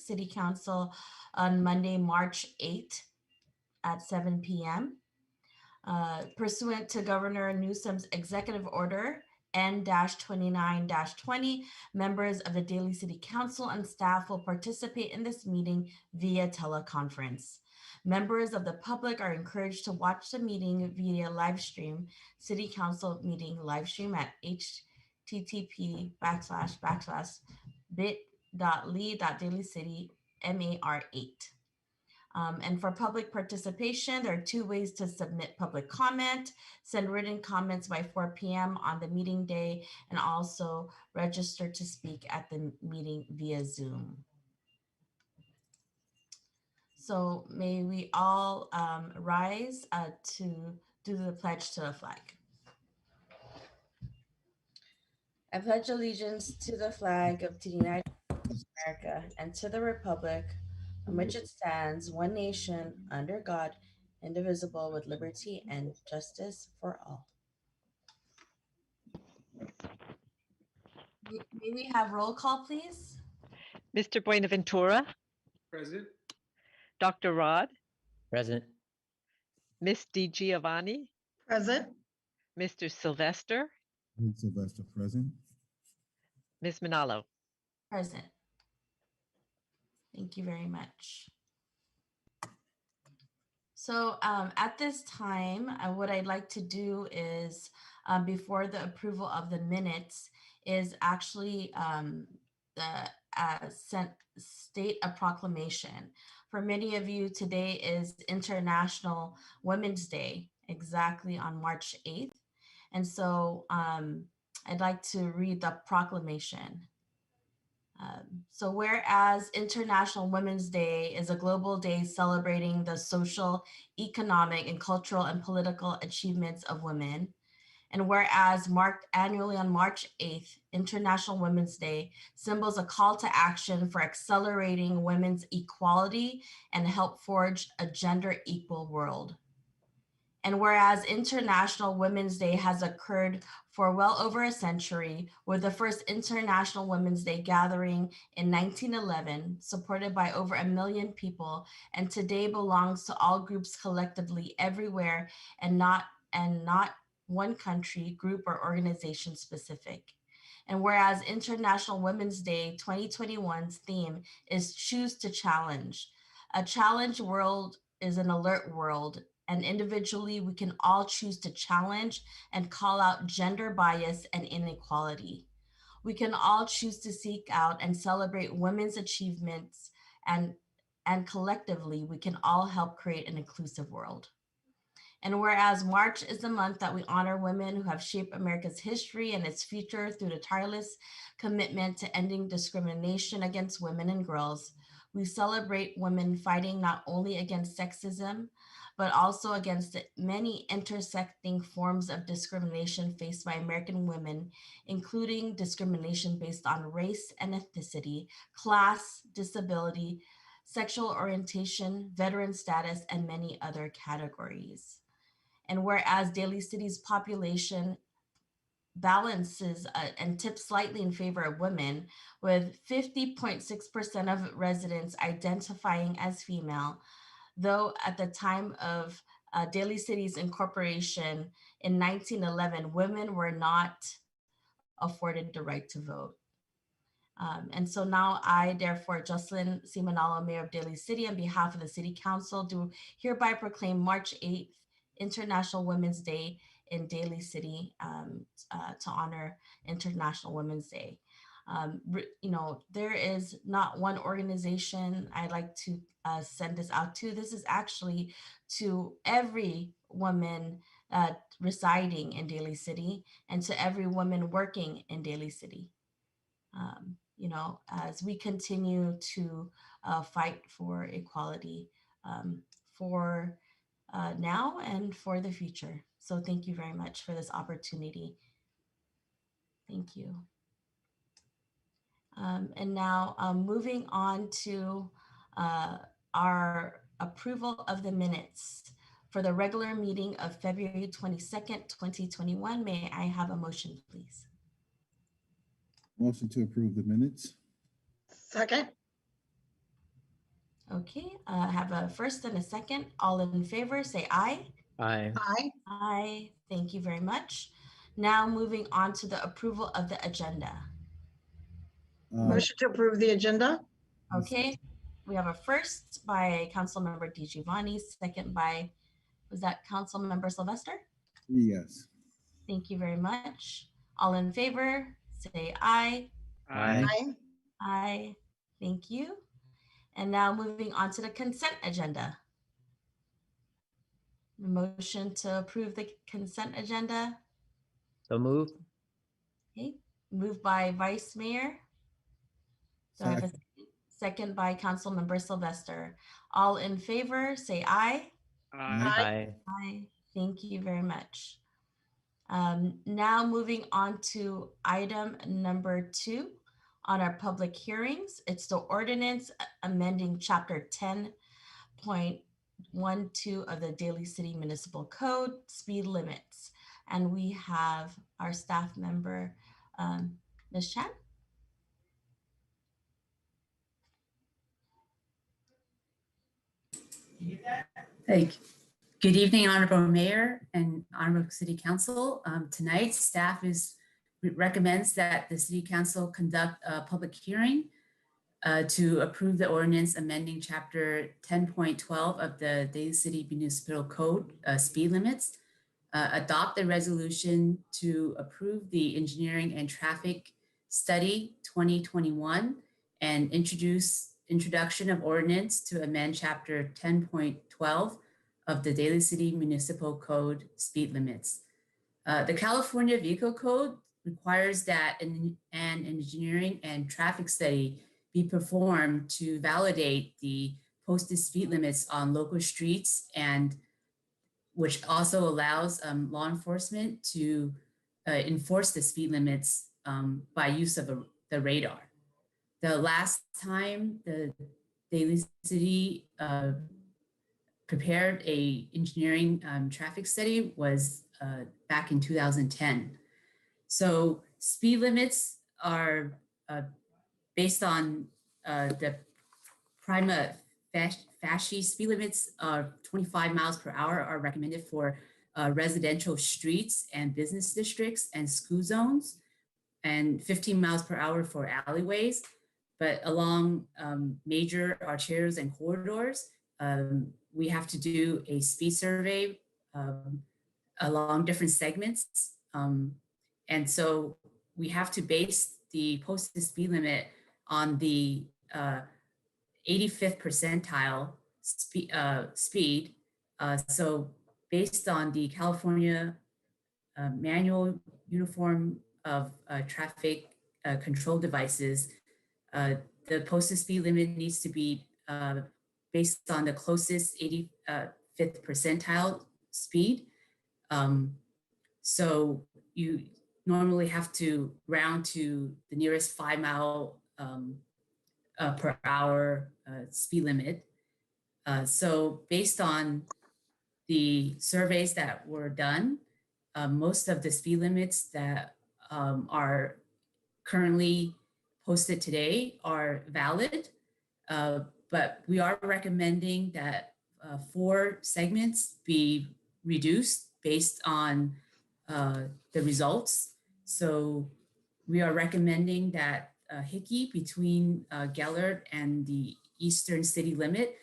City Council on Monday, March 8th at 7 p.m. Pursuant to Governor Newsom's executive order N-29-20, members of the Daly City Council and staff will participate in this meeting via teleconference. Members of the public are encouraged to watch the meeting via live stream, City Council meeting live stream at http://bit.ly.dalycitymar8. And for public participation, there are two ways to submit public comment. Send written comments by 4 p.m. on the meeting day, and also register to speak at the meeting via Zoom. So may we all rise to do the pledge to the flag. I pledge allegiance to the flag of the United States of America and to the republic on which it stands, one nation, under God, indivisible, with liberty and justice for all. May we have roll call, please? Mr. Buenaventura, Present. Dr. Rod, Present. Miss Di Giovanni, Present. Mr. Sylvester, Sylvester present. Ms. Manalo. Present. Thank you very much. So at this time, what I'd like to do is, before the approval of the minutes, is actually state a proclamation. For many of you, today is International Women's Day, exactly on March 8th. And so I'd like to read the proclamation. So whereas International Women's Day is a global day celebrating the social, economic, and cultural and political achievements of women, and whereas marked annually on March 8th, International Women's Day symbols a call to action for accelerating women's equality and help forge a gender equal world. And whereas International Women's Day has occurred for well over a century, with the first International Women's Day gathering in 1911, supported by over 1 million people, and today belongs to all groups collectively everywhere and not one country, group, or organization specific. And whereas International Women's Day 2021's theme is Choose to Challenge. A challenged world is an alert world, and individually we can all choose to challenge and call out gender bias and inequality. We can all choose to seek out and celebrate women's achievements, and collectively we can all help create an inclusive world. And whereas March is the month that we honor women who have shaped America's history and its future through the tireless commitment to ending discrimination against women and girls, we celebrate women fighting not only against sexism, but also against the many intersecting forms of discrimination faced by American women, including discrimination based on race and ethnicity, class, disability, sexual orientation, veteran status, and many other categories. And whereas Daly City's population balances and tips slightly in favor of women, with 50.6% of residents identifying as female, though at the time of Daly City's incorporation in 1911, women were not afforded the right to vote. And so now I, therefore, Jocelyn C. Manalo, Mayor of Daly City, on behalf of the City Council, do hereby proclaim March 8th International Women's Day in Daly City to honor International Women's Day. There is not one organization I'd like to send this out to. This is actually to every woman residing in Daly City and to every woman working in Daly City. As we continue to fight for equality for now and for the future. So thank you very much for this opportunity. Thank you. And now moving on to our approval of the minutes for the regular meeting of February 22nd, 2021. May I have a motion, please? Motion to approve the minutes. Second. Okay, have a first and a second. All in favor, say aye. Aye. Aye. Aye. Thank you very much. Now moving on to the approval of the agenda. Motion to approve the agenda? Okay, we have a first by Councilmember DiGiovanni, second by, was that Councilmember Sylvester? Yes. Thank you very much. All in favor, say aye. Aye. Aye. Aye. Thank you. And now moving on to the consent agenda. Motion to approve the consent agenda. So moved. Okay, moved by Vice Mayor. Do I have a second by Councilmember Sylvester? All in favor, say aye. Aye. Aye. Aye. Thank you very much. Now moving on to item number 2 on our public hearings. It's the ordinance amending chapter 10.12 of the Daly City Municipal Code, speed limits. And we have our staff member, Ms. Chan. Thank you. Good evening, Honorable Mayor and Honorable City Council. Tonight, staff recommends that the City Council conduct a public hearing to approve the ordinance amending Chapter 10.12 of the Daly City Municipal Code, speed limits, adopt a resolution to approve the engineering and traffic study 2021, and introduction of ordinance to amend Chapter 10.12 of the Daly City Municipal Code, speed limits. The California Vehicle Code requires that an engineering and traffic study be performed to validate the posted speed limits on local streets, and which also allows law enforcement to enforce the speed limits by use of the radar. The last time the Daly City prepared a engineering traffic study was back in 2010. So speed limits are based on the prima facie speed limits of 25 miles per hour are recommended for residential streets and business districts and school zones, and 15 miles per hour for alleyways. But along major arterials and corridors, we have to do a speed survey along different segments. And so we have to base the posted speed limit on the 85th percentile speed. So based on the California Manual Uniform of Traffic Control Devices, the posted speed limit needs to be based on the closest 85th percentile speed. So you normally have to round to the nearest 5 mile per hour speed limit. So based on the surveys that were done, most of the speed limits that are currently posted today are valid, but we are recommending that 4 segments be reduced based on the results. So we are recommending that Hickey between Gellert and the eastern city limit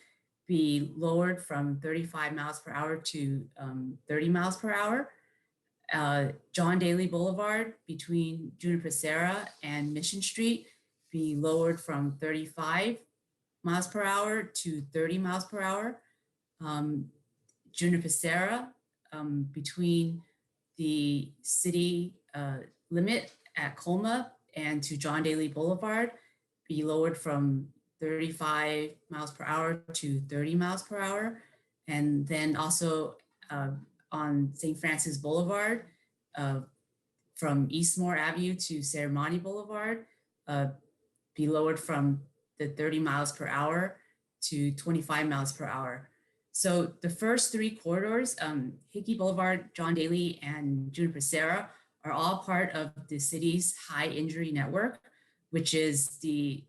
be lowered from 35 miles per hour to 30 miles per hour. John Daly Boulevard between Juniper Serra and Mission Street be lowered from 35 miles per hour to 30 miles per hour. Juniper Serra between the city limit at Colma and to John Daly Boulevard be lowered from 35 miles per hour to 30 miles per hour. And then also on St. Francis Boulevard from Eastmore Avenue to Serramonte Boulevard be lowered from the 30 miles per hour to 25 miles per hour. So the first 3 corridors, Hickey Boulevard, John Daly, and Juniper Serra, are all part of the city's high injury network, which is the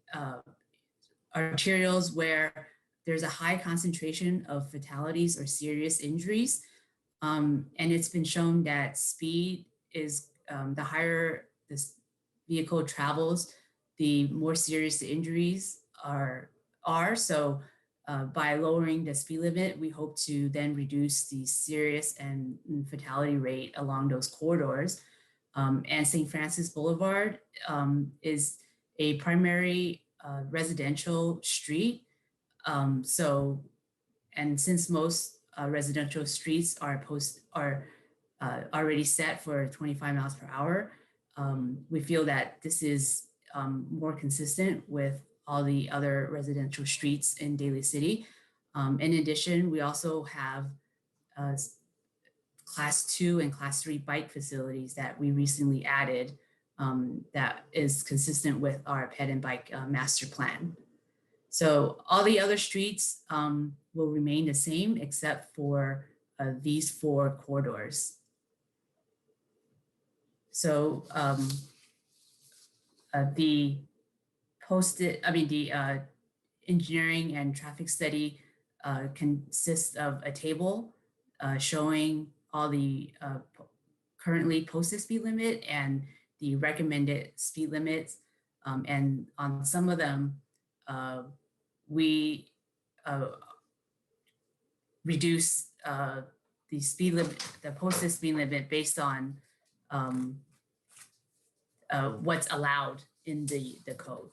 arterials where there's a high concentration of fatalities or serious injuries. And it's been shown that speed is the higher this vehicle travels, the more serious the injuries are. So by lowering the speed limit, we hope to then reduce the serious and fatality rate along those corridors. And St. Francis Boulevard is a primary residential street. So, and since most residential streets are already set for 25 miles per hour, we feel that this is more consistent with all the other residential streets in Daly City. In addition, we also have uh, class 2 and class 3 bike facilities that we recently added that is consistent with our ped and bike master plan. So all the other streets will remain the same except for these 4 corridors. So the engineering and traffic study consists of a table showing all the currently posted speed limit and the recommended speed limits. And on some of them, we reduce the speed limit, the posted speed limit based on what's allowed in the code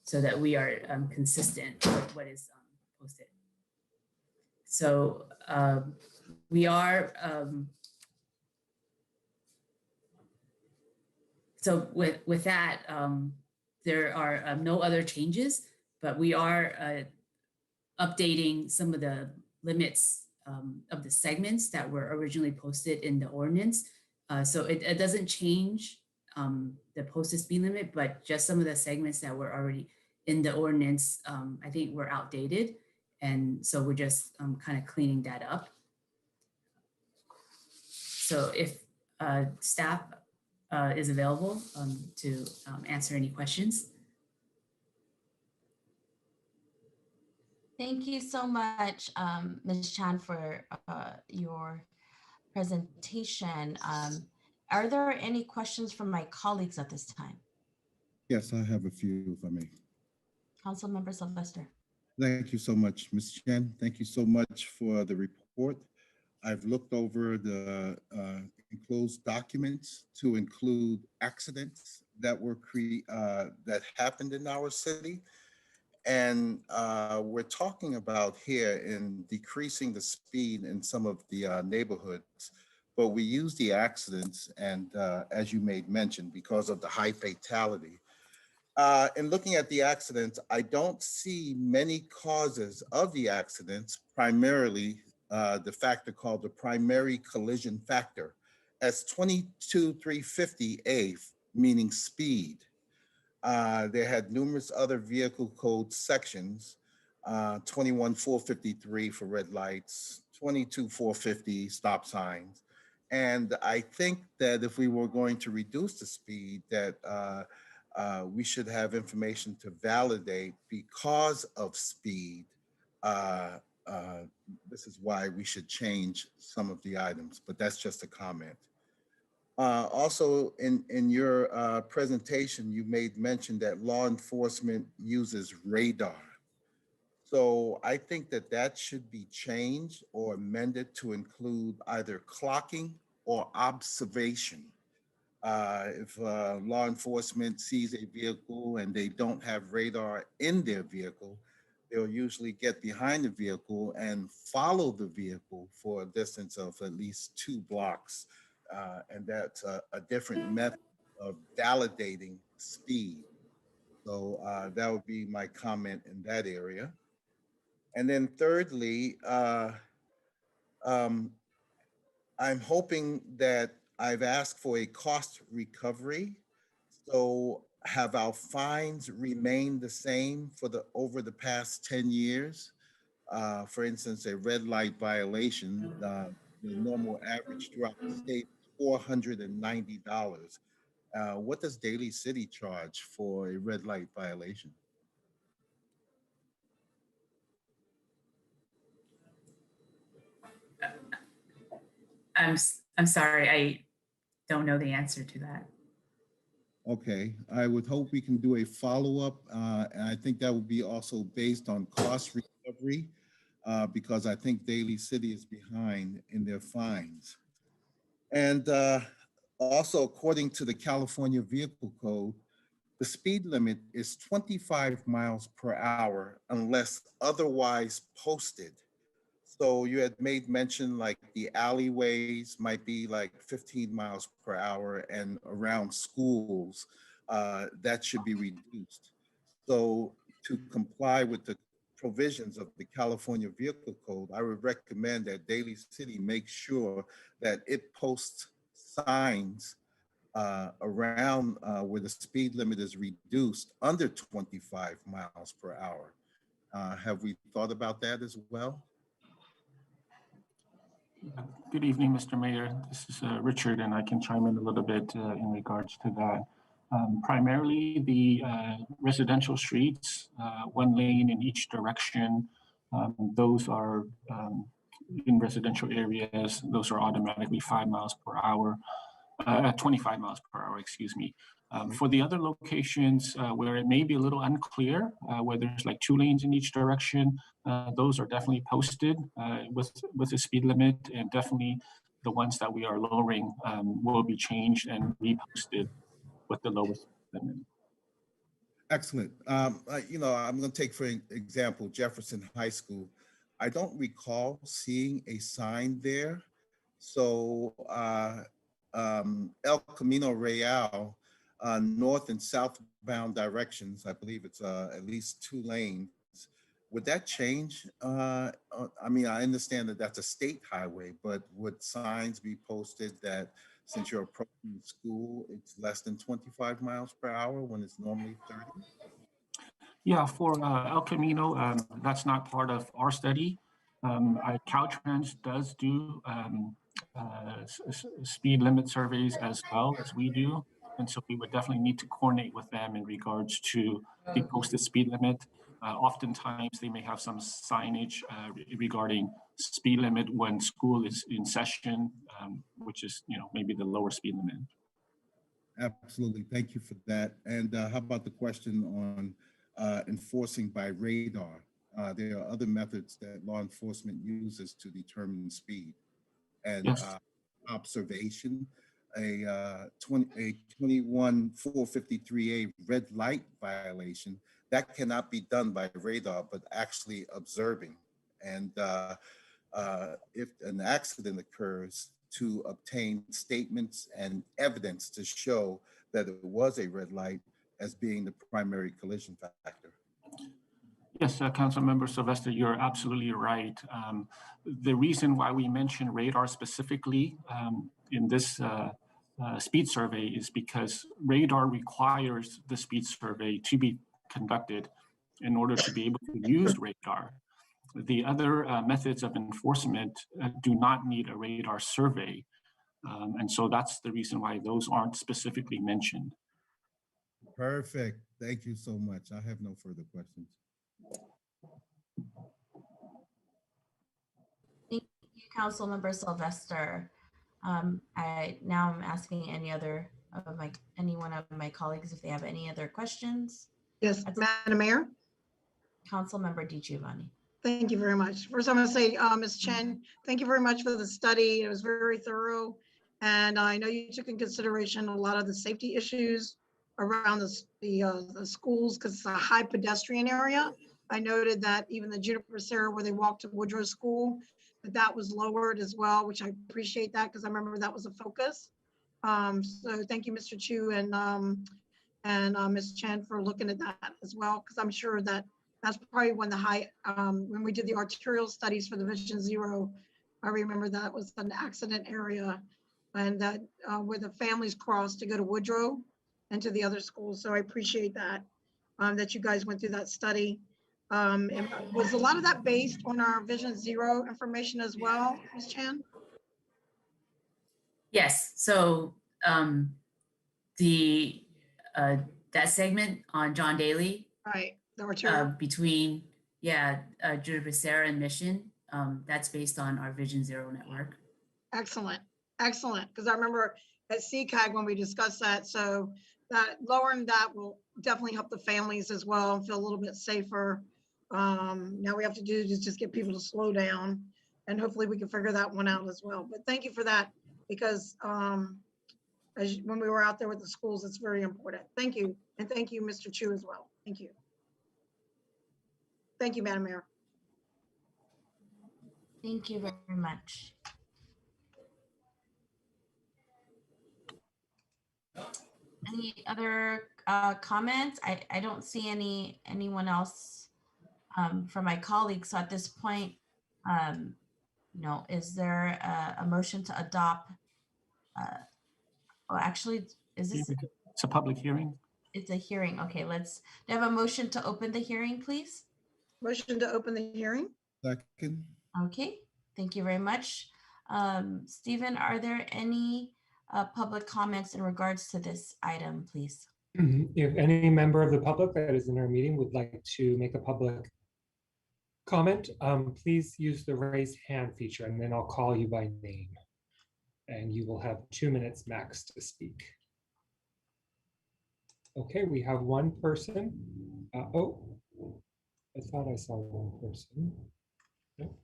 so that we are consistent with what is posted. So we are, so with that, there are no other changes, but we are updating some of the limits of the segments that were originally posted in the ordinance. So it doesn't change the posted speed limit, but just some of the segments that were already in the ordinance, I think were outdated. And so we're just kind of cleaning that up. So if staff is available to answer any questions. Thank you so much, Ms. Chan, for your presentation. Are there any questions from my colleagues at this time? Yes, I have a few, if I may. Councilmember Sylvester. Thank you so much, Ms. Chen. Thank you so much for the report. I've looked over the enclosed documents to include accidents that were that happened in our city. And we're talking about here in decreasing the speed in some of the neighborhoods, but we use the accidents and as you made mention, because of the high fatality. In looking at the accidents, I don't see many causes of the accidents, primarily the factor called the primary collision factor as 22350A, meaning speed. They had numerous other vehicle code sections, 21453 for red lights, 22450 stop signs. And I think that if we were going to reduce the speed, that we should have information to validate because of speed. Uh, this is why we should change some of the items, but that's just a comment. Also, in your presentation, you made mention that law enforcement uses radar. So I think that that should be changed or amended to include either clocking or observation. If law enforcement sees a vehicle and they don't have radar in their vehicle, they'll usually get behind the vehicle and follow the vehicle for a distance of at least 2 blocks. And that's a different method of validating speed. So that would be my comment in that area. And then thirdly, um, I'm hoping that I've asked for a cost recovery. So have our fines remained the same for over the past 10 years? For instance, a red light violation, the normal average throughout the state is $490. What does Daly City charge for a red light violation? I'm sorry, I don't know the answer to that. Okay, I would hope we can do a follow-up, and I think that would be also based on cost recovery, because I think Daly City is behind in their fines. And also, according to the California Vehicle Code, the speed limit is 25 miles per hour unless otherwise posted. So you had made mention like the alleyways might be like 15 miles per hour, and around schools, that should be reduced. So to comply with the provisions of the California Vehicle Code, I would recommend that Daly City make sure that it posts signs around where the speed limit is reduced under 25 miles per hour. Have we thought about that as well? Good evening, Mr. Mayor. This is Richard, and I can chime in a little bit in regards to that. Primarily, the residential streets, one lane in each direction, those are in residential areas, those are automatically 5 miles per hour, 25 miles per hour, excuse me. For the other locations where it may be a little unclear, where there's like 2 lanes in each direction, those are definitely posted with the speed limit, and definitely the ones that we are lowering will be changed and reposted with the lowest limit. Excellent. I'm going to take for example Jefferson High School. I don't recall seeing a sign there. So El Camino Real, north and southbound directions, I believe it's at least 2 lanes. Would that change? I mean, I understand that that's a state highway, but would signs be posted that since you're approaching the school, it's less than 25 miles per hour when it's normally 30? Yeah, for El Camino, that's not part of our study. Caltrans does do speed limit surveys as well as we do. And so we would definitely need to coordinate with them in regards to the posted speed limit. Oftentimes they may have some signage regarding speed limit when school is in session, which is, maybe the lower speed limit. Absolutely. Thank you for that. And how about the question on enforcing by radar? There are other methods that law enforcement uses to determine speed. And Yes. observation, a 21453A red light violation, that cannot be done by radar, but actually observing. And if an accident occurs, to obtain statements and evidence to show that it was a red light as being the primary collision factor. Yes, Councilmember Sylvester, you're absolutely right. The reason why we mention radar specifically in this speed survey is because radar requires the speed survey to be conducted in order to be able to use radar. The other methods of enforcement do not need a radar survey. And so that's the reason why those aren't specifically mentioned. Perfect. Thank you so much. I have no further questions. Thank you, Councilmember Sylvester. I'm asking any one of my colleagues if they have any other questions. Yes, Madam Mayor. Councilmember DiGiovanni. Thank you very much. First, I'm going to say, Ms. Chen, thank you very much for the study. It was very thorough. And I know you took in consideration a lot of the safety issues around the schools because it's a high pedestrian area. I noted that even the Juniper Serra where they walked to Woodrow School, that was lowered as well, which I appreciate that because I remember that was a focus. So thank you, Mr. Chu and Ms. Chen for looking at that as well, because I'm sure that that's probably when when we did the arterial studies for the Vision Zero, I remember that was an accident area and that where the families crossed to go to Woodrow and to the other schools. So I appreciate that, that you guys went through that study. And was a lot of that based on our Vision Zero information as well, Ms. Chan? Yes, so that segment on John Daly, Right, the arterial. between Juniper Serra and Mission, that's based on our Vision Zero network. Excellent, excellent. Because I remember at CCAG when we discussed that, so that lowering that will definitely help the families as well and feel a little bit safer. Now we have to do is just get people to slow down, and hopefully we can figure that one out as well. But thank you for that, because when we were out there with the schools, it's very important. Thank you, and thank you, Mr. Chu, as well. Thank you. Thank you, Madam Mayor. Thank you very much. Any other comments? I don't see anyone else from my colleagues. So at this point, is there a motion to adopt? Actually, is this? It's a public hearing. It's a hearing. Okay, do you have a motion to open the hearing, please? Motion to open the hearing. Second. Okay, thank you very much. Stephen, are there any public comments in regards to this item, please? If any member of the public that is in our meeting would like to make a public comment, please use the raise hand feature and then I'll call you by name. And you will have 2 minutes max to speak. Okay, we have one person. Oh, I thought I saw one person. No.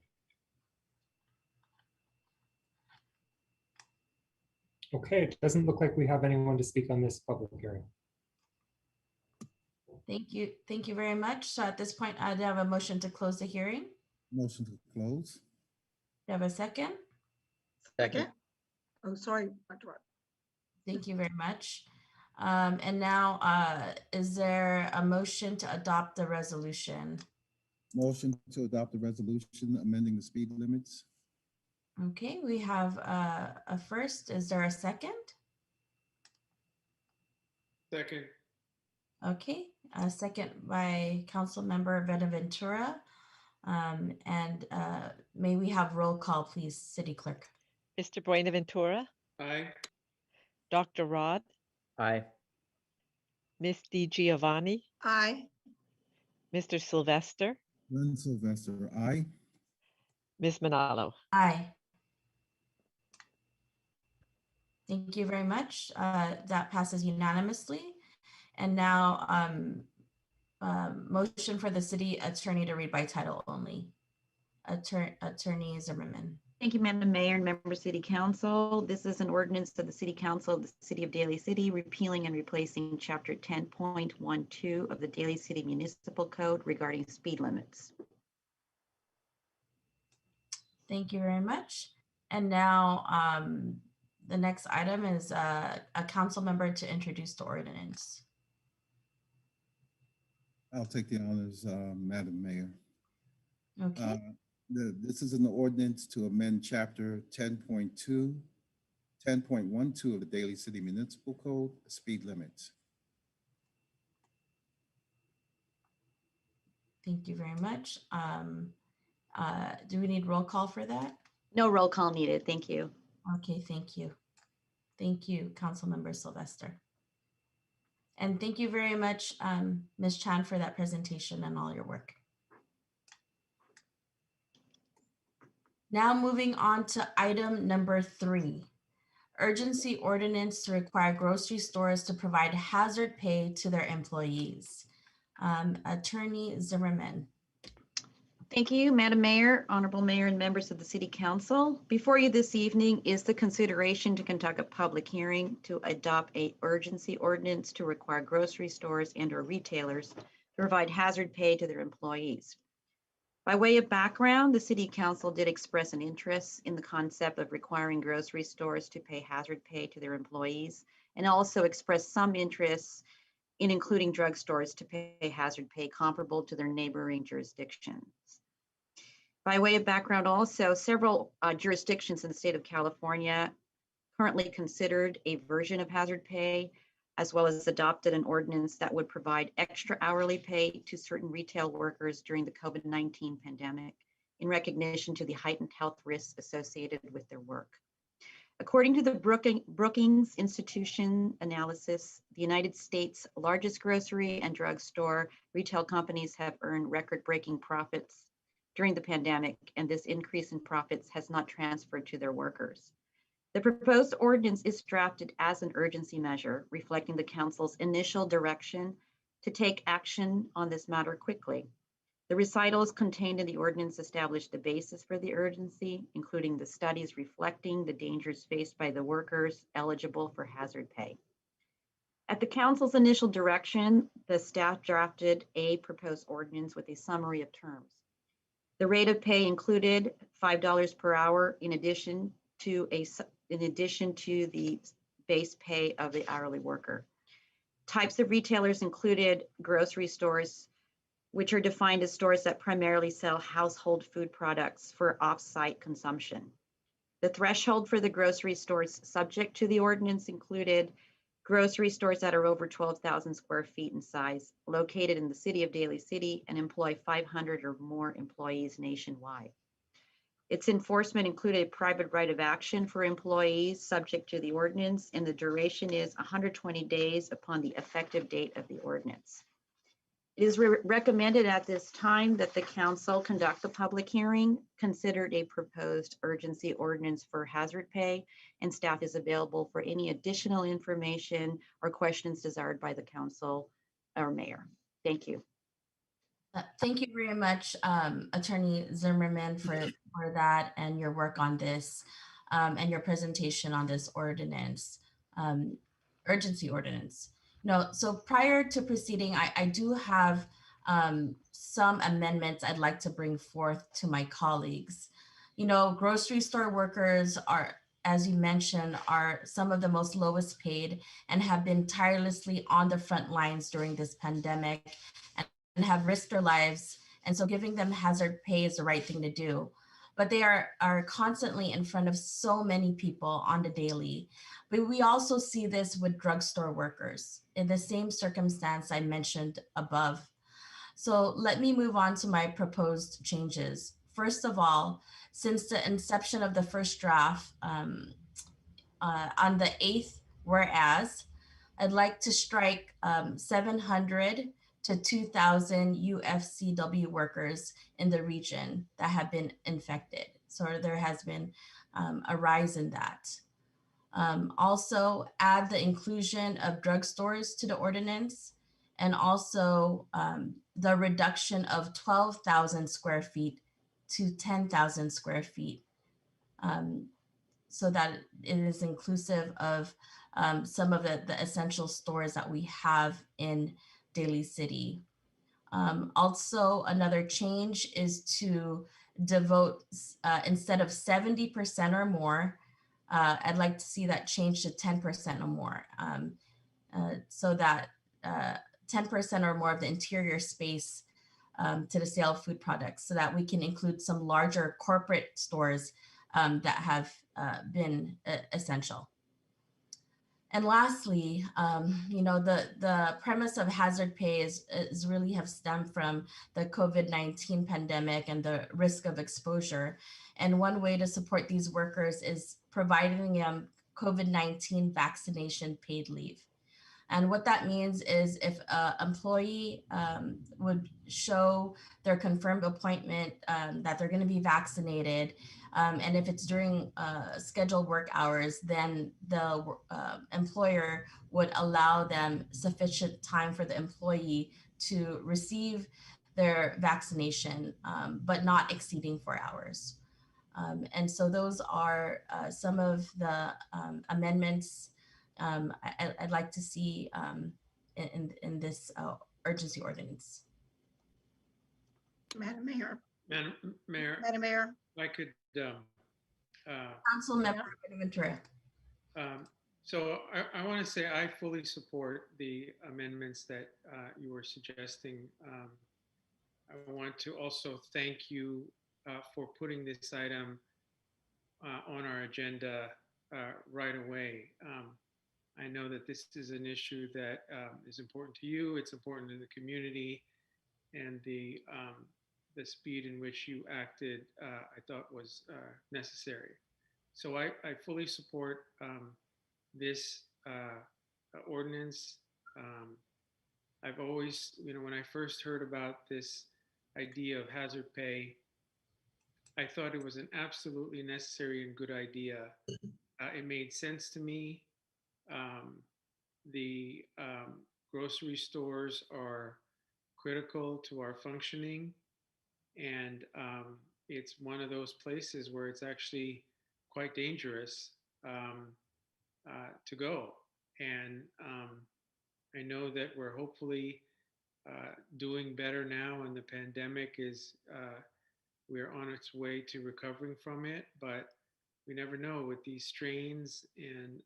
Okay, it doesn't look like we have anyone to speak on this public hearing. Thank you. Thank you very much. So at this point, I have a motion to close the hearing. Motion to close. Do you have a second? Second. Oh, sorry, Dr. Rock. Thank you very much. And now, is there a motion to adopt the resolution? Motion to adopt the resolution amending the speed limits. Okay, we have a first. Is there a second? Second. Okay, a second by Council Member Benaventura. And may we have roll call, please, City Clerk? Mr. Buenaventura, Aye. Dr. Rod, Aye. Miss Di Giovanni, Aye. Mr. Sylvester, Glenn Sylvester, aye. Ms. Manalo. Aye. Thank you very much. That passes unanimously. And now, motion for the city attorney to read by title only. Attorney Zimmerman. Thank you, Madam Mayor and Member City Council. This is an ordinance of the City Council of the City of Daly City, repealing and replacing Chapter 10.12 of the Daly City Municipal Code regarding speed limits. Thank you very much. And now, the next item is a council member to introduce the ordinance. I'll take the honors, Madam Mayor. Okay. This is an ordinance to amend chapter 10.12 of the Daly City Municipal Code, speed limits. Thank you very much. Do we need roll call for that? No roll call needed. Thank you. Okay, thank you. Thank you, Councilmember Sylvester. And thank you very much, Ms. Chan, for that presentation and all your work. Now moving on to item number 3, urgency ordinance to require grocery stores to provide hazard pay to their employees. Attorney Zimmerman. Thank you, Madam Mayor, Honorable Mayor, and members of the City Council. Before you this evening is the consideration to conduct a public hearing to adopt a urgency ordinance to require grocery stores and/or retailers to provide hazard pay to their employees. By way of background, the City Council did express an interest in the concept of requiring grocery stores to pay hazard pay to their employees, and also expressed some interest in including drugstores to pay hazard pay comparable to their neighboring jurisdictions. By way of background also, several jurisdictions in the state of California currently considered a version of hazard pay, as well as adopted an ordinance that would provide extra hourly pay to certain retail workers during the COVID-19 pandemic in recognition to the heightened health risks associated with their work. According to the Brookings Institution analysis, the United States' largest grocery and drugstore retail companies have earned record-breaking profits during the pandemic, and this increase in profits has not transferred to their workers. The proposed ordinance is drafted as an urgency measure, reflecting the council's initial direction to take action on this matter quickly. The recitals contained in the ordinance establish the basis for the urgency, including the studies reflecting the dangers faced by the workers eligible for hazard pay. At the council's initial direction, the staff drafted a proposed ordinance with a summary of terms. The rate of pay included $5 per hour in addition to the base pay of the hourly worker. Types of retailers included grocery stores, which are defined as stores that primarily sell household food products for off-site consumption. The threshold for the grocery stores subject to the ordinance included grocery stores that are over 12,000 square feet in size, located in the city of Daly City, and employ 500 or more employees nationwide. Its enforcement included a private right of action for employees subject to the ordinance, and the duration is 120 days upon the effective date of the ordinance. It is recommended at this time that the council conduct a public hearing, considered a proposed urgency ordinance for hazard pay, and staff is available for any additional information or questions desired by the council or mayor. Thank you. Thank you very much, Attorney Zimmerman, for that and your work on this and your presentation on this ordinance, urgency ordinance. So prior to proceeding, I do have some amendments I'd like to bring forth to my colleagues. Grocery store workers are, as you mentioned, are some of the most lowest paid and have been tirelessly on the front lines during this pandemic and have risked their lives. And so giving them hazard pay is the right thing to do. But they are constantly in front of so many people on the daily. But we also see this with drugstore workers in the same circumstance I mentioned above. So let me move on to my proposed changes. First of all, since the inception of the first draft on the 8th whereas, I'd like to strike 700 to 2,000 UFCW workers in the region that have been infected. So there has been a rise in that. Also add the inclusion of drugstores to the ordinance, and also the reduction of 12,000 square feet to 10,000 square feet, so that it is inclusive of some of the essential stores that we have in Daly City. Also, another change is to devote, instead of 70% or more, I'd like to see that change to 10% or more, so that 10% or more of the interior space to the sale of food products, so that we can include some larger corporate stores that have been essential. And lastly, the premise of hazard pay is really have stemmed from the COVID-19 pandemic and the risk of exposure. And one way to support these workers is providing them COVID-19 vaccination paid leave. And what that means is if an employee would show their confirmed appointment that they're going to be vaccinated, and if it's during scheduled work hours, then the employer would allow them sufficient time for the employee to receive their vaccination, but not exceeding 4 hours. And so those are some of the amendments I'd like to see in this urgency ordinance. Madam Mayor, Madam Mayor, Madam Mayor. if I could, Council Member Ventura. so I want to say I fully support the amendments that you were suggesting. I want to also thank you for putting this item on our agenda right away. I know that this is an issue that is important to you. It's important to the community, and the speed in which you acted, I thought was necessary. So I fully support this ordinance. I've always, when I first heard about this idea of hazard pay, I thought it was an absolutely necessary and good idea. it made sense to me. The grocery stores are critical to our functioning, and it's one of those places where it's actually quite dangerous to go. And I know that we're hopefully doing better now, and the pandemic is we're on its way to recovering from it, but we never know with these strains and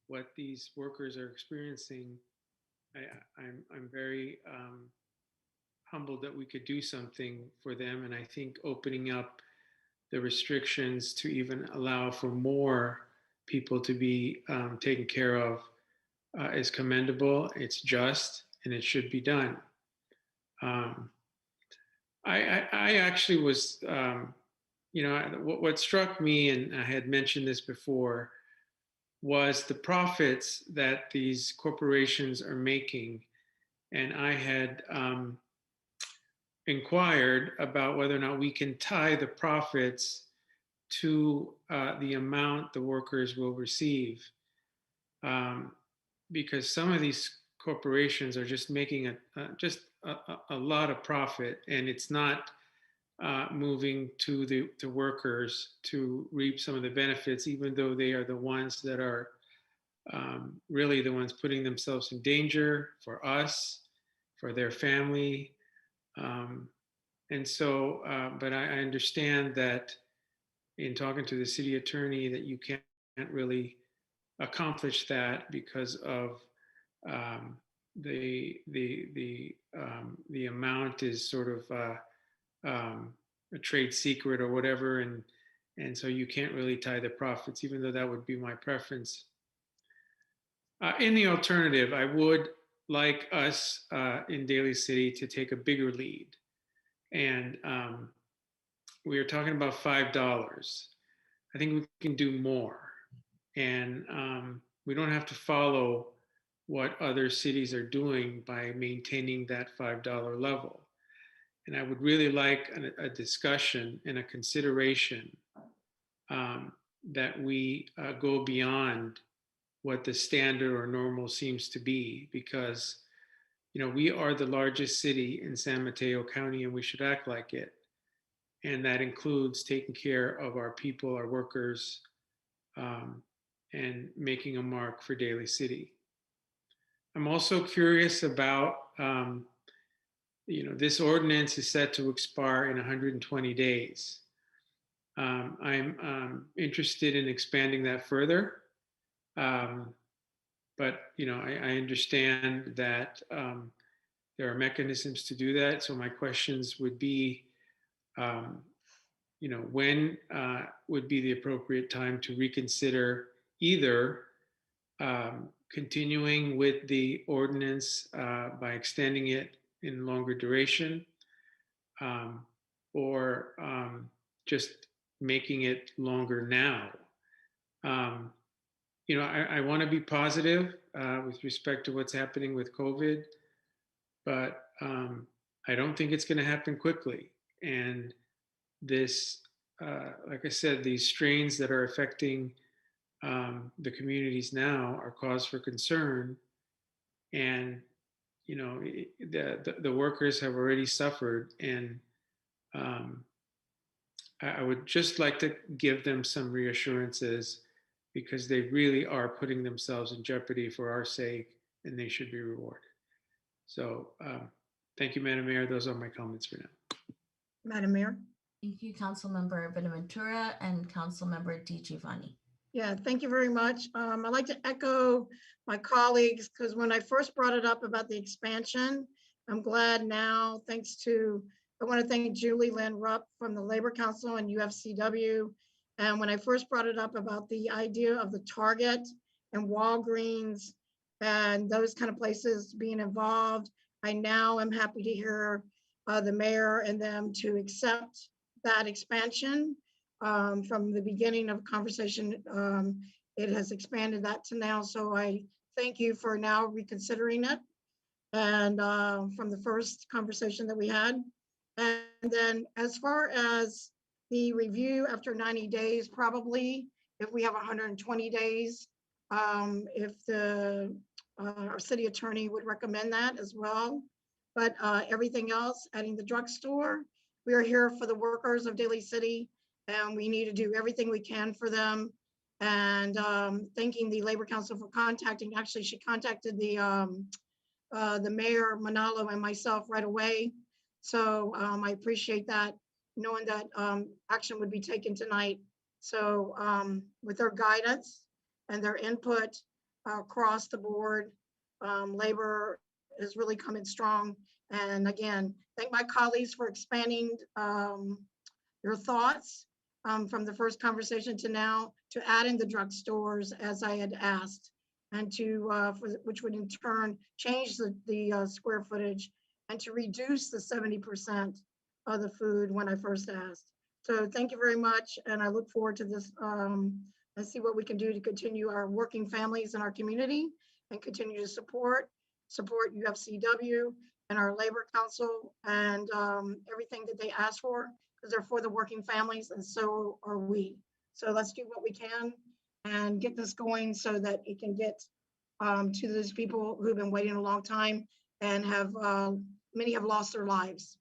what these workers are experiencing. I'm very humbled that we could do something for them, and I think opening up the restrictions to even allow for more people to be taken care of is commendable. It's just, and it should be done. Um, I actually was, what struck me, and I had mentioned this before, was the profits that these corporations are making. And I had inquired about whether or not we can tie the profits to the amount the workers will receive. Because some of these corporations are just making a lot of profit, and it's not moving to the workers to reap some of the benefits, even though they are the ones that are really the ones putting themselves in danger for us, for their family. And so, but I understand that in talking to the city attorney that you can't really accomplish that because of the amount is sort of a trade secret or whatever, and so you can't really tie the profits, even though that would be my preference. In the alternative, I would like us in Daly City to take a bigger lead, and we are talking about $5. I think we can do more, and we don't have to follow what other cities are doing by maintaining that $5 level. And I would really like a discussion and a consideration that we go beyond what the standard or normal seems to be, because we are the largest city in San Mateo County, and we should act like it. And that includes taking care of our people, our workers, and making a mark for Daly City. I'm also curious about, this ordinance is set to expire in 120 days. I'm interested in expanding that further. But, I understand that there are mechanisms to do that. So my questions would be, when would be the appropriate time to reconsider either continuing with the ordinance by extending it in longer duration, or just making it longer now. I want to be positive with respect to what's happening with COVID, but I don't think it's going to happen quickly. And this, like I said, these strains that are affecting the communities now are cause for concern. And, the workers have already suffered. And I would just like to give them some reassurances, because they really are putting themselves in jeopardy for our sake, and they should be rewarded. So thank you, Madam Mayor. Those are my comments for now. Madam Mayor? Thank you, Councilmember Benaventura and Councilmember DiGiovanni. Yeah, thank you very much. I'd like to echo my colleagues, because when I first brought it up about the expansion, I'm glad now, I want to thank Julie Lynn Rupp from the Labor Council and UFCW. And when I first brought it up about the idea of the Target and Walgreens and those kind of places being involved, I now am happy to hear the mayor and them to accept that expansion. From the beginning of conversation, it has expanded that to now. So I thank you for now reconsidering it. And from the first conversation that we had. And then as far as the review after 90 days, probably if we have 120 days, if our city attorney would recommend that as well. But everything else, adding the drugstore, we are here for the workers of Daly City, and we need to do everything we can for them. And thanking the Labor Council for contacting. Actually, she contacted the mayor, Manalo, and myself right away. So I appreciate that, knowing that action would be taken tonight. So with their guidance and their input across the board, labor is really coming strong. And again, thank my colleagues for expanding your thoughts from the first conversation to now, to add in the drugstores as I had asked, and which would in turn change the square footage and to reduce the 70% of the food when I first asked. So thank you very much, and I look forward to this and see what we can do to continue our working families in our community and continue to support UFCW and our Labor Council and everything that they ask for, because they're for the working families, and so are we. So let's do what we can and get this going so that it can get to those people who've been waiting a long time and many have lost their lives.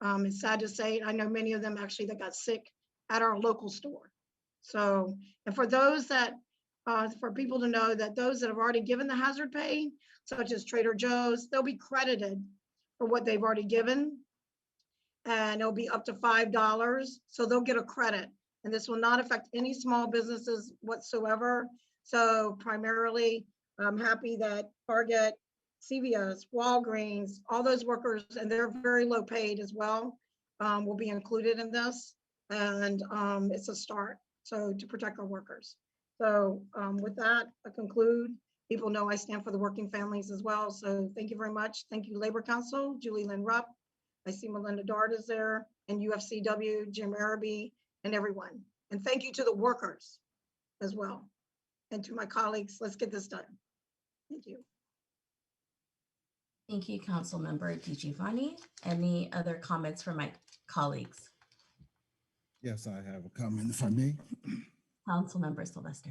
It's sad to say, I know many of them actually that got sick at our local store. So, and for those that, for people to know that those that have already given the hazard pay, such as Trader Joe's, they'll be credited for what they've already given. And it'll be up to $5. So they'll get a credit. And this will not affect any small businesses whatsoever. So primarily, I'm happy that Target, CVS, Walgreens, all those workers, and they're very low paid as well, will be included in this. And it's a start, so to protect our workers. So with that, I conclude. People know I stand for the working families as well. So thank you very much. Thank you, Labor Council, Julie Lynn Rupp. I see Melinda Dart is there, and UFCW, Jim Araby, and everyone. And thank you to the workers as well. And to my colleagues, let's get this done. Thank you. Thank you, Councilmember DiGiovanni. Any other comments from my colleagues? Yes, I have a comment if I may. Councilmember Sylvester.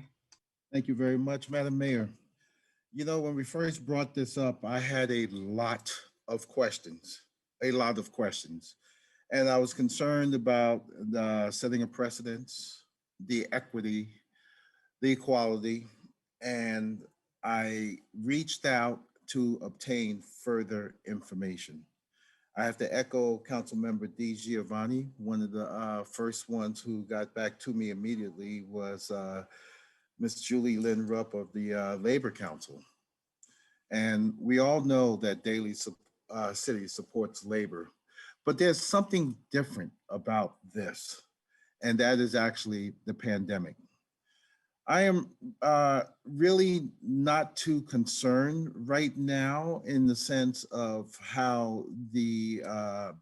Thank you very much, Madam Mayor. You know, when we first brought this up, I had a lot of questions. And I was concerned about the setting of precedents, the equity, the equality, and I reached out to obtain further information. I have to echo Councilmember DiGiovanni. One of the first ones who got back to me immediately was Ms. Julie Lynn Rupp of the Labor Council. And we all know that Daly City supports labor, but there's something different about this, and that is actually the pandemic. I am really not too concerned right now in the sense of how the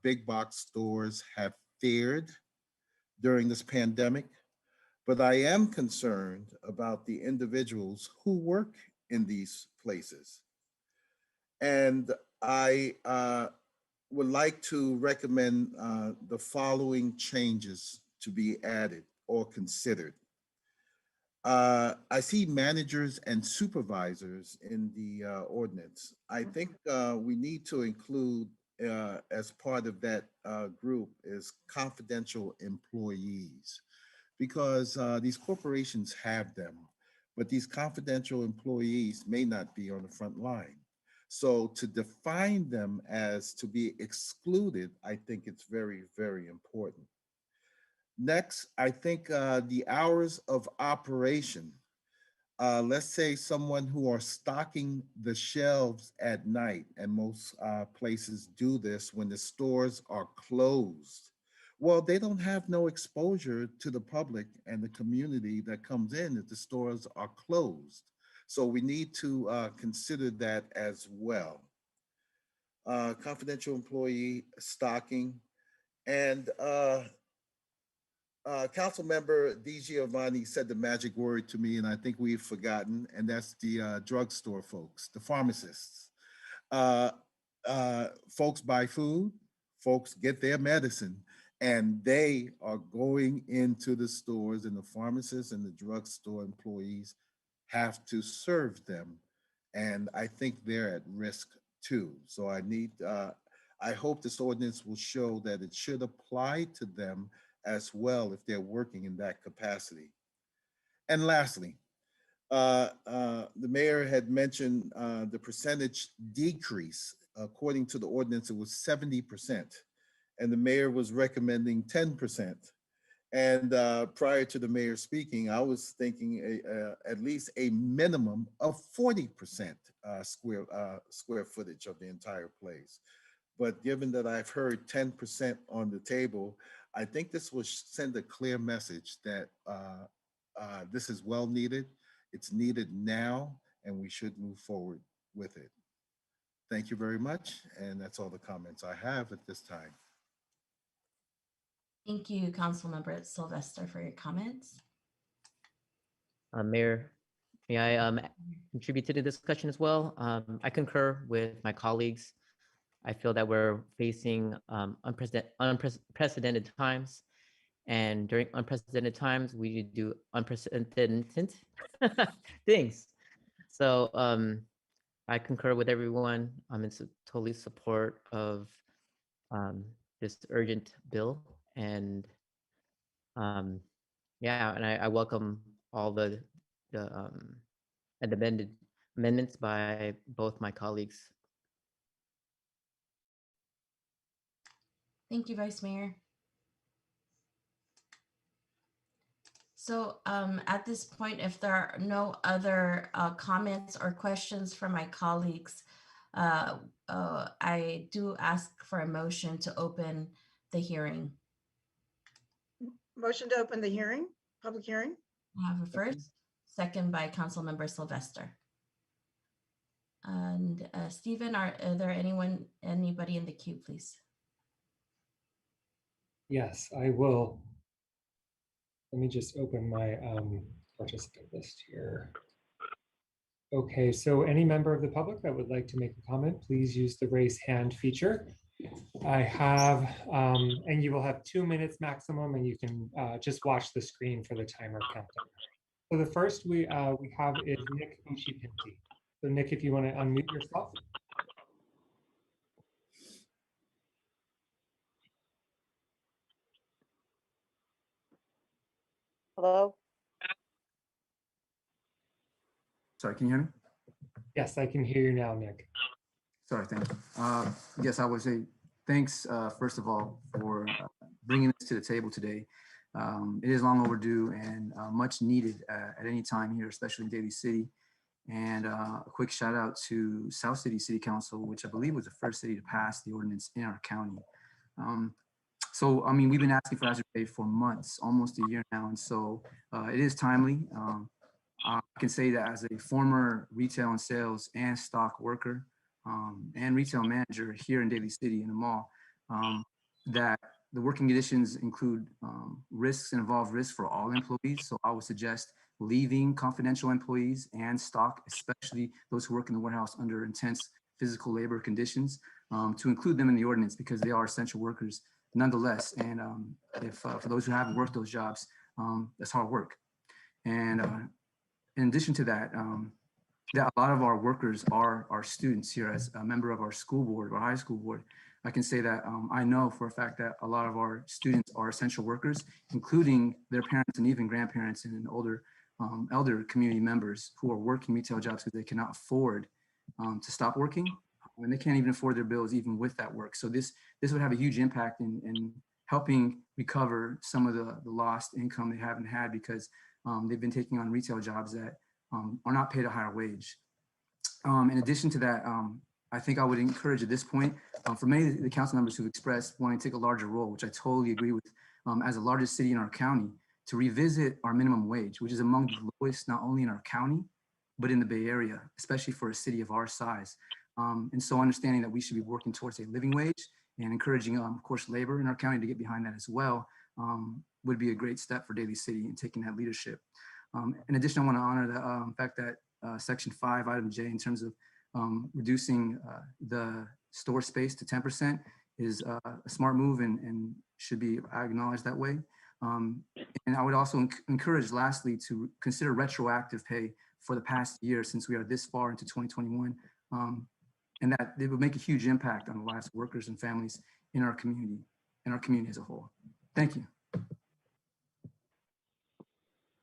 big box stores have fared during this pandemic, but I am concerned about the individuals who work in these places. And I would like to recommend the following changes to be added or considered. I see managers and supervisors in the ordinance. I think we need to include as part of that group is confidential employees, because these corporations have them, but these confidential employees may not be on the front line. So to define them as to be excluded, I think it's very, very important. Next, I think the hours of operation. Let's say someone who are stocking the shelves at night, and most places do this when the stores are closed. Well, they don't have no exposure to the public and the community that comes in if the stores are closed. So we need to consider that as well. Confidential employee stocking, and Council Member DiGiovanni said the magic word to me, and I think we've forgotten, and that's the drugstore folks, the pharmacists. Folks buy food, folks get their medicine, And they are going into the stores, and the pharmacists and the drugstore employees have to serve them. And I think they're at risk too. So I hope this ordinance will show that it should apply to them as well if they're working in that capacity. And lastly, the mayor had mentioned the percentage decrease. According to the ordinance, it was 70%, and the mayor was recommending 10%. And prior to the mayor speaking, I was thinking at least a minimum of 40% square footage of the entire place. But given that I've heard 10% on the table, I think this will send a clear message that this is well needed. It's needed now, and we should move forward with it. Thank you very much. And that's all the comments I have at this time. Thank you, Councilmember Sylvester, for your comments. Mayor, may I contribute to the discussion as well? I concur with my colleagues. I feel that we're facing unprecedented times, and during unprecedented times, we do unprecedented things. So I concur with everyone. I'm in totally support of this urgent bill, and yeah, and I welcome all the amendments by both my colleagues. Thank you, Vice Mayor. So at this point, if there are no other comments or questions from my colleagues, I do ask for a motion to open the hearing. Motion to open the hearing, public hearing. I have a first, second by Councilmember Sylvester. And Stephen, are there anybody in the queue, please? Yes, I will. Let me just open my participant list here. Okay, so any member of the public that would like to make a comment, please use the raise hand feature. I have, and you will have 2 minutes maximum, and you can just watch the screen for the timer countdown. So the first we have is Nick Ushipinti. So Nick, if you want to unmute yourself. Hello? Sorry, can you hear me? Yes, I can hear you now, Nick. Sorry, thank you. Yes, I would say thanks, first of all, for bringing this to the table today. It is long overdue and much needed at any time here, especially in Daly City. And a quick shout out to South City City Council, which I believe was the first city to pass the ordinance in our county. So, I mean, we've been asking for hazard pay for months, almost a year now. And so it is timely. I can say that as a former retail and sales and stock worker and retail manager here in Daly City in the mall, that the working conditions include risks and involve risks for all employees. So I would suggest leaving confidential employees and stock, especially those who work in the warehouse under intense physical labor conditions, to include them in the ordinance because they are essential workers nonetheless. And if for those who haven't worked those jobs, that's hard work. And in addition to that, that a lot of our workers are our students here. As a member of our school board or high school board, I can say that I know for a fact that a lot of our students are essential workers, including their parents and even grandparents and older elder community members who are working retail jobs because they cannot afford to stop working, and they can't even afford their bills even with that work. So this would have a huge impact in helping recover some of the lost income they haven't had because they've been taking on retail jobs that are not paid a higher wage. In addition to that, I think I would encourage at this point, for many of the council members who've expressed wanting to take a larger role, which I totally agree with, as the largest city in our county, to revisit our minimum wage, which is among the lowest, not only in our county, but in the Bay Area, especially for a city of our size. And so understanding that we should be working towards a living wage and encouraging, of course, labor in our county to get behind that as well, would be a great step for Daly City in taking that leadership. In addition, I want to honor the fact that Section 5, Item J, in terms of reducing the store space to 10% is a smart move and should be acknowledged that way. And I would also encourage, lastly, to consider retroactive pay for the past year, since we are this far into 2021, and that it would make a huge impact on the lives of workers and families in our community as a whole. Thank you.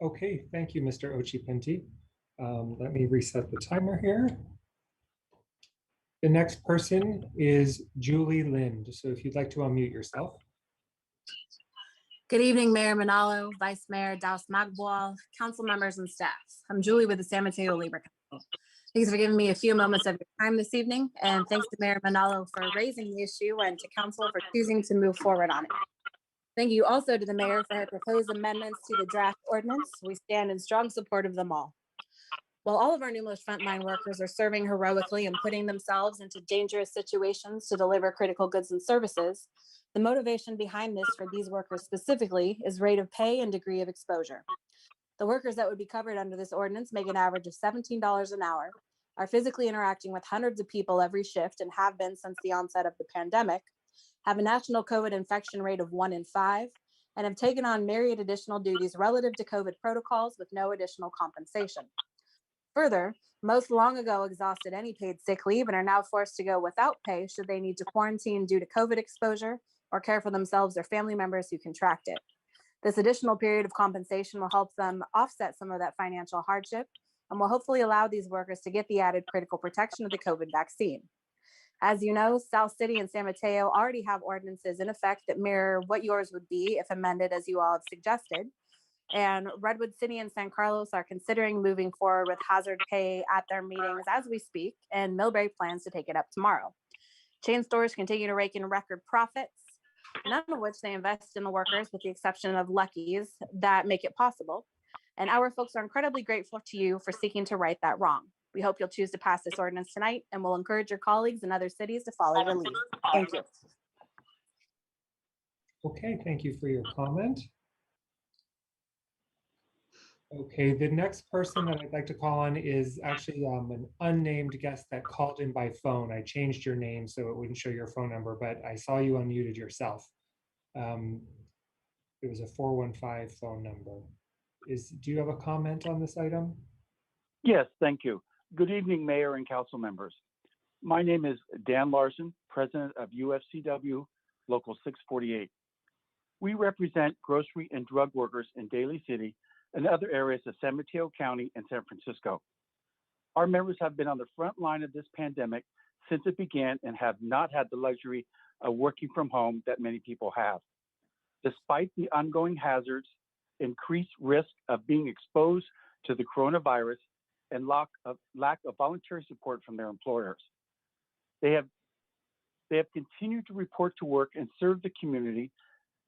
Okay, thank you, Mr. Ochipinti. Let me reset the timer here. The next person is Julie Lind. So if you'd like to unmute yourself. Good evening, Mayor Manalo, Vice Mayor Daus Magboal, council members and staff. I'm Julie with the San Mateo Labor Council. Thanks for giving me a few moments of your time this evening, and thanks to Mayor Manalo for raising the issue and to council for choosing to move forward on it. Thank you also to the mayor for her proposed amendments to the draft ordinance. We stand in strong support of them all. While all of our numerous frontline workers are serving heroically and putting themselves into dangerous situations to deliver critical goods and services, the motivation behind this for these workers specifically is rate of pay and degree of exposure. The workers that would be covered under this ordinance make an average of $17 an hour, are physically interacting with hundreds of people every shift and have been since the onset of the pandemic, have a national COVID infection rate of 1 in 5, and have taken on myriad additional duties relative to COVID protocols with no additional compensation. Further, most long ago exhausted any paid sick leave and are now forced to go without pay should they need to quarantine due to COVID exposure or care for themselves or family members who contract it. This additional period of compensation will help them offset some of that financial hardship and will hopefully allow these workers to get the added critical protection of the COVID vaccine. As you know, South City and San Mateo already have ordinances in effect that mirror what yours would be if amended as you all have suggested. And Redwood City and San Carlos are considering moving forward with hazard pay at their meetings as we speak, and Millbrae plans to take it up tomorrow. Chain stores continue to rake in record profits, none of which they invest in the workers with the exception of Lucky's that make it possible. And our folks are incredibly grateful to you for seeking to right that wrong. We hope you'll choose to pass this ordinance tonight, and we'll encourage your colleagues in other cities to follow your lead. Thank you. Okay, thank you for your comment. Okay, the next person that I'd like to call on is actually an unnamed guest that called in by phone. I changed your name so it wouldn't show your phone number, but I saw you unmuted yourself. It was a 415 phone number. Do you have a comment on this item? Yes, thank you. Good evening, Mayor and council members. My name is Dan Larson, president of UFCW Local 648. We represent grocery and drug workers in Daly City and other areas of San Mateo County and San Francisco. Our members have been on the front line of this pandemic since it began and have not had the luxury of working from home that many people have. Despite the ongoing hazards, increased risk of being exposed to the coronavirus, and lack of voluntary support from their employers. They have continued to report to work and serve the community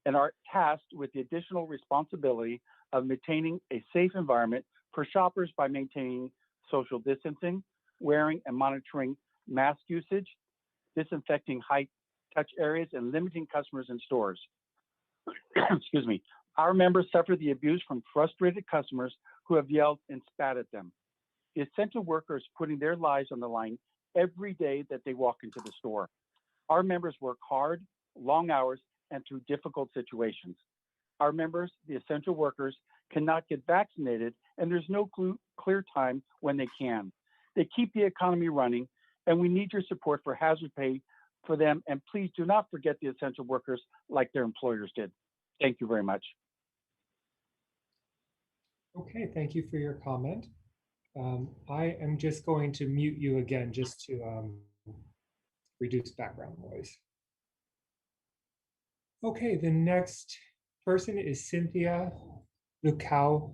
and are tasked with the additional responsibility of maintaining a safe environment for shoppers by maintaining social distancing, wearing and monitoring mask usage, disinfecting high-touch areas, and limiting customers in stores. Excuse me. Our members suffer the abuse from frustrated customers who have yelled and spat at them. The essential workers putting their lives on the line every day that they walk into the store. Our members work hard, long hours, and through difficult situations. Our members, the essential workers, cannot get vaccinated, and there's no clear time when they can. They keep the economy running, and we need your support for hazard pay for them, and please do not forget the essential workers like their employers did. Thank you very much. Okay, thank you for your comment. I am just going to mute you again just to reduce background noise. Okay, the next person is Cynthia Lukowitz.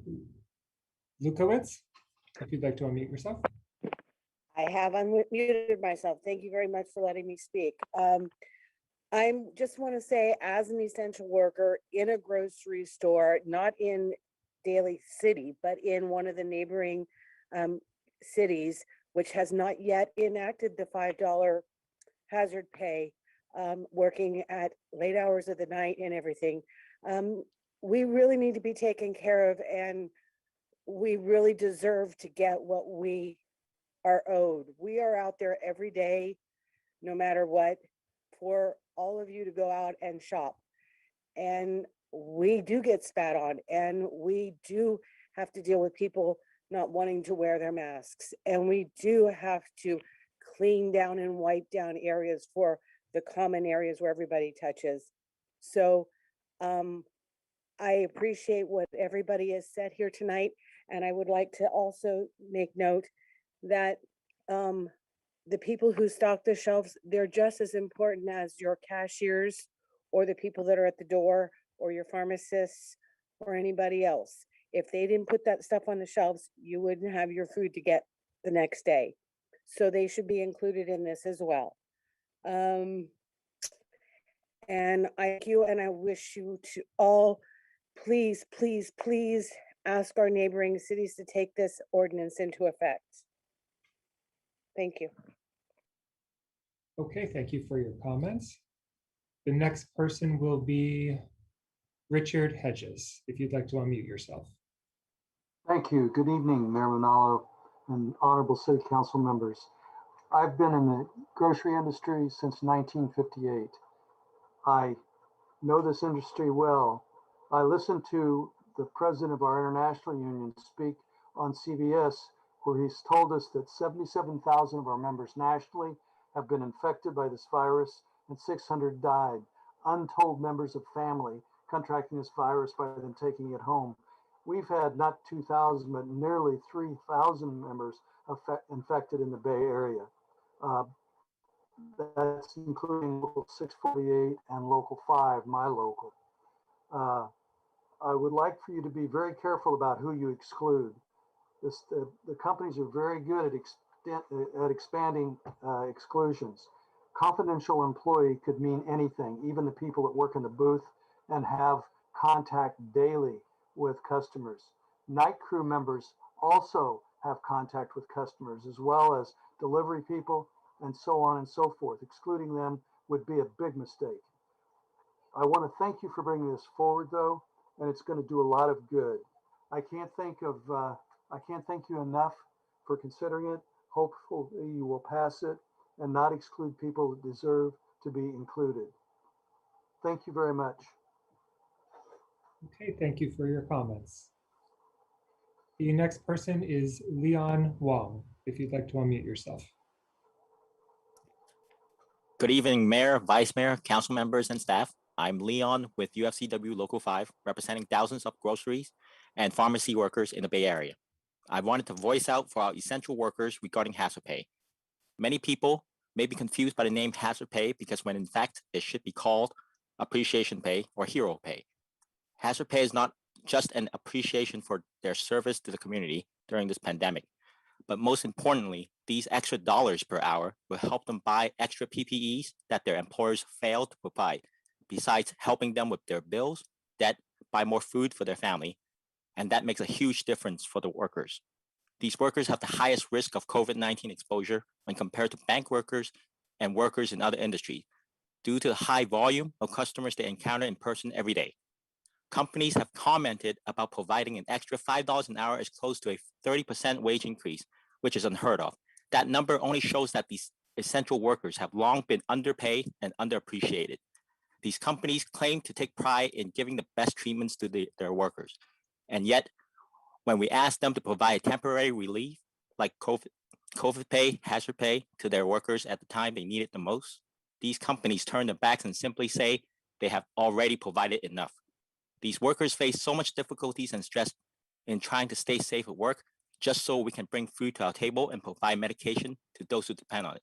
If you'd like to unmute yourself. I have unmuted myself. Thank you very much for letting me speak. I just want to say, as an essential worker in a grocery store, not in Daly City, but in one of the neighboring cities, which has not yet enacted the $5 hazard pay, working at late hours of the night and everything. We really need to be taken care of, and we really deserve to get what we are owed. We are out there every day, no matter what, for all of you to go out and shop. And we do get spat on, and we do have to deal with people not wanting to wear their masks. And we do have to clean down and wipe down areas for the common areas where everybody touches. So I appreciate what everybody has said here tonight. And I would like to also make note that the people who stock the shelves, they're just as important as your cashiers or the people that are at the door or your pharmacists or anybody else. If they didn't put that stuff on the shelves, you wouldn't have your food to get the next day. So they should be included in this as well. And I thank you, and I wish you to all, please, please, please ask our neighboring cities to take this ordinance into effect. Thank you. Okay, thank you for your comments. The next person will be Richard Hedges, if you'd like to unmute yourself. Thank you. Good evening, Mayor Manalo and honorable city council members. I've been in the grocery industry since 1958. I know this industry well. I listened to the president of our international union speak on CBS, where he's told us that 77,000 of our members nationally have been infected by this virus and 600 died. Untold members of family contracting this virus by then taking it home. We've had not 2,000, but nearly 3,000 members infected in the Bay Area. That's including local 648 and local 5, my local. I would like for you to be very careful about who you exclude. The companies are very good at expanding exclusions. Confidential employee could mean anything, even the people that work in the booth and have contact daily with customers. Night crew members also have contact with customers, as well as delivery people and so on and so forth. Excluding them would be a big mistake. I want to thank you for bringing this forward, though, and it's going to do a lot of good. I can't thank you enough for considering it. Hopefully you will pass it and not exclude people that deserve to be included. Thank you very much. Okay, thank you for your comments. The next person is Leon Wong, if you'd like to unmute yourself. Good evening, Mayor, Vice Mayor, council members, and staff. I'm Leon with UFCW Local 5, representing thousands of groceries and pharmacy workers in the Bay Area. I wanted to voice out for our essential workers regarding hazard pay. Many people may be confused by the name hazard pay because when in fact it should be called appreciation pay or hero pay. Hazard pay is not just an appreciation for their service to the community during this pandemic, but most importantly, these extra dollars per hour will help them buy extra PPEs that their employers failed to provide, besides helping them with their bills, that buy more food for their family, and that makes a huge difference for the workers. These workers have the highest risk of COVID-19 exposure when compared to bank workers and workers in other industries due to the high volume of customers they encounter in person every day. Companies have commented about providing an extra $5 an hour as close to a 30% wage increase, which is unheard of. That number only shows that these essential workers have long been underpaid and underappreciated. These companies claim to take pride in giving the best treatments to their workers. And yet, when we ask them to provide temporary relief, like COVID pay, hazard pay, to their workers at the time they need it the most, these companies turn their backs and simply say they have already provided enough. These workers face so much difficulties and stress in trying to stay safe at work just so we can bring food to our table and provide medication to those who depend on it.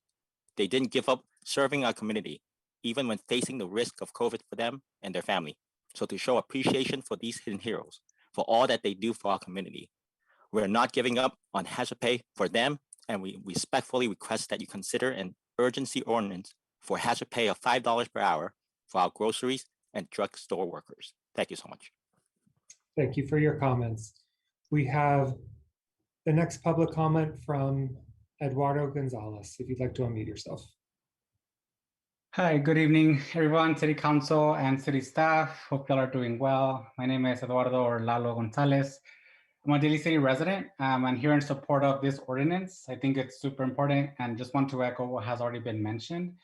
They didn't give up serving our community, even when facing the risk of COVID for them and their family. So to show appreciation for these hidden heroes, for all that they do for our community, we're not giving up on hazard pay for them, and we respectfully request that you consider an urgency ordinance for hazard pay of $5 per hour for our groceries and drugstore workers. Thank you so much. Thank you for your comments. We have the next public comment from Eduardo Gonzalez, if you'd like to unmute yourself. Hi, good evening, everyone, City Council and City staff. Hope y'all are doing well. My name is Eduardo or Lalo Gonzalez. I'm a Daly City resident. I'm here in support of this ordinance. I think it's super important and just want to echo what has already been mentioned.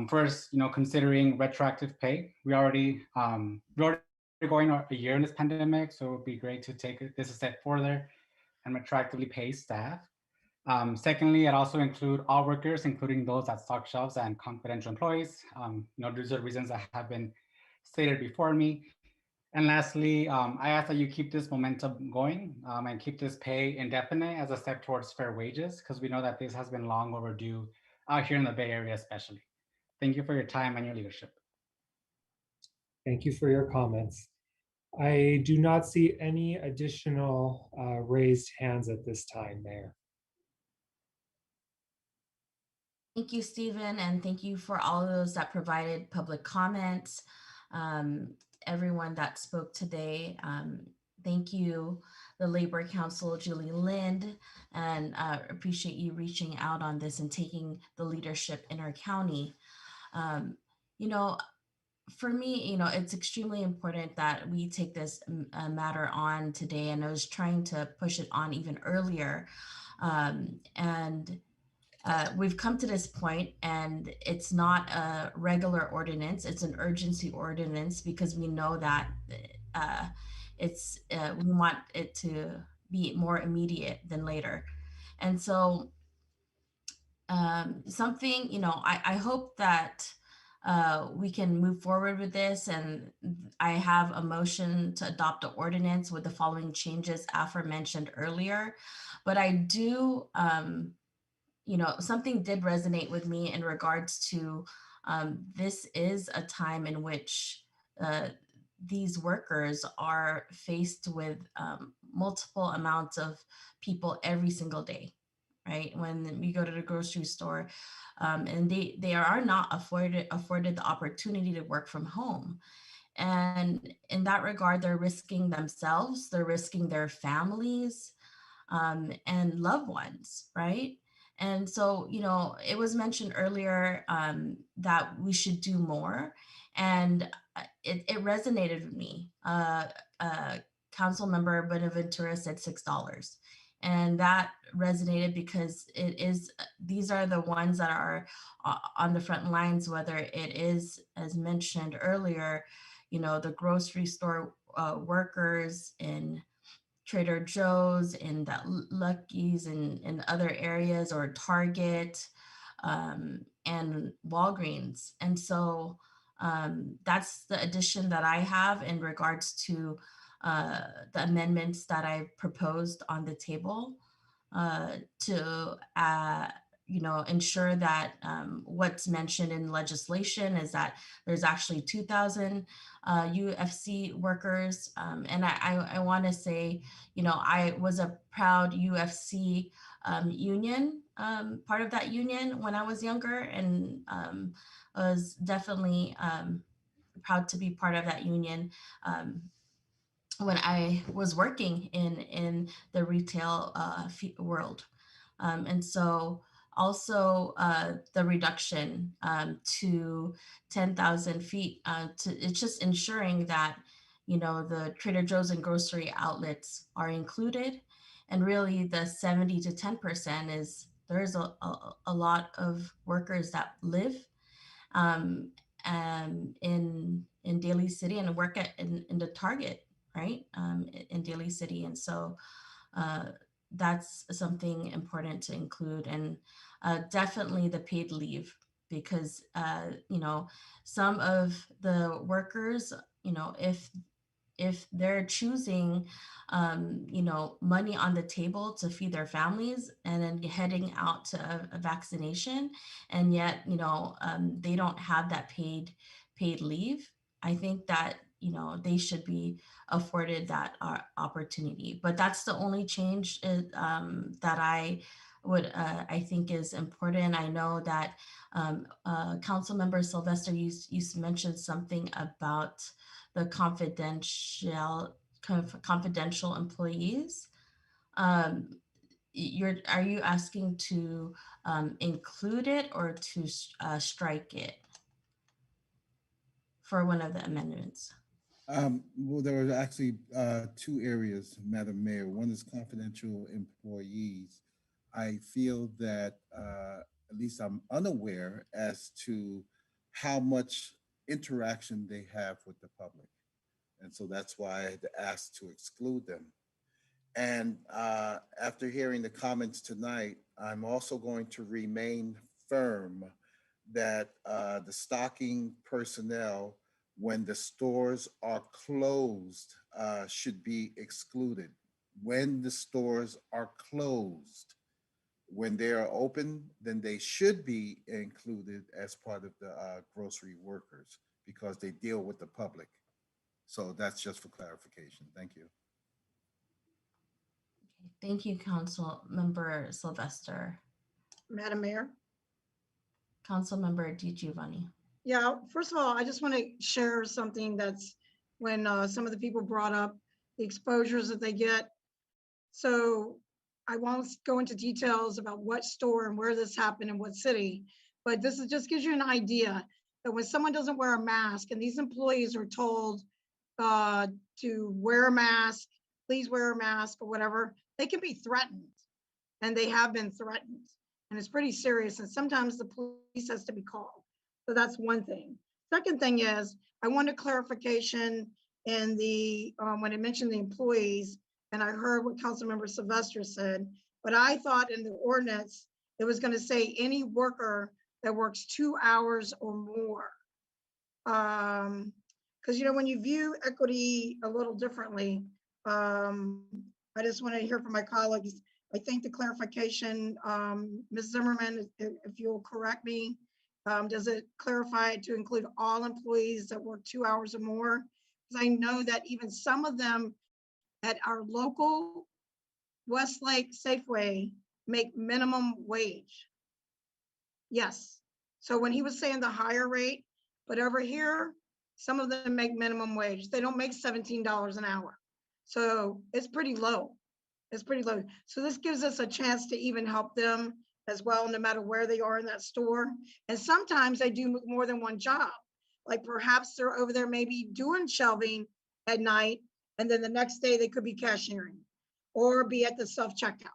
First, considering retroactive pay, we're already going a year in this pandemic, so it would be great to take this a step further and retroactively pay staff. Secondly, it also include all workers, including those at stock shelves and confidential employees. These are reasons that have been stated before me. And lastly, I ask that you keep this momentum going and keep this pay indefinite as a step towards fair wages, because we know that this has been long overdue out here in the Bay Area, especially. Thank you for your time and your leadership. Thank you for your comments. I do not see any additional raised hands at this time, Mayor. Thank you, Stephen, and thank you for all of those that provided public comments. Everyone that spoke today. Thank you, the Labor Council, Julie Lind, and appreciate you reaching out on this and taking the leadership in our county. For me, it's extremely important that we take this matter on today, and I was trying to push it on even earlier. We've come to this point, and it's not a regular ordinance, it's an urgency ordinance, because we know that we want it to be more immediate than later. And so I hope that we can move forward with this, and I have a motion to adopt the ordinance with the following changes aforementioned earlier. But I do something did resonate with me in regards to this is a time in which these workers are faced with multiple amounts of people every single day, right? When we go to the grocery store, and they are not afforded the opportunity to work from home. And in that regard, they're risking themselves, they're risking their families, and loved ones, right? And so, it was mentioned earlier that we should do more, and it resonated with me. Council member Bonaventura said $6, and that resonated because these are the ones that are on the front lines, whether it is, as mentioned earlier, the grocery store workers in Trader Joe's, in that Lucky's, and in other areas, or Target, and Walgreens. And so that's the addition that I have in regards to the amendments that I proposed on the table to ensure that what's mentioned in legislation is that there's actually 2,000 UFC workers. And I want to say, I was a proud UFC union, part of that union when I was younger, and was definitely proud to be part of that union when I was working in the retail world. And so also the reduction to 10,000 feet, it's just ensuring that, the Trader Joe's and grocery outlets are included. And really the 70 to 10% is there's a lot of workers that live in Daly City and work in the Target, right, in Daly City. And so that's something important to include, and definitely the paid leave, because some of the workers, if they're choosing money on the table to feed their families, and then heading out to a vaccination, and yet they don't have that paid leave, I think that they should be afforded that opportunity. But that's the only change that I think is important. I know that Councilmember Sylvester, you mentioned something about the confidential employees. Are you asking to include it or to strike it for one of the amendments? Well, there are actually two areas, Madam Mayor. One is confidential employees. I feel that at least I'm unaware as to how much interaction they have with the public. And so that's why I had to ask to exclude them. And after hearing the comments tonight, I'm also going to remain firm that the stocking personnel, when the stores are closed, should be excluded. When the stores are closed, when they are open, then they should be included as part of the grocery workers because they deal with the public. So that's just for clarification. Thank you. Thank you, Council Member Sylvester. Madam Mayor. Council Member Di Giovanni. Yeah, first of all, I just want to share something that's when some of the people brought up the exposures that they get. So I won't go into details about what store and where this happened in what city, but this is just gives you an idea that when someone doesn't wear a mask and these employees are told to wear a mask, please wear a mask or whatever, they can be threatened, and they have been threatened, and it's pretty serious. And sometimes the police has to be called. So that's one thing. Second thing is, I want a clarification in the when it mentioned the employees, and I heard what Councilmember Sylvester said, but I thought in the ordinance it was going to say any worker that works 2 hours or more. Because when you view equity a little differently, I just want to hear from my colleagues. I think the clarification, Ms. Zimmerman, if you'll correct me, does it clarify to include all employees that work 2 hours or more? Because I know that even some of them at our local Westlake Safeway make minimum wage. Yes. So when he was saying the higher rate, but over here, some of them make minimum wage. They don't make $17 an hour. So it's pretty low. It's pretty low. So this gives us a chance to even help them as well, no matter where they are in that store. And sometimes they do more than one job. Like perhaps they're over there maybe doing shelving at night, and then the next day they could be cashiering or be at the self-checkout.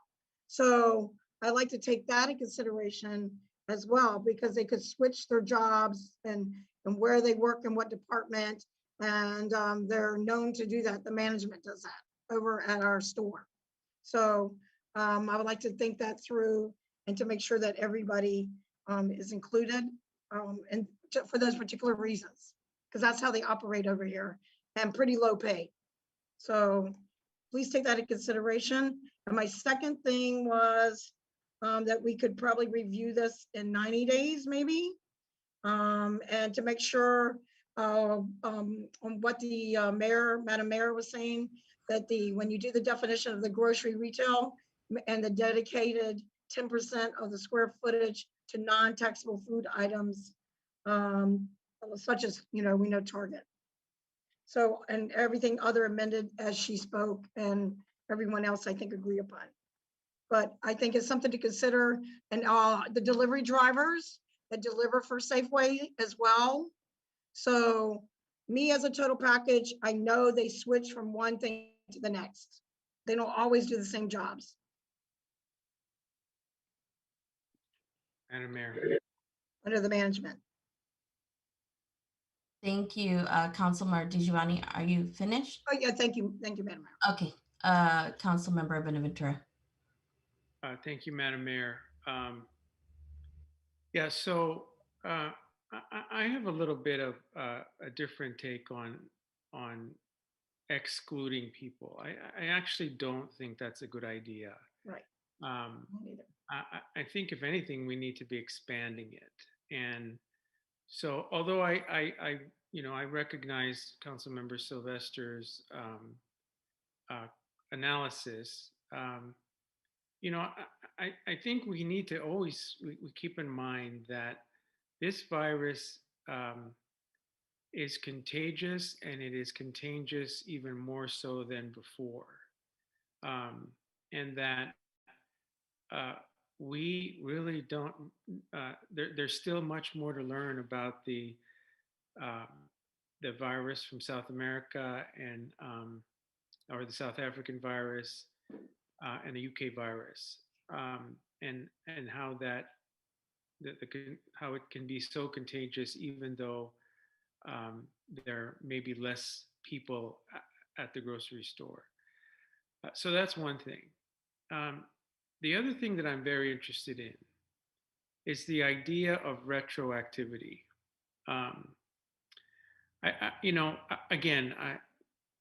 So I like to take that in consideration as well, because they could switch their jobs and where they work and what department. And they're known to do that. The management does that over at our store. So I would like to think that through and to make sure that everybody is included and for those particular reasons, because that's how they operate over here, and pretty low pay. So please take that into consideration. And my second thing was that we could probably review this in 90 days, maybe, and to make sure on what the Madam Mayor was saying, that when you do the definition of the grocery retail and the dedicated 10% of the square footage to non-taxable food items, such as, we know Target. So, and everything other amended as she spoke and everyone else, I think, agree upon. But I think it's something to consider. And the delivery drivers that deliver for Safeway as well. So me as a total package, I know they switch from one thing to the next. They don't always do the same jobs. Madam Mayor. Under the management. Thank you, Councilmember Di Giovanni. Are you finished? Oh yeah, thank you, Madam Mayor. Okay, Councilmember Benaventura. Thank you, Madam Mayor. Yeah, so I have a little bit of a different take on excluding people. I actually don't think that's a good idea. Right. I think if anything, we need to be expanding it. And so, although I recognize Councilmember Sylvester's analysis, I think we need to always we keep in mind that this virus is contagious, and it is contagious even more so than before, and that we really don't. There's still much more to learn about the virus from South America and or the South African virus and the UK virus, and how that how it can be so contagious, even though there may be less people at the grocery store. So that's one thing. The other thing that I'm very interested in is the idea of retroactivity. Again,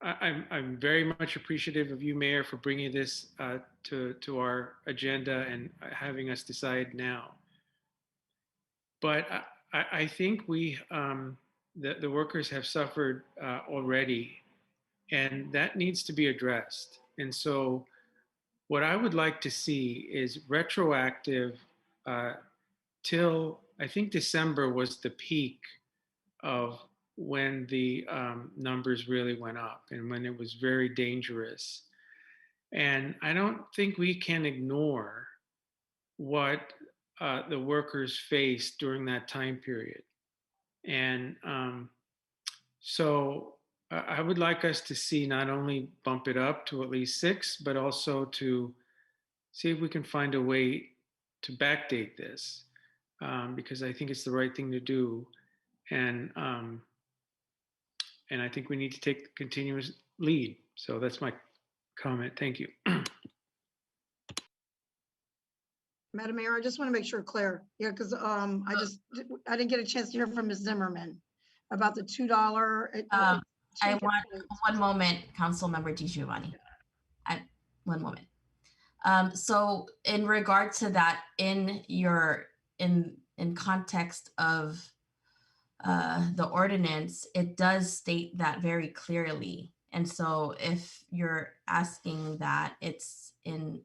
I'm very much appreciative of you, Mayor, for bringing this to our agenda and having us decide now. But I think the workers have suffered already, and that needs to be addressed. And so, what I would like to see is retroactive till I think December was the peak of when the numbers really went up and when it was very dangerous. And I don't think we can ignore what the workers faced during that time period. And so I would like us to see not only bump it up to at least 6, but also to see if we can find a way to backdate this, because I think it's the right thing to do. And I think we need to take the continuous lead. So that's my comment. Thank you. Madam Mayor, I just want to make sure clear. Yeah, because I didn't get a chance to hear from Ms. Zimmerman about the $2. I want one moment, Councilmember DiGiovanni. One moment. So in regard to that, in context of the ordinance, it does state that very clearly. And so if you're asking that, it's in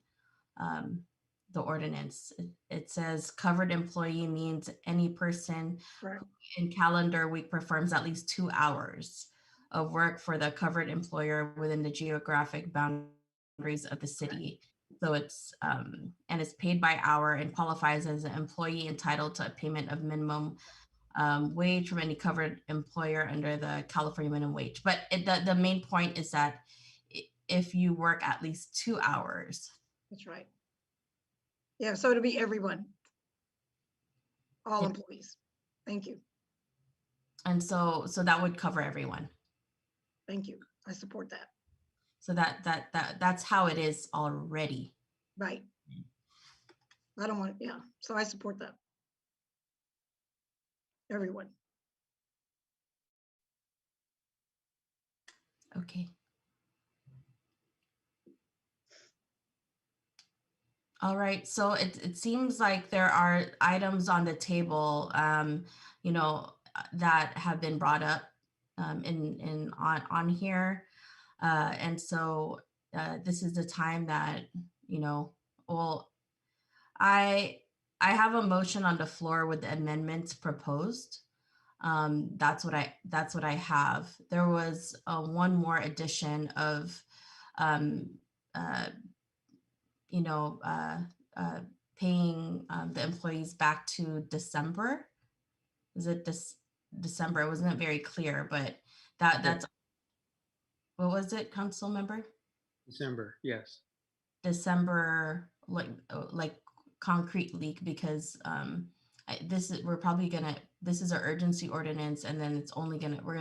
the ordinance. It says covered employee means any person who in calendar week performs at least 2 hours of work for the covered employer within the geographic boundaries of the city. So it's and it's paid by hour and qualifies as an employee entitled to a payment of minimum wage from any covered employer under the California minimum wage. But the main point is that if you work at least 2 hours. That's right. Yeah, so it'll be everyone, all employees. Thank you. And so that would cover everyone. Thank you. I support that. So that's how it is already. Right. I don't want, yeah, so I support that. Everyone. Okay. All right, so it seems like there are items on the table, that have been brought up on here. And so this is the time that, well, I have a motion on the floor with the amendments proposed. That's what I have. There was one more addition of, paying the employees back to December. Is it December? It wasn't very clear, but that's what was it, council member? December, yes. December, like concretely, because this is an urgency ordinance, and then we're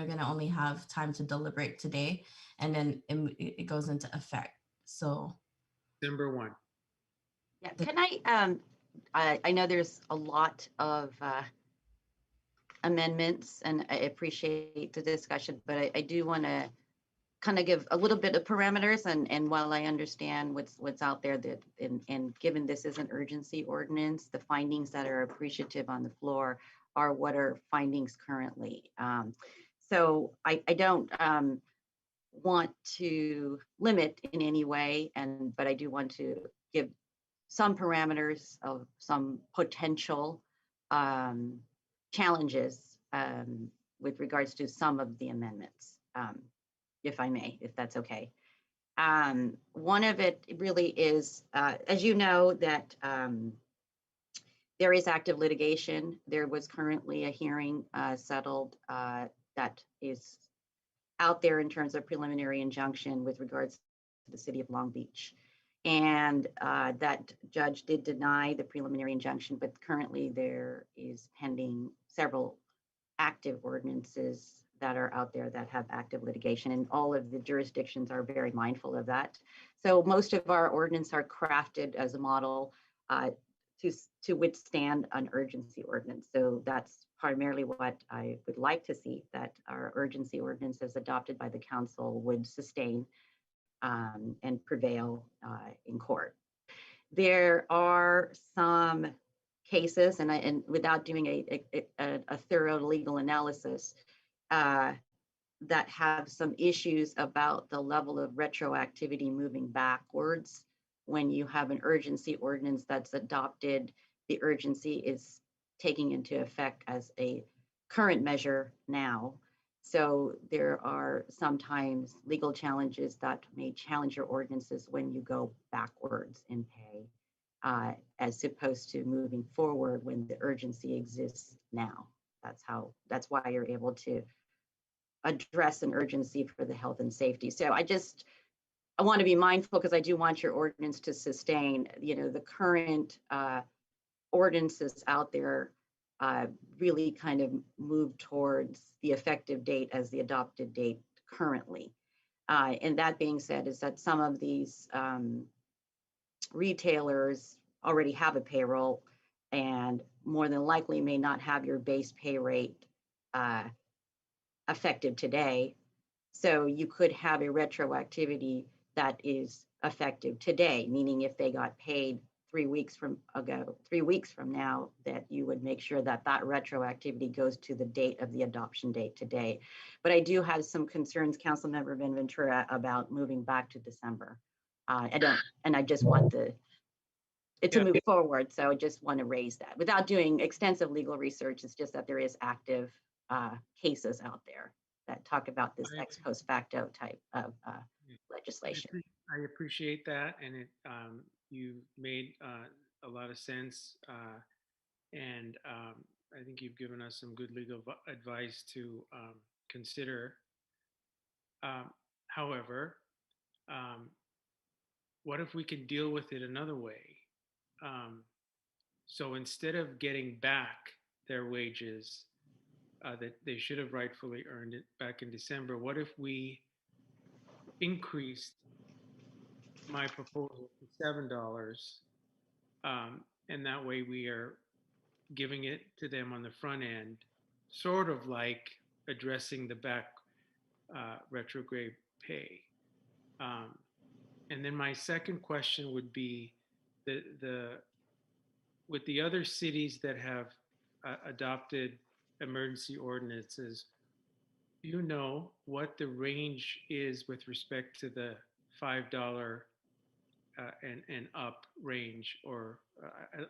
gonna only have time to deliberate today, and then it goes into effect. So December 1. Yeah, can I know there's a lot of amendments, and I appreciate the discussion, but I do want to kind of give a little bit of parameters, and while I understand what's out there, that and given this is an urgency ordinance, the findings that are appreciative on the floor are what are findings currently. So I don't want to limit in any way, but I do want to give some parameters of some potential challenges with regards to some of the amendments, if I may, if that's okay. One of it really is, as you know, that there is active litigation. There was currently a hearing settled that is out there in terms of preliminary injunction with regards to the city of Long Beach. And that judge did deny the preliminary injunction, but currently there is pending several active ordinances that are out there that have active litigation, and all of the jurisdictions are very mindful of that. So most of our ordinances are crafted as a model to withstand an urgency ordinance. So that's primarily what I would like to see, that our urgency ordinance as adopted by the council would sustain and prevail in court. There are some cases, and without doing a thorough legal analysis, that have some issues about the level of retroactivity moving backwards. When you have an urgency ordinance that's adopted, the urgency is taking into effect as a current measure now. So there are sometimes legal challenges that may challenge your ordinances when you go backwards in pay, as opposed to moving forward when the urgency exists now. That's why you're able to address an urgency for the health and safety. So I want to be mindful, because I do want your ordinance to sustain, the current ordinances out there really kind of move towards the effective date as the adopted date currently. And that being said, is that some of these retailers already have a payroll and more than likely may not have your base pay rate effective today. So you could have a retroactivity that is effective today, meaning if they got paid 3 weeks from now, that you would make sure that that retroactivity goes to the date of the adoption date today. But I do have some concerns, Councilmember Ventura, about moving back to December. I just want it to move forward. So I just want to raise that without doing extensive legal research. It's just that there is active cases out there that talk about this ex post facto type of legislation. I appreciate that, and you made a lot of sense, and I think you've given us some good legal advice to consider. However, what if we can deal with it another way? So instead of getting back their wages that they should have rightfully earned it back in December, what if we increased my proposal to $7, and that way we are giving it to them on the front end, sort of like addressing the back retrograde pay. And then my second question would be with the other cities that have adopted emergency ordinances, do you know what the range is with respect to the $5 and up range? Or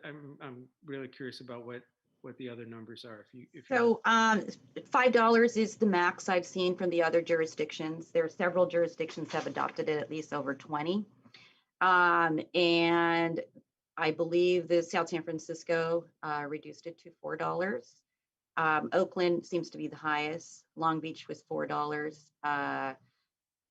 I'm really curious about what the other numbers are. So $5 is the max I've seen from the other jurisdictions. There are several jurisdictions have adopted it, at least over 20. And I believe the South San Francisco reduced it to $4. Oakland seems to be the highest. Long Beach was $4.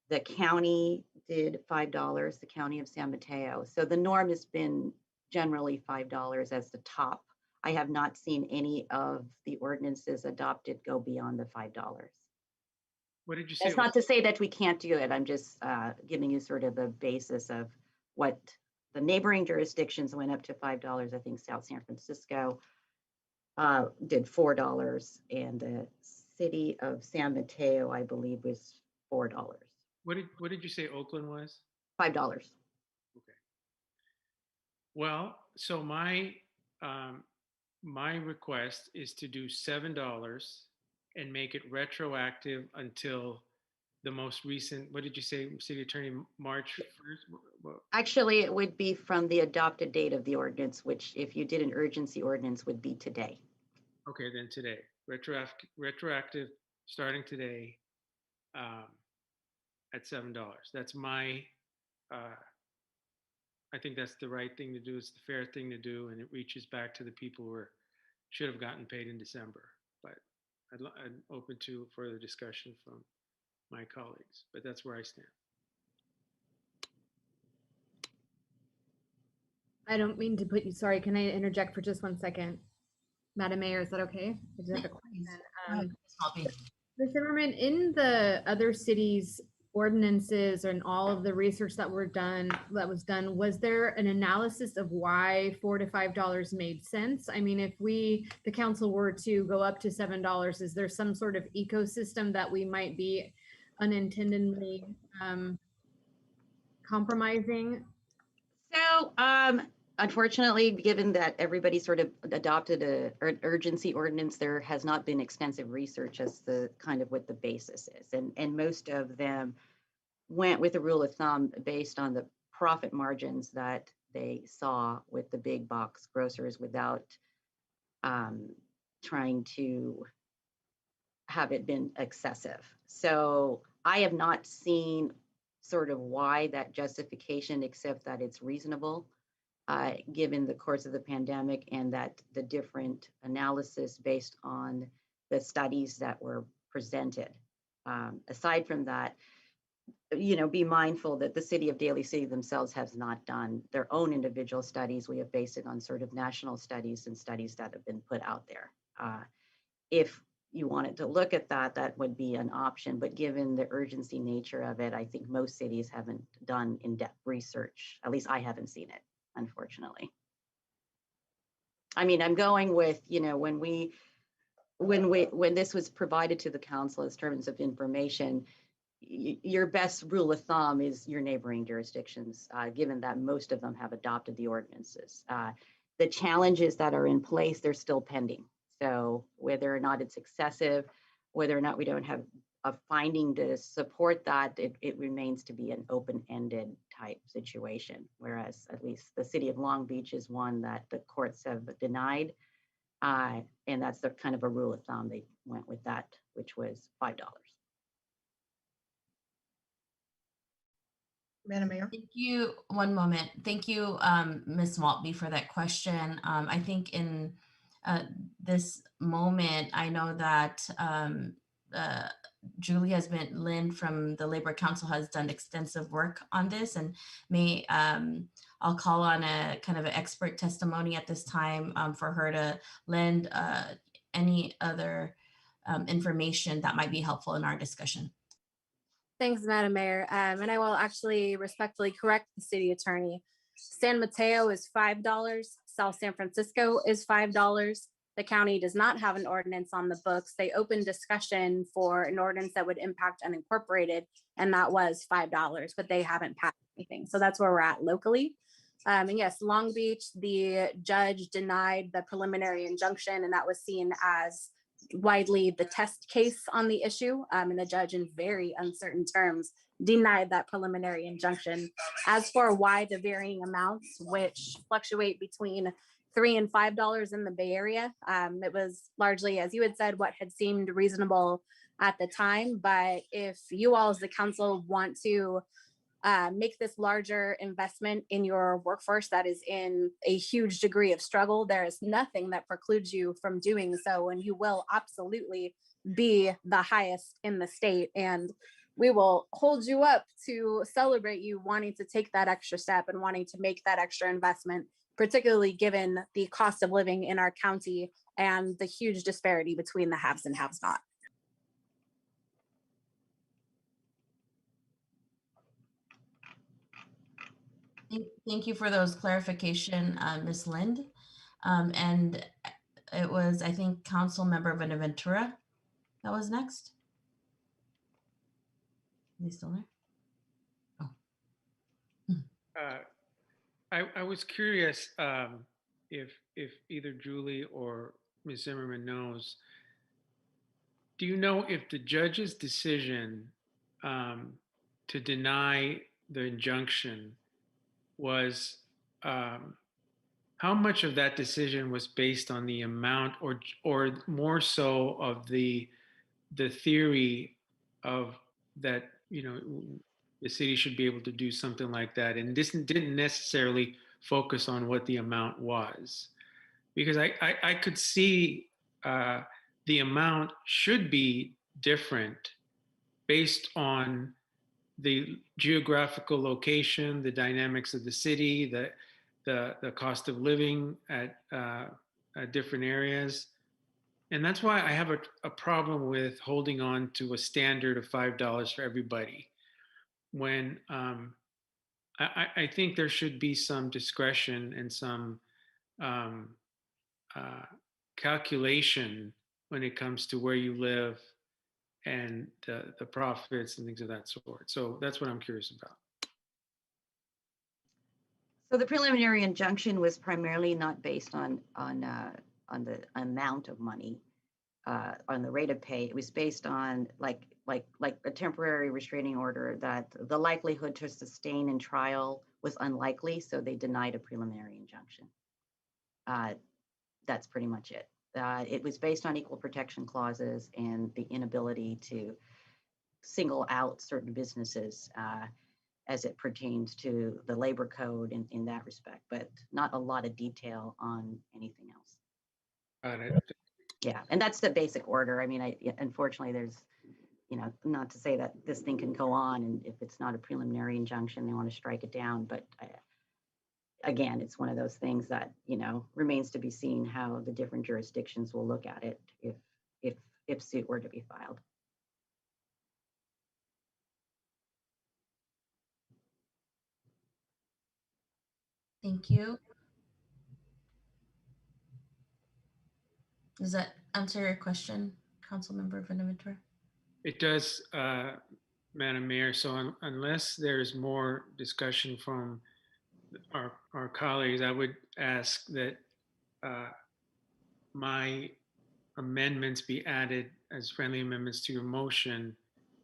The county did $5, the county of San Mateo. So the norm has been generally $5 as the top. I have not seen any of the ordinances adopted go beyond the $5. What did you say? That's not to say that we can't do it. I'm just giving you sort of the basis of what the neighboring jurisdictions went up to $5. I think South San Francisco did $4, and the city of San Mateo, I believe, was $4. What did you say Oakland was? $5. Okay. Well, so my request is to do $7 and make it retroactive until the most recent, what did you say, City Attorney, March 1st? Actually, it would be from the adopted date of the ordinance, which if you did an urgency ordinance would be today. Okay, then today, retroactive starting today at $7. That's my, I think that's the right thing to do. It's the fair thing to do, and it reaches back to the people who should have gotten paid in December. But I'm open to further discussion from my colleagues, but that's where I stand. I don't mean to put you, sorry, can I interject for just 1 second? Madam Mayor, is that okay? I just have a question. Ms. Zimmerman, in the other cities' ordinances and all of the research that was done, was there an analysis of why $4 to $5 made sense? I mean, if the council were to go up to $7, is there some sort of ecosystem that we might be unintendedly compromising? So, unfortunately, given that everybody sort of adopted an urgency ordinance, there has not been extensive research as the kind of what the basis is. And most of them went with a rule of thumb based on the profit margins that they saw with the big box grocers without trying to have it been excessive. So I have not seen sort of why that justification, except that it's reasonable given the course of the pandemic and that the different analysis based on the studies that were presented. Aside from that, be mindful that the city of Daly City themselves has not done their own individual studies. We have based it on sort of national studies and studies that have been put out there. If you wanted to look at that, that would be an option. But given the urgency nature of it, I think most cities haven't done in-depth research. At least I haven't seen it, unfortunately. I mean, I'm going with, when this was provided to the council as terms of information, your best rule of thumb is your neighboring jurisdictions, given that most of them have adopted the ordinances. The challenges that are in place, they're still pending. So whether or not it's excessive, whether or not we don't have a finding to support that, it remains to be an open-ended type situation. Whereas at least the city of Long Beach is one that the courts have denied. And that's the kind of a rule of thumb. They went with that, which was $5. Madam Mayor. Thank you. One moment. Thank you, Ms. Maltby, for that question. I think in this moment, I know that Julie Lynn from the Labor Council has done extensive work on this, and I'll call on a kind of an expert testimony at this time for her to lend any other information that might be helpful in our discussion. Thanks, Madam Mayor. And I will actually respectfully correct the city attorney. San Mateo is $5. South San Francisco is $5. The county does not have an ordinance on the books. They opened discussion for an ordinance that would impact unincorporated, and that was $5, but they haven't passed anything. So that's where we're at locally. And yes, Long Beach, the judge denied the preliminary injunction, and that was seen as widely the test case on the issue, and the judge in very uncertain terms denied that preliminary injunction. As for why the varying amounts, which fluctuate between $3 and $5 in the Bay Area, it was largely, as you had said, what had seemed reasonable at the time. But if you all as the council want to make this larger investment in your workforce that is in a huge degree of struggle, there is nothing that precludes you from doing so, and you will absolutely be the highest in the state. And we will hold you up to celebrate you wanting to take that extra step and wanting to make that extra investment, particularly given the cost of living in our county and the huge disparity between the haves and haves not. Thank you for those clarification, Ms. Lind. And it was, I think, Council Member Bonaventura that was next. Is he still there? Oh. I was curious if either Julie or Ms. Zimmerman knows, do you know if the judge's decision to deny the injunction was, how much of that decision was based on the amount or more so of the theory of that, the city should be able to do something like that, and this didn't necessarily focus on what the amount was? Because I could see the amount should be different based on the geographical location, the dynamics of the city, the cost of living at different areas. And that's why I have a problem with holding on to a standard of $5 for everybody. When I think there should be some discretion and some um, calculation when it comes to where you live and the profits and things of that sort. So that's what I'm curious about. So the preliminary injunction was primarily not based on the amount of money, on the rate of pay. It was based on like a temporary restraining order that the likelihood to sustain in trial was unlikely, so they denied a preliminary injunction. That's pretty much it. It was based on equal protection clauses and the inability to single out certain businesses as it pertains to the labor code in that respect, but not a lot of detail on anything else. Got it. Yeah, and that's the basic order. I mean, unfortunately, there's, not to say that this thing can go on, and if it's not a preliminary injunction, they want to strike it down. But again, it's one of those things that, remains to be seen how the different jurisdictions will look at it if suit were to be filed. Thank you. Does that answer your question, Councilmember Bonaventura? It does, Madam Mayor. So unless there's more discussion from our colleagues, I would ask that my amendments be added as friendly amendments to your motion.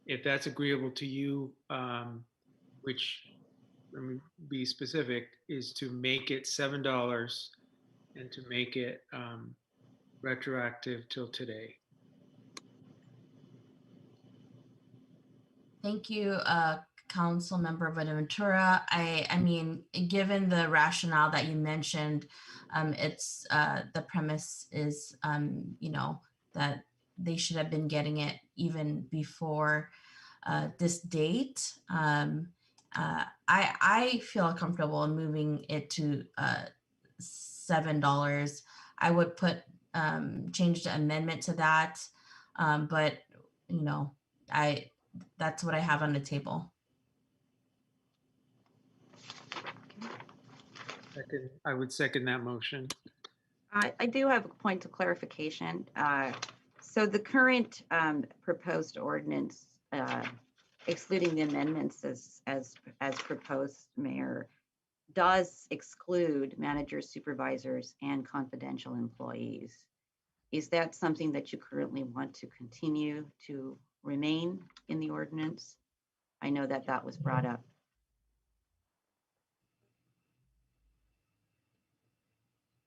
If that's agreeable to you, which, let me be specific, is to make it $7 and to make it retroactive till today. Thank you, Councilmember Bonaventura. I mean, given the rationale that you mentioned, it's the premise is, that they should have been getting it even before this date. I feel comfortable in moving it to $7. I would change the amendment to that, but that's what I have on the table. I would second that motion. I do have a point of clarification. So the current proposed ordinance, excluding the amendments as proposed, Mayor, does exclude managers, supervisors, and confidential employees. Is that something that you currently want to continue to remain in the ordinance? I know that was brought up.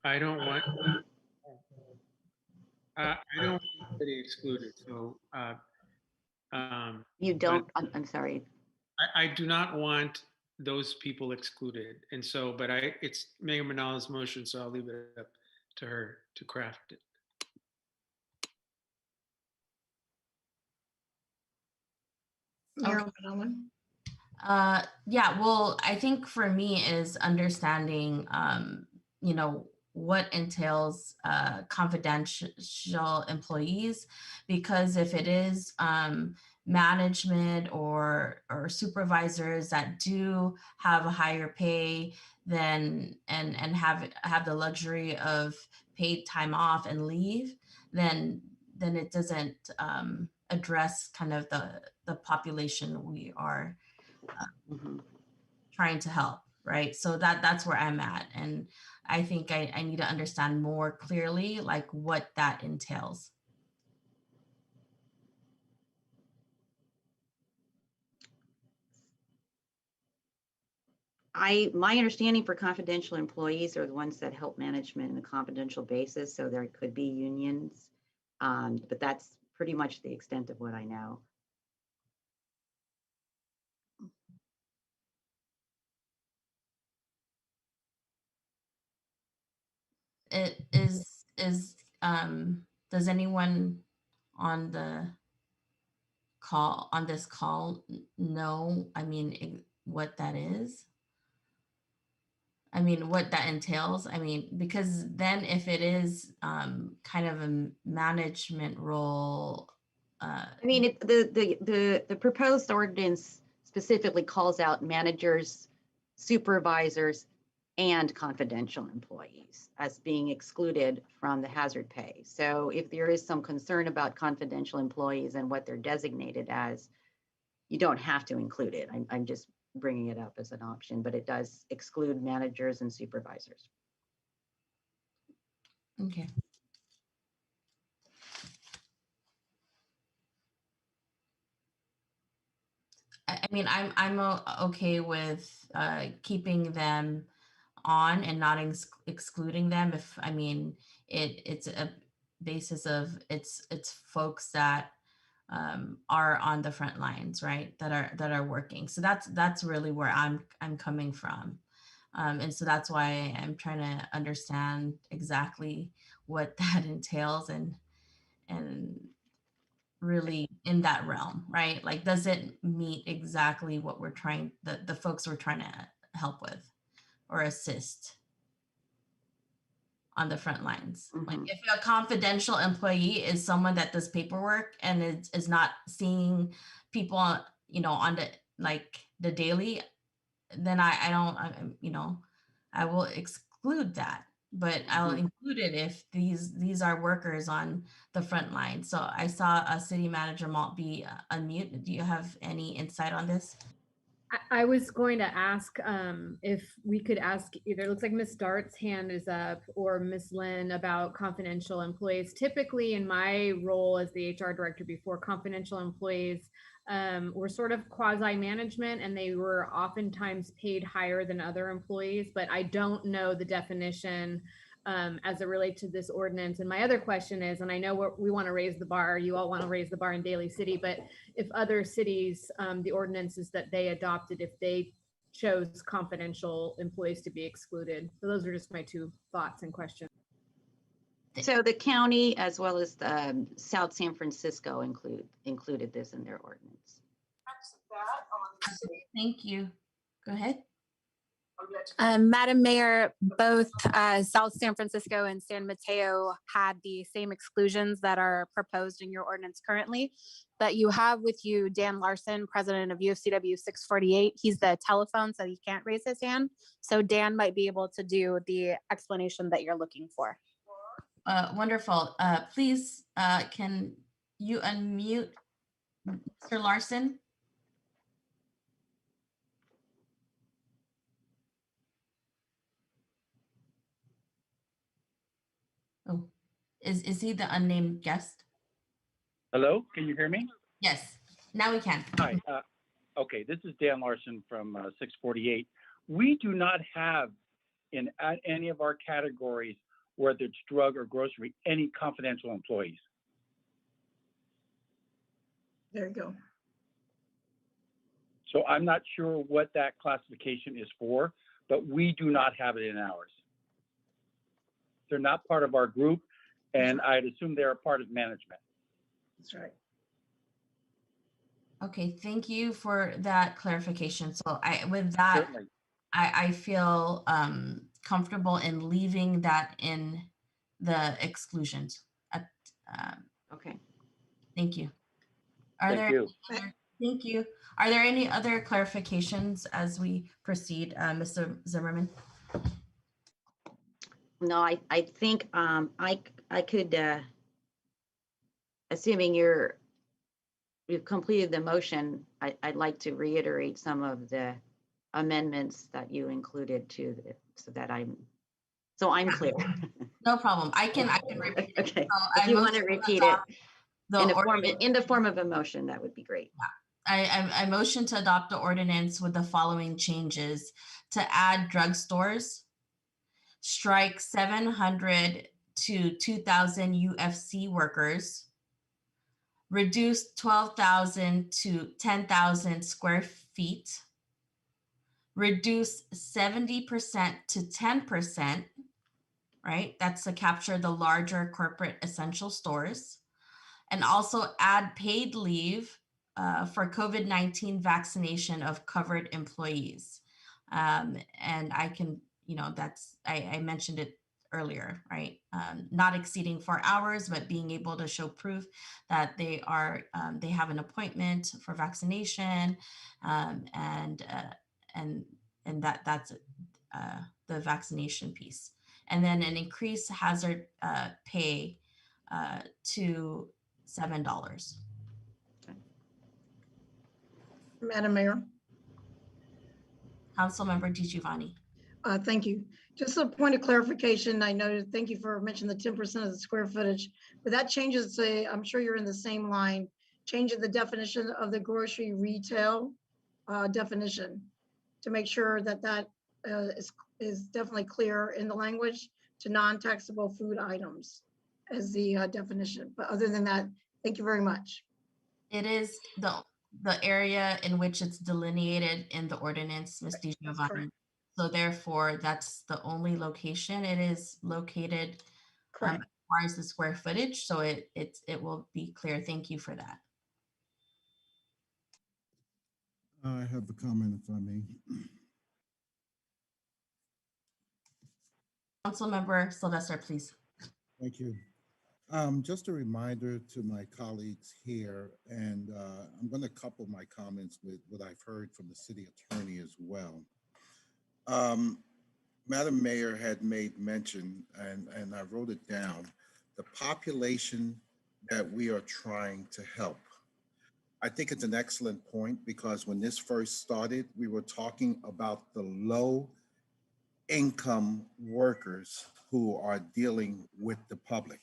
I don't want anybody excluded. So you don't. I'm sorry. I do not want those people excluded, and so, but it's Mayor Manala's motion, so I'll leave it up to her to craft it. Mayor Manala? Yeah, well, I think for me is understanding, what entails confidential employees, because if it is management or supervisors that do have a higher pay and have the luxury of paid time off and leave, then it doesn't address kind of the population we are trying to help, right? So that's where I'm at, and I think I need to understand more clearly like what that entails. My understanding for confidential employees are the ones that help management on a confidential basis, so there could be unions, but that's pretty much the extent of what I know. It is does anyone on this call know, I mean, what that is? I mean, what that entails. I mean, because then if it is kind of a management role, I mean, the proposed ordinance specifically calls out managers, supervisors, and confidential employees as being excluded from the hazard pay. So if there is some concern about confidential employees and what they're designated as, you don't have to include it. I'm just bringing it up as an option, but it does exclude managers and supervisors. okay. I mean, I'm okay with keeping them on and not excluding them. If I mean, it's a basis of it's folks that are on the front lines, right? That are working. So that's really where I'm coming from. And so that's why I'm trying to understand exactly what that entails and really in that realm, right? Like, does it meet exactly what we're trying, the folks we're trying to help with or assist on the front lines? Like, if a confidential employee is someone that does paperwork and is not seeing people, on the daily, then I don't, I will exclude that. But I'll include it if these are workers on the front line. So I saw a city manager Malt be unmute. Do you have any insight on this? I was going to ask if we could ask either, it looks like Ms. Dart's hand is up, or Ms. Lynn, about confidential employees. Typically in my role as the HR director before, confidential employees were sort of quasi-management, and they were oftentimes paid higher than other employees, but I don't know the definition as it relates to this ordinance. And my other question is, and I know we want to raise the bar, you all want to raise the bar in Daly City, but if other cities, the ordinances that they adopted, if they chose confidential employees to be excluded. So those are just my two thoughts and questions. So the county, as well as South San Francisco, included this in their ordinance. Thank you. Go ahead. Madam Mayor, both South San Francisco and San Mateo had the same exclusions that are proposed in your ordinance currently. But you have with you Dan Larson, president of UFCW 648. He's the telephone, so he can't raise his hand. So Dan might be able to do the explanation that you're looking for. Wonderful. Please, can you unmute Mr. Larson? Oh, is he the unnamed guest? Hello, can you hear me? Yes, now we can. Hi. Okay, this is Dan Larson from 648. We do not have in any of our categories, whether it's drug or grocery, any confidential employees. There you go. So I'm not sure what that classification is for, but we do not have it in ours. They're not part of our group, and I'd assume they're a part of management. That's right. Okay, thank you for that clarification. So with that, Certainly. I feel comfortable in leaving that in the exclusions. Okay. Thank you. Thank you. Thank you. Are there any other clarifications as we proceed, Mr. Zimmerman? No, I think I could, assuming you've completed the motion, I'd like to reiterate some of the amendments that you included so I'm clear. No problem. I can repeat it. Okay. So if you want to repeat it in the form of a motion, that would be great. I motion to adopt the ordinance with the following changes: to add drugstores, strike 700 to 2,000 UFC workers, reduce 12,000 to 10,000 square feet, reduce 70% to 10%, right? That's to capture the larger corporate essential stores, and also add paid leave for COVID-19 vaccination of covered employees. And I can, that's, I mentioned it earlier, right? Not exceeding 4 hours, but being able to show proof that they have an appointment for vaccination, and that's the vaccination piece. And then an increased hazard pay to $7. Madam Mayor. Councilmember DiGiovanni. Thank you. Just a point of clarification. I know, thank you for mentioning the 10% of the square footage, but that changes I'm sure you're in the same line, changing the definition of the grocery retail definition to make sure that is definitely clear in the language to non-taxable food items as the definition. But other than that, thank you very much. It is the area in which it's delineated in the ordinance, Ms. DiGiovanni. So therefore, that's the only location it is located as far as the square footage. So it will be clear. Thank you for that. I have a comment, if I may. Councilmember Sylvester, please. Thank you. Just a reminder to my colleagues here, and I'm going to couple my comments with what I've heard from the city attorney as well. Madam Mayor had made mention, and I wrote it down, the population that we are trying to help. I think it's an excellent point because when this first started, we were talking about the low income workers who are dealing with the public.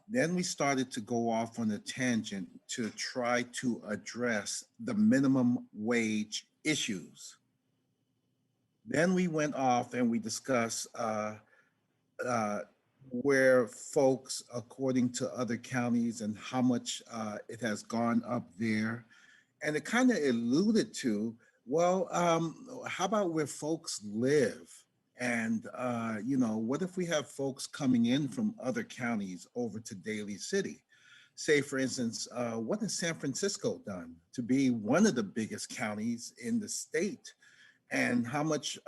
Then we started to go off on a tangent to try to address the minimum wage issues. Then we went off and we discussed where folks, according to other counties, and how much it has gone up there. And it kind of alluded to, well, how about where folks live? And, what if we have folks coming in from other counties over to Daly City? Say, for instance, what has San Francisco done to be one of the biggest counties in the state? And how much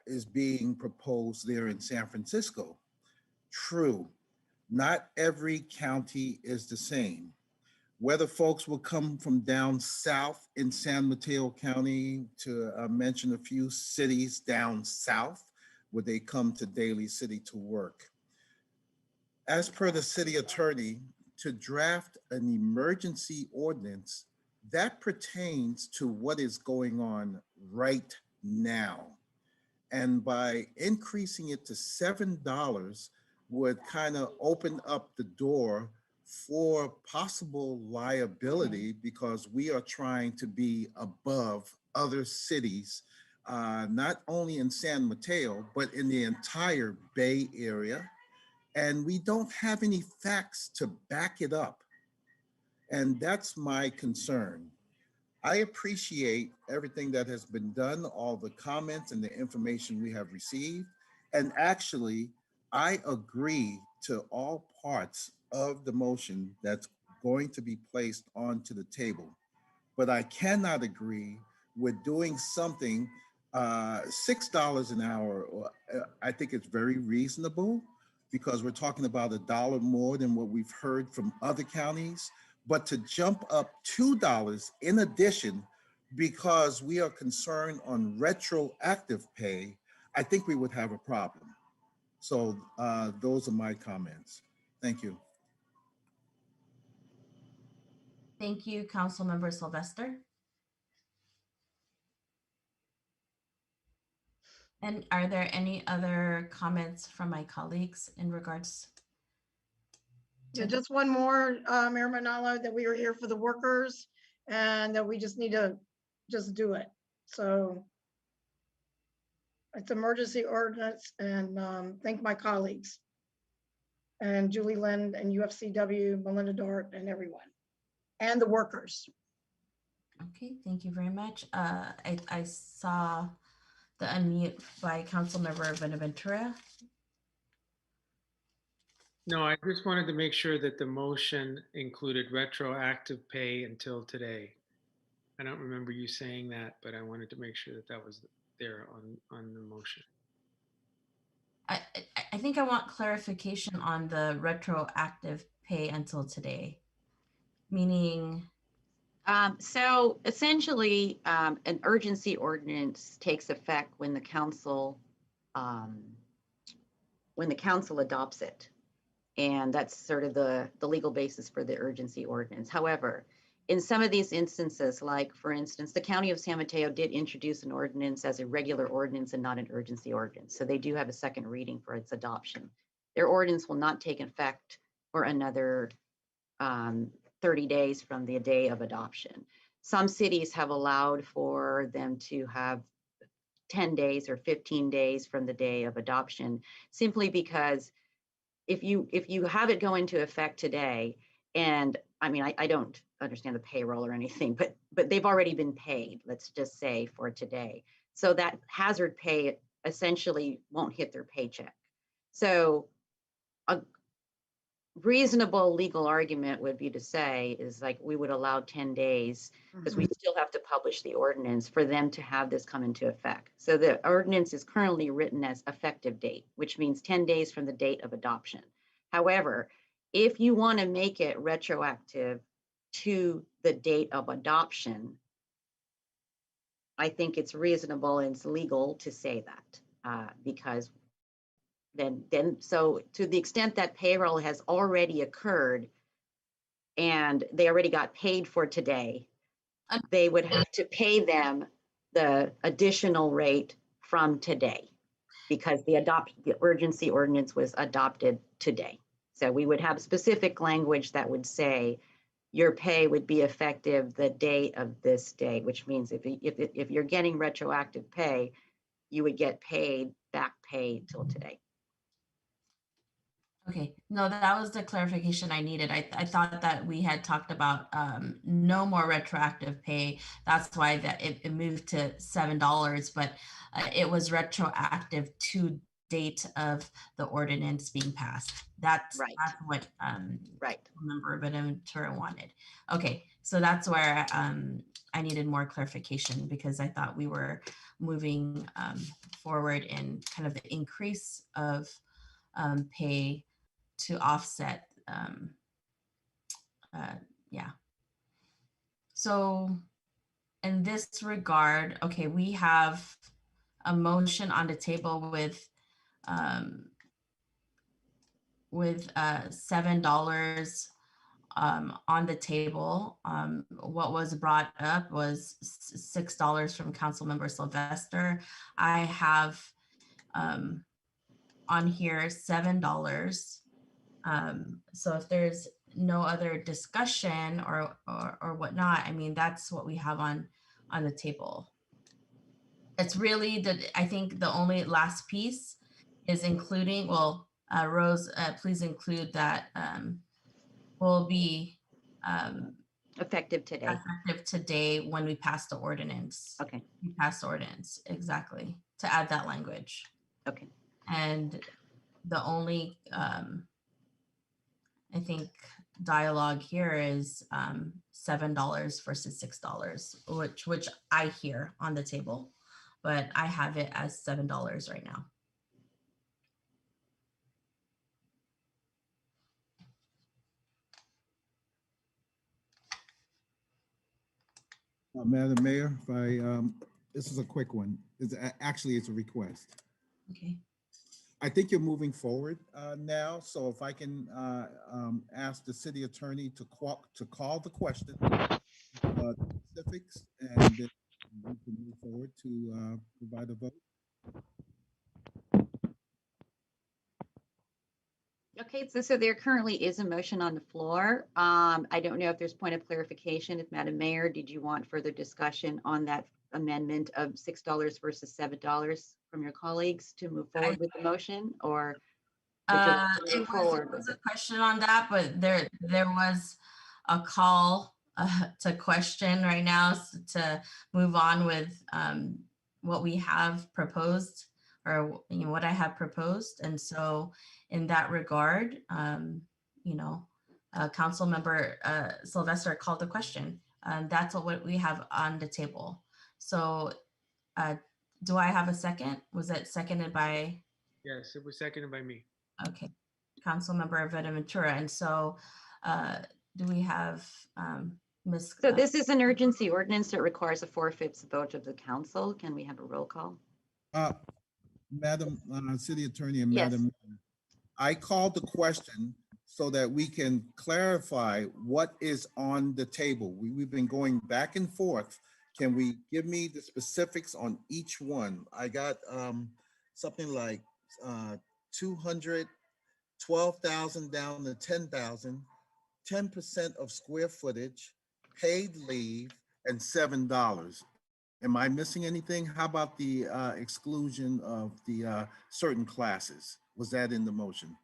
is being proposed there in San Francisco? True, not every county is the same. Whether folks will come from down south in San Mateo County, to mention a few cities down south, where they come to Daly City to work. As per the city attorney, to draft an emergency ordinance that pertains to what is going on right now. And by increasing it to $7 would kind of open up the door for possible liability, because we are trying to be above other cities, not only in San Mateo, but in the entire Bay Area. And we don't have any facts to back it up. And that's my concern. I appreciate everything that has been done, all the comments and the information we have received. And actually, I agree to all parts of the motion that's going to be placed onto the table. But I cannot agree with doing something $6 an hour. I think it's very reasonable, because we're talking about $1 more than what we've heard from other counties. But to jump up $2 in addition, because we are concerned on retroactive pay, I think we would have a problem. So those are my comments. Thank you. Thank you, Councilmember Sylvester. And are there any other comments from my colleagues in regards? Yeah, just one more, Mayor Manalo, that we are here for the workers and that we just need to just do it. So it's emergency ordinance, and thank my colleagues and Julie Lind and UFCW, Melinda Dart, and everyone, and the workers. Okay, thank you very much. I saw the unmute by Councilmember Benaventura. No, I just wanted to make sure that the motion included retroactive pay until today. I don't remember you saying that, but I wanted to make sure that that was there on the motion. I think I want clarification on the retroactive pay until today, meaning. So essentially, an urgency ordinance takes effect when the council adopts it. And that's sort of the legal basis for the urgency ordinance. However, in some of these instances, like for instance, the County of San Mateo did introduce an ordinance as a regular ordinance and not an urgency ordinance. So they do have a second reading for its adoption. Their ordinance will not take effect for another 30 days from the day of adoption. Some cities have allowed for them to have 10 days or 15 days from the day of adoption, simply because if you have it go into effect today, and I mean, I don't understand the payroll or anything, but they've already been paid, let's just say, for today. So that hazard pay essentially won't hit their paycheck. So a reasonable legal argument would be to say is like, we would allow 10 days because we still have to publish the ordinance for them to have this come into effect. So the ordinance is currently written as effective date, which means 10 days from the date of adoption. However, if you want to make it retroactive to the date of adoption, I think it's reasonable and it's legal to say that because then so to the extent that payroll has already occurred and they already got paid for today, they would have to pay them the additional rate from today because the urgency ordinance was adopted today. So we would have specific language that would say your pay would be effective the date of this day, which means if you're getting retroactive pay, you would get paid back pay till today. Okay, no, that was the clarification I needed. I thought that we had talked about no more retroactive pay. That's why that it moved to $7, but it was retroactive to date of the ordinance being passed. That's what member Ventura wanted. Okay, so that's where I needed more clarification because I thought we were moving forward in kind of the increase of pay to offset, yeah. So in this regard, okay, we have a motion on the table with $7 on the table. What was brought up was $6 from Councilmember Sylvester. I have on here $7. So if there's no other discussion or whatnot, I mean, that's what we have on the table. It's really I think the only last piece is including, well, Rose, please include that will be effective today. Effective today when we pass the ordinance. Okay. We pass the ordinance, exactly, to add that language. Okay. And the only I think dialogue here is $7 versus $6, which I hear on the table, but I have it as $7 right now. Madam Mayor, if I this is a quick one. Actually, it's a request. Okay. I think you're moving forward now, so if I can ask the city attorney to call the question, specifics, and then we can move forward to provide a vote. Okay, so there currently is a motion on the floor. I don't know if there's point of clarification. If Madam Mayor, did you want further discussion on that amendment of $6 versus $7 from your colleagues to move forward with the motion, or would you like to move forward? It was a question on that, but there was a call to question right now to move on with what we have proposed, or what I have proposed. And so in that regard, Council Member Sylvester called the question. That's what we have on the table. So do I have a second? Was it seconded by Yes, it was seconded by me. Okay, Councilmember Ventura. And so do we have Ms. So this is an urgency ordinance that requires a 4/5 vote of the council. Can we have a roll call? Madam City Attorney and Yes. Madam, I called the question so that we can clarify what is on the table. We've been going back and forth. Can we give me the specifics on each one? I got something like 212,000 down to 10,000, 10% of square footage, paid leave, and $7. Am I missing anything? How about the exclusion of the certain classes? Was that in the motion?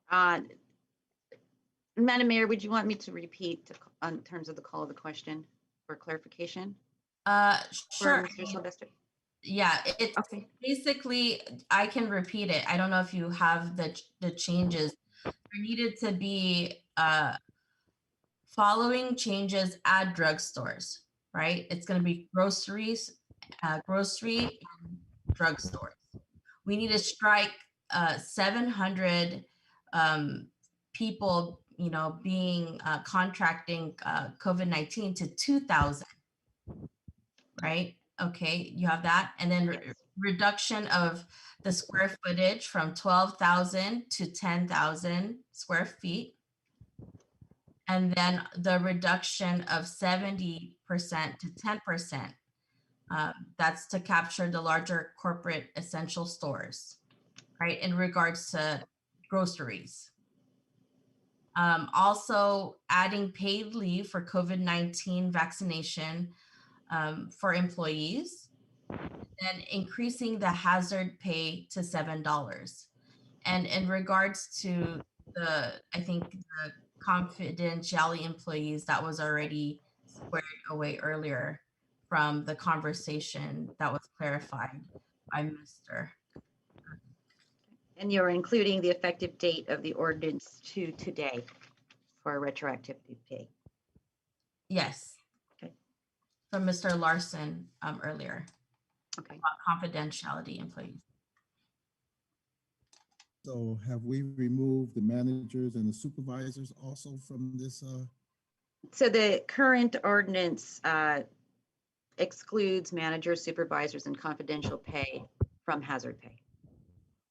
Madam Mayor, would you want me to repeat on terms of the call of the question for clarification? Sure. For Mr. Sylvester? Yeah, it's okay. Basically, I can repeat it. I don't know if you have the changes. There needed to be following changes at drugstores, right? It's going to be groceries, grocery and drugstores. We need to strike 700 people, being contracting COVID-19 to 2,000, right? Okay, you have that. And then reduction of the square footage from 12,000 to 10,000 square feet. And then the reduction of 70% to 10%. That's to capture the larger corporate essential stores, right? In regards to groceries. Also adding paid leave for COVID-19 vaccination for employees, and increasing the hazard pay to $7. And in regards to I think the confidentiality employees, that was already squared away earlier from the conversation that was clarified by Mr. And you're including the effective date of the ordinance to today for retroactivity pay? Yes. Okay. From Mr. Larson earlier. Okay. About confidentiality employees. So have we removed the managers and the supervisors also from this? So the current ordinance excludes managers, supervisors, and confidential pay from hazard pay.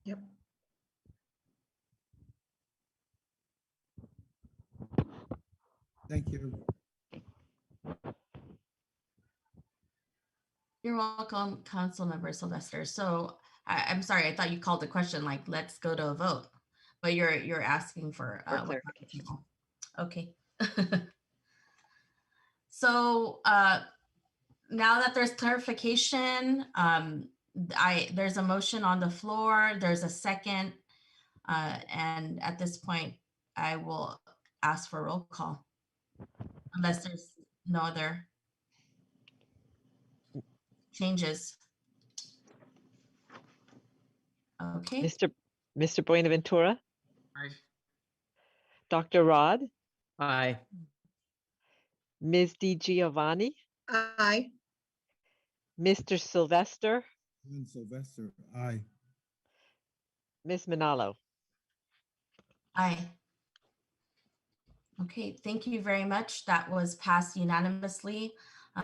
Yep. Thank you. You're welcome, Councilmember Sylvester. So I'm sorry, I thought you called the question like, let's go to a vote, but you're asking for clarification. Okay. So now that there's clarification, there's a motion on the floor, there's a second, and at this point, I will ask for a roll call, unless there's no other changes. Okay. Mr. Buenaventura, Aye. Dr. Rod, Aye. Ms. Di Giovanni, Aye. Mr. Sylvester, And Sylvester, aye. Ms. Manalo. Aye. Okay, thank you very much. That was passed unanimously.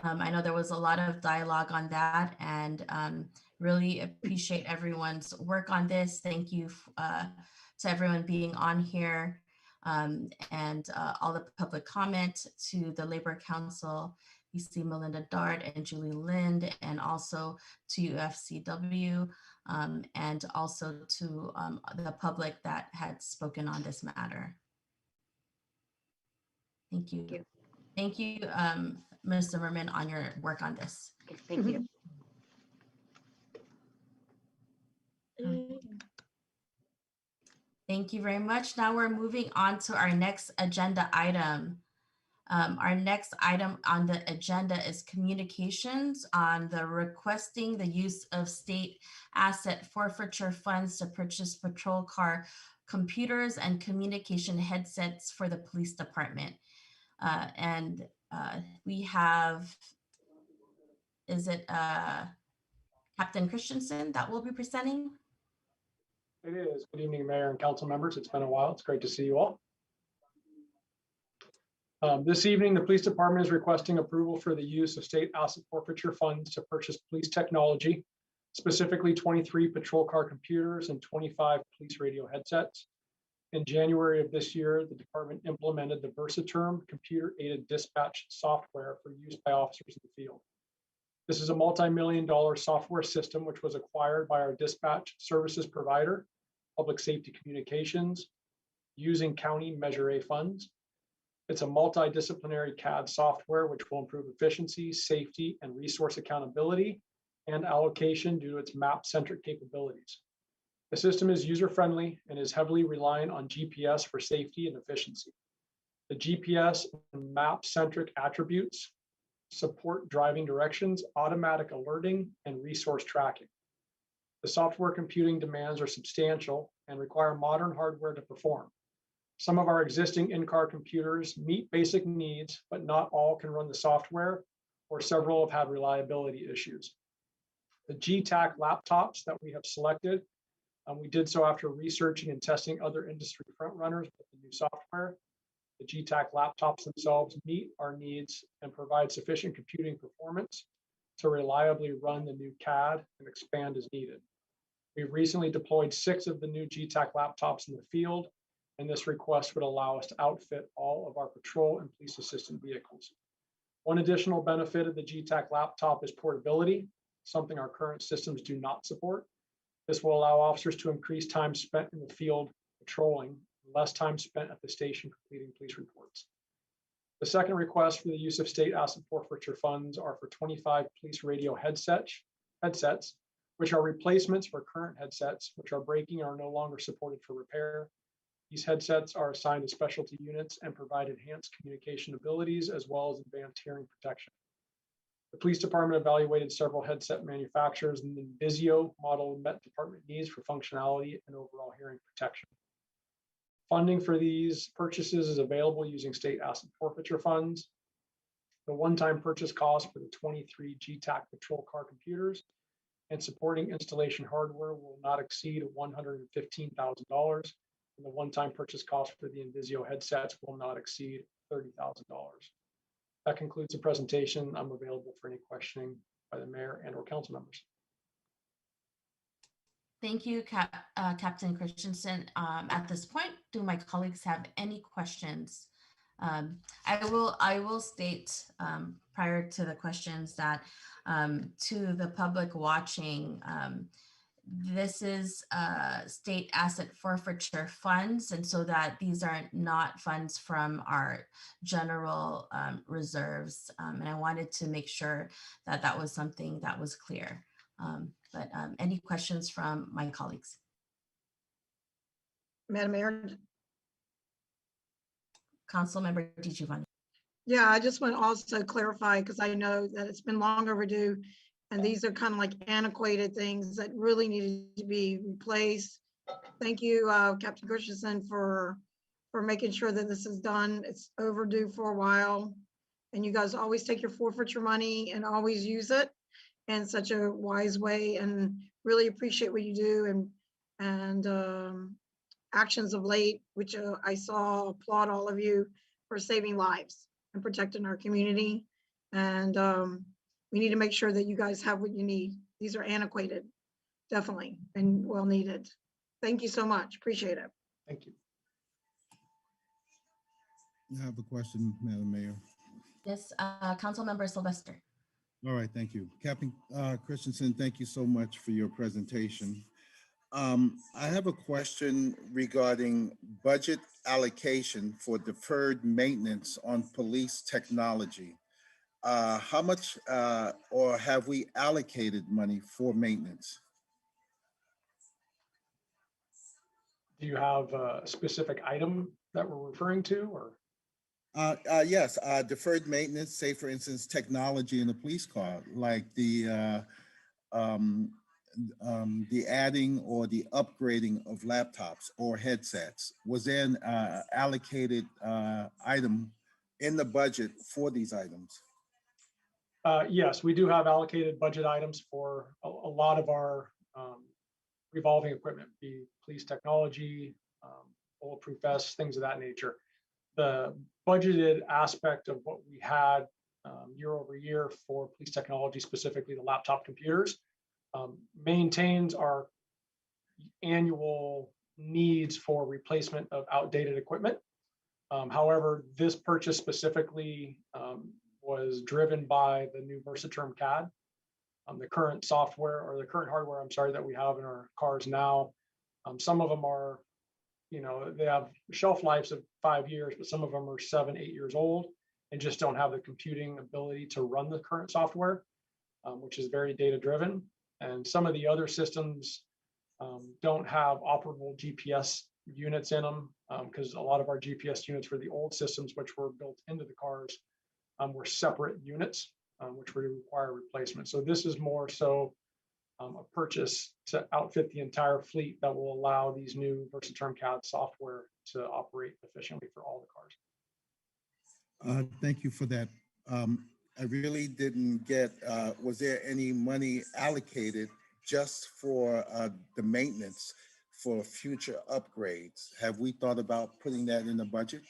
I know there was a lot of dialogue on that, and really appreciate everyone's work on this. Thank you to everyone being on here, and all the public comment, to the Labor Council, EC Melinda Dart and Julie Lind, and also to UFCW, and also to the public that had spoken on this matter. Thank you. Thank you, Ms. Zimmerman, on your work on this. Okay, thank you. Thank you very much. Now we're moving on to our next agenda item. Our next item on the agenda is communications on the requesting the use of state asset forfeiture funds to purchase patrol car computers and communication headsets for the police department. And we have, is it Captain Christensen that will be presenting? It is. Good evening, Mayor and council members. It's been a while. It's great to see you all. This evening, the police department is requesting approval for the use of state asset forfeiture funds to purchase police technology, specifically 23 patrol car computers and 25 police radio headsets. In January of this year, the department implemented the Versaterm computer-aided dispatch software for use by officers in the field. This is a multi-million-dollar software system which was acquired by our dispatch services provider, Public Safety Communications, using county Measure A funds. It's a multidisciplinary CAD software which will improve efficiency, safety, and resource accountability and allocation due to its map-centric capabilities. The system is user-friendly and is heavily reliant on GPS for safety and efficiency. The GPS and map-centric attributes support driving directions, automatic alerting, and resource tracking. The software computing demands are substantial and require modern hardware to perform. Some of our existing in-car computers meet basic needs, but not all can run the software, or several have had reliability issues. The GTAC laptops that we have selected, we did so after researching and testing other industry frontrunners with the new software. The GTAC laptops themselves meet our needs and provide sufficient computing performance to reliably run the new CAD and expand as needed. We've recently deployed 6 of the new GTAC laptops in the field, and this request would allow us to outfit all of our patrol and police assistant vehicles. One additional benefit of the GTAC laptop is portability, something our current systems do not support. This will allow officers to increase time spent in the field patrolling, less time spent at the station completing police reports. The second request for the use of state asset forfeiture funds are for 25 police radio headsets, which are replacements for current headsets, which are breaking and are no longer supported for repair. These headsets are assigned to specialty units and provide enhanced communication abilities as well as advanced hearing protection. The police department evaluated several headset manufacturers, and the Vizio model met department needs for functionality and overall hearing protection. Funding for these purchases is available using state asset forfeiture funds. The one-time purchase cost for the 23 GTAC patrol car computers and supporting installation hardware will not exceed $115,000. And the one-time purchase cost for the Vizio headsets will not exceed $30,000. That concludes the presentation. I'm available for any questioning by the mayor and or council members. Thank you, Captain Christensen. At this point, do my colleagues have any questions? I will state prior to the questions that to the public watching, this is state asset forfeiture funds, and so that these are not funds from our general reserves. And I wanted to make sure that that was something that was clear. But any questions from my colleagues? Madam Mayor. Councilmember DiGiovanni. Yeah, I just want to also clarify, because I know that it's been long overdue, and these are kind of like antiquated things that really needed to be replaced. Thank you, Captain Christensen, for making sure that this is done. It's overdue for a while, and you guys always take your forfeiture money and always use it in such a wise way, and really appreciate what you do, and actions of late, which I saw. Applaud all of you for saving lives and protecting our community. And we need to make sure that you guys have what you need. These are antiquated, definitely, and well needed. Thank you so much. Appreciate it. Thank you. I have a question, Madam Mayor. Yes, Councilmember Sylvester. All right, thank you. Captain Christensen, thank you so much for your presentation. I have a question regarding budget allocation for deferred maintenance on police technology. How much or have we allocated money for maintenance? Do you have a specific item that we're referring to, or? Yes, deferred maintenance, say for instance, technology in the police car, like the adding or the upgrading of laptops or headsets. Was there an allocated item in the budget for these items? Yes, we do have allocated budget items for a lot of our revolving equipment, be police technology, bulletproof vests, things of that nature. The budgeted aspect of what we had year over year for police technology, specifically the laptop computers, maintains our annual needs for replacement of outdated equipment. However, this purchase specifically was driven by the new Versaterm CAD. The current software or the current hardware, I'm sorry, that we have in our cars now. Some of them are, they have shelf lives of 5 years, but some of them are 7, 8 years old and just don't have the computing ability to run the current software, which is very data driven. And some of the other systems don't have operable GPS units in them because a lot of our GPS units for the old systems, which were built into the cars, were separate units, which would require replacement. So this is more so a purchase to outfit the entire fleet that will allow these new Versaterm CAD software to operate efficiently for all the cars. Thank you for that. I really didn't get, was there any money allocated just for the maintenance for future upgrades? Have we thought about putting that in the budget?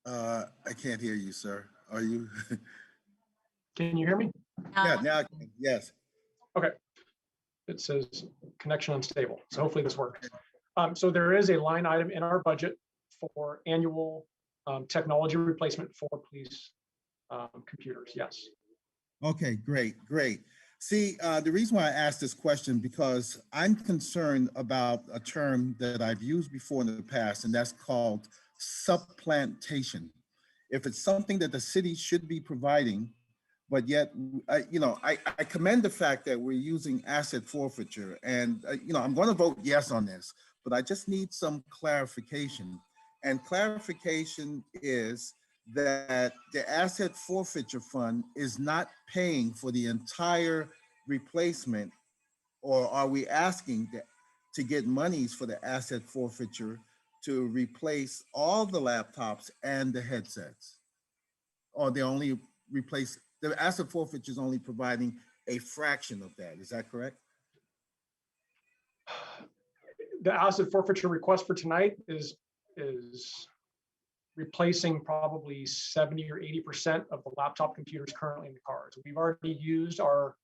I can't hear you, sir. Are you? Can you hear me? Yeah, now I can. Yes. Okay. It says connection unstable. So hopefully this works. So there is a line item in our budget for annual technology replacement for police computers. Yes. Okay, great, great. See, the reason why I asked this question, because I'm concerned about a term that I've used before in the past, and that's called supplantation. If it's something that the city should be providing, but yet, I commend the fact that we're using asset forfeiture, and I'm going to vote yes on this, but I just need some clarification. And clarification is that the asset forfeiture fund is not paying for the entire replacement, or are we asking to get monies for the asset forfeiture to replace all the laptops and the headsets? Or they only replace, the asset forfeiture is only providing a fraction of that. Is that correct? The asset forfeiture request for tonight is replacing probably 70 or 80% of the laptop computers currently in the cars. We've already used our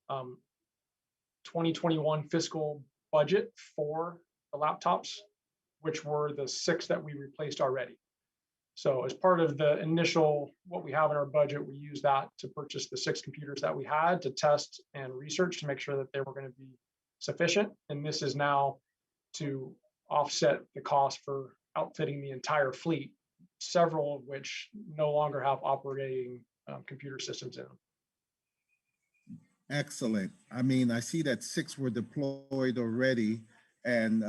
2021 fiscal budget for the laptops, which were the 6 that we replaced already. So as part of the initial, what we have in our budget, we use that to purchase the 6 computers that we had to test and research to make sure that they were going to be sufficient. And this is now to offset the cost for outfitting the entire fleet, several of which no longer have operating computer systems in them. Excellent. I mean, I see that 6 were deployed already, and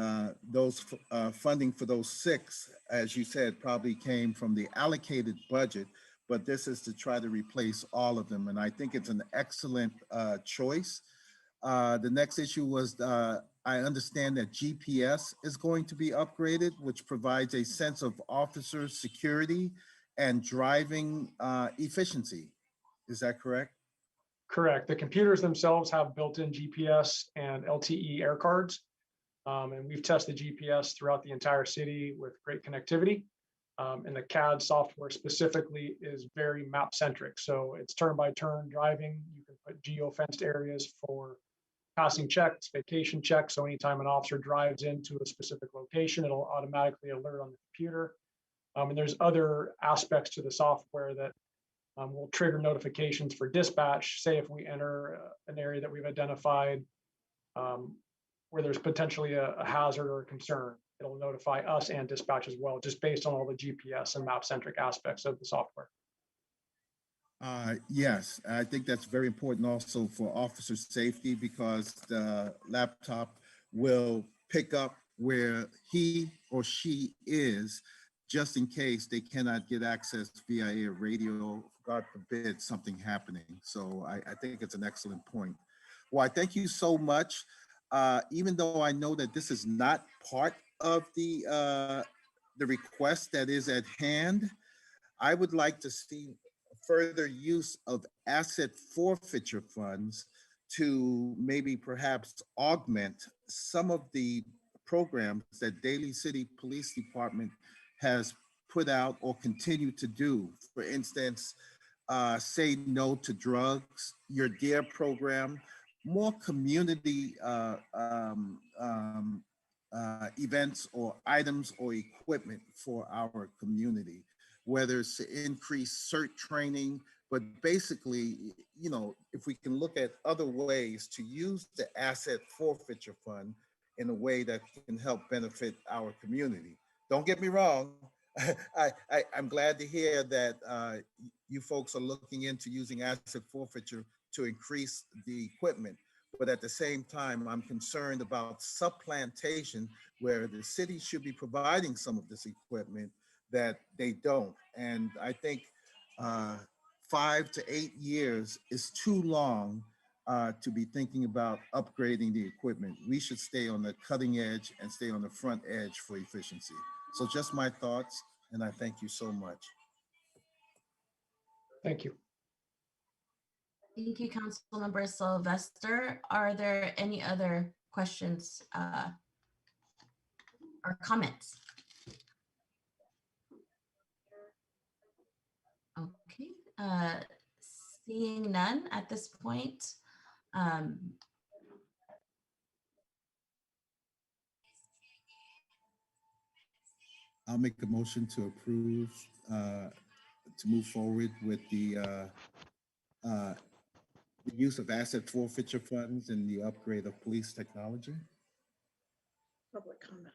those funding for those 6, as you said, probably came from the allocated budget, but this is to try to replace all of them. And I think it's an excellent choice. The next issue was, I understand that GPS is going to be upgraded, which provides a sense of officer security and driving efficiency. Is that correct? Correct. The computers themselves have built-in GPS and LTE air cards. And we've tested GPS throughout the entire city with great connectivity. And the CAD software specifically is very map centric. So it's turn by turn driving. You can put geo-fenced areas for passing checks, vacation checks. So anytime an officer drives into a specific location, it'll automatically alert on the computer. And there's other aspects to the software that will trigger notifications for dispatch. Say if we enter an area that we've identified where there's potentially a hazard or a concern, it'll notify us and dispatch as well, just based on all the GPS and map-centric aspects of the software. Yes, I think that's very important also for officer safety, because the laptop will pick up where he or she is, just in case they cannot get access via a radio, God forbid something happening. So I think it's an excellent point. Well, I thank you so much. Even though I know that this is not part of the the request that is at hand, I would like to see further use of asset forfeiture funds to maybe perhaps augment some of the programs that Daly City Police Department has put out or continue to do. For instance, Say No to Drugs, your DARE program, more community events or items or equipment for our community, whether it's to increase CERT training, but basically, you know, if we can look at other ways to use the asset forfeiture fund in a way that can help benefit our community. Don't get me wrong. I'm glad to hear that you folks are looking into using asset forfeiture to increase the equipment. But at the same time, I'm concerned about supplantation where the city should be providing some of this equipment that they don't. And I think 5 to 8 years is too long to be thinking about upgrading the equipment. We should stay on the cutting edge and stay on the front edge for efficiency. So just my thoughts, and I thank you so much. Thank you. Thank you, Councilmember Sylvester. Are there any other questions or comments? Okay, seeing none at this point. I'll make a motion to approve, to move forward with the use of asset forfeiture funds and the upgrade of police technology. Public comment.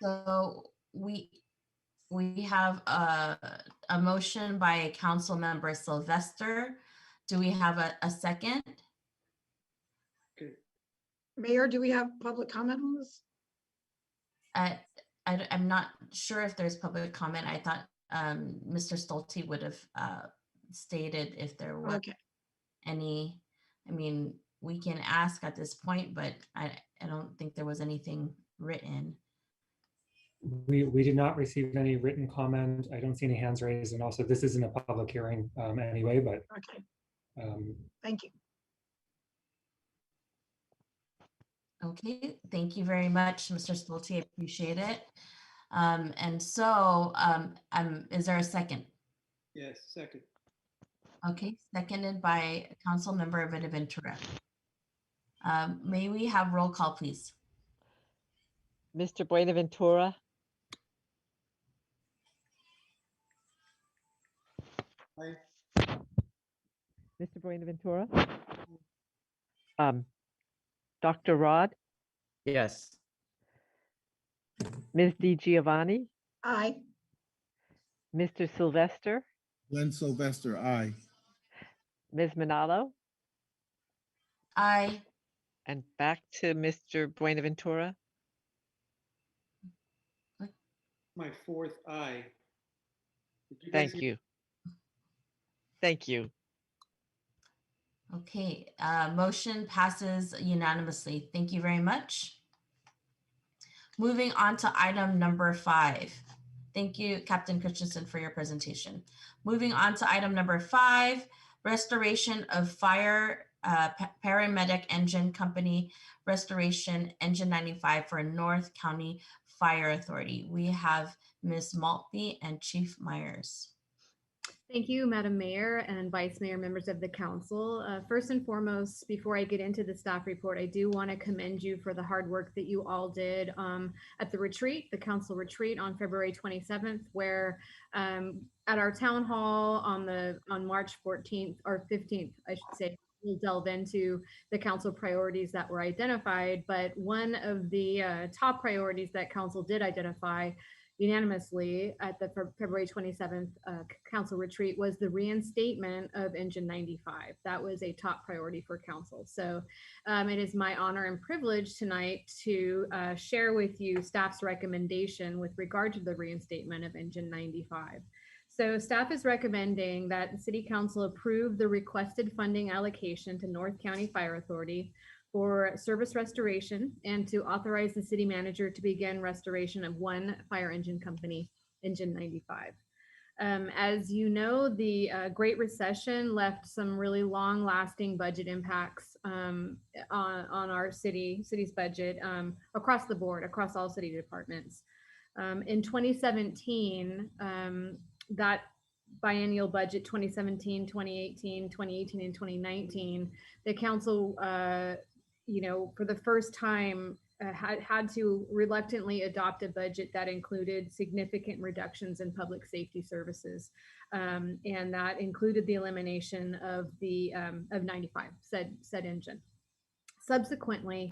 So we have a motion by Councilmember Sylvester. Do we have a second? Okay. Mayor, do we have public comment on this? I'm not sure if there's public comment. I thought Mr. Stolte would have stated if there were any. I mean, we can ask at this point, but I don't think there was anything written. We did not receive any written comment. I don't see any hands raised, and also this isn't a public hearing anyway, but. Thank you. Okay, thank you very much, Mr. Stolte. I appreciate it. And so, is there a second? Yes, second. Okay, seconded by Councilmember Bonaventura. May we have roll call, please? Mr. Buenaventura, Aye. Mr. Buenaventura, Dr. Rod, Yes. Ms. Di Giovanni, Aye. Mr. Sylvester, Glenn Sylvester, aye. Ms. Manalo, Aye. and back to Mr. Buenaventura. My fourth aye. Thank you. Thank you. Okay, motion passes unanimously. Thank you very much. Moving on to item number 5. Thank you, Captain Christensen, for your presentation. Moving on to item number 5, restoration of fire paramedic engine company, restoration engine 95 for North County Fire Authority. We have Ms. Maltby and Chief Myers. Thank you, Madam Mayor and Vice Mayor, members of the council. First and foremost, before I get into the staff report, I do want to commend you for the hard work that you all did at the retreat, the council retreat on February 27th, where at our town hall on March 14th or 15th, I should say, we'll delve into the council priorities that were identified. But one of the top priorities that council did identify unanimously at the February 27th council retreat was the reinstatement of Engine 95. That was a top priority for council. So it is my honor and privilege tonight to share with you staff's recommendation with regard to the reinstatement of Engine 95. So staff is recommending that the City Council approve the requested funding allocation to North County Fire Authority for service restoration and to authorize the city manager to begin restoration of one fire engine company, Engine 95. As you know, the Great Recession left some really long-lasting budget impacts on our city's budget across the board, across all city departments. In 2017, that biennial budget 2017, 2018, 2018, and 2019, the council, for the first time had to reluctantly adopt a budget that included significant reductions in public safety services. And that included the elimination of the of 95 said engine. Subsequently,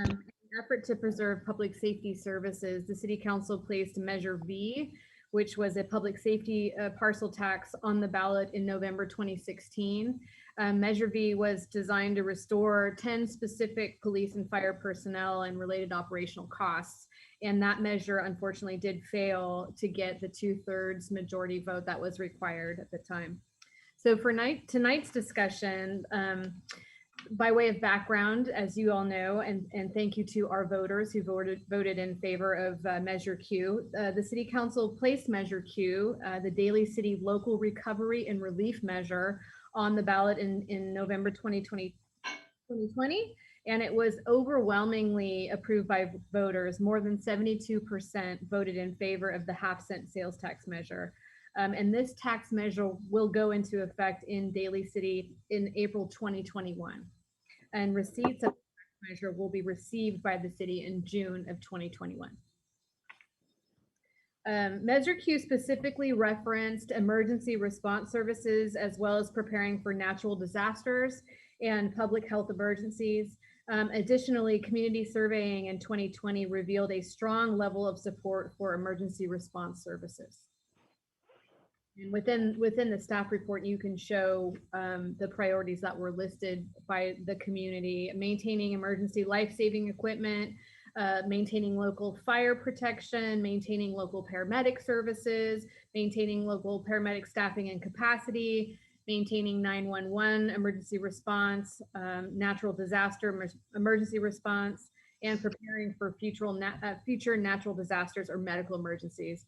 in an effort to preserve public safety services, the City Council placed Measure V, which was a public safety parcel tax, on the ballot in November 2016. Measure V was designed to restore 10 specific police and fire personnel and related operational costs. And that measure, unfortunately, did fail to get the 2/3 majority vote that was required at the time. So for tonight's discussion, by way of background, as you all know, and thank you to our voters who voted in favor of Measure Q, the City Council placed Measure Q, the Daly City Local Recovery and Relief Measure, on the ballot in November 2020, and it was overwhelmingly approved by voters. More than 72% voted in favor of the half-cent sales tax measure. And this tax measure will go into effect in Daly City in April 2021. And receipts of the tax measure will be received by the city in June of 2021. Measure Q specifically referenced emergency response services, as well as preparing for natural disasters and public health emergencies. Additionally, community surveying in 2020 revealed a strong level of support for emergency response services. And within the staff report, you can show the priorities that were listed by the community: maintaining emergency life-saving equipment, maintaining local fire protection, maintaining local paramedic services, maintaining local paramedic staffing and capacity, maintaining 911 emergency response, natural disaster emergency response, and preparing for future natural disasters or medical emergencies.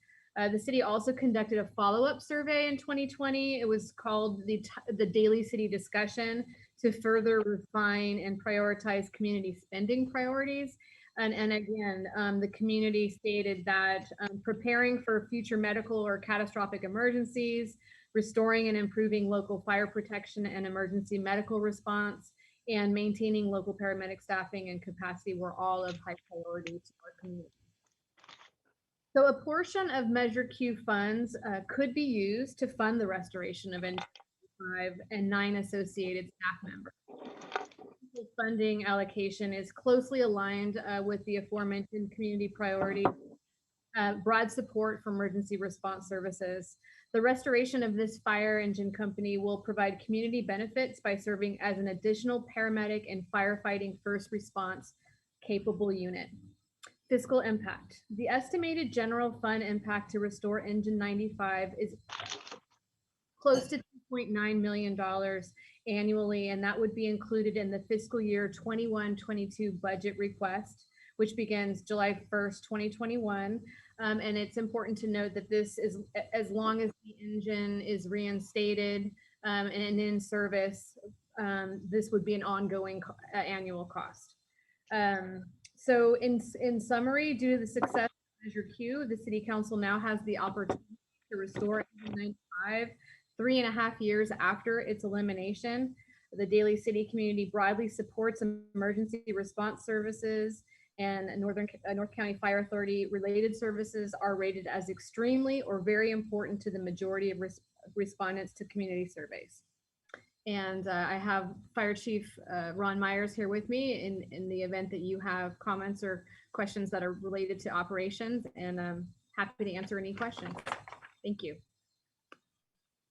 The city also conducted a follow-up survey in 2020. It was called the Daly City Discussion, to further refine and prioritize community spending priorities. And again, the community stated that preparing for future medical or catastrophic emergencies, restoring and improving local fire protection and emergency medical response, and maintaining local paramedic staffing and capacity were all of high priority to our community. So a portion of Measure Q funds could be used to fund the restoration of N5 and 9 associated staff members. Funding allocation is closely aligned with the aforementioned community priorities, broad support for emergency response services. The restoration of this fire engine company will provide community benefits by serving as an additional paramedic and firefighting first response capable unit. Fiscal impact. The estimated general fund impact to restore Engine 95 is close to $2.9 million annually, and that would be included in the fiscal year 21-22 budget request, which begins July 1st, 2021. And it's important to note that this is, as long as the engine is reinstated and in service, this would be an ongoing annual cost. So in summary, due to the success of Measure Q, the City Council now has the opportunity to restore Engine 95 3.5 years after its elimination. The Daly City community broadly supports emergency response services, and North County Fire Authority related services are rated as extremely or very important to the majority of respondents to community surveys. And I have Fire Chief Ron Myers here with me in the event that you have comments or questions that are related to operations, and I'm happy to answer any questions. Thank you.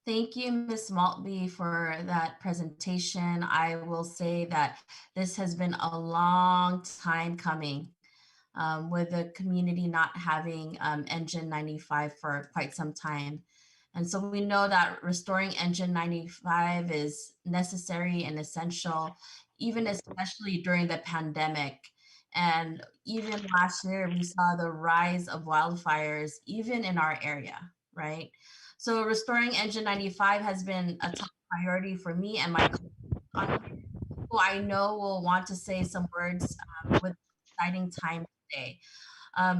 Thank you, Ms. Maltby, for that presentation. I will say that this has been a long time coming, with the community not having Engine 95 for quite some time. And so we know that restoring Engine 95 is necessary and essential, even especially during the pandemic. And even last year, we saw the rise of wildfires, even in our area, right? So restoring Engine 95 has been a top priority for me and my colleagues, who I know will want to say some words with exciting time today.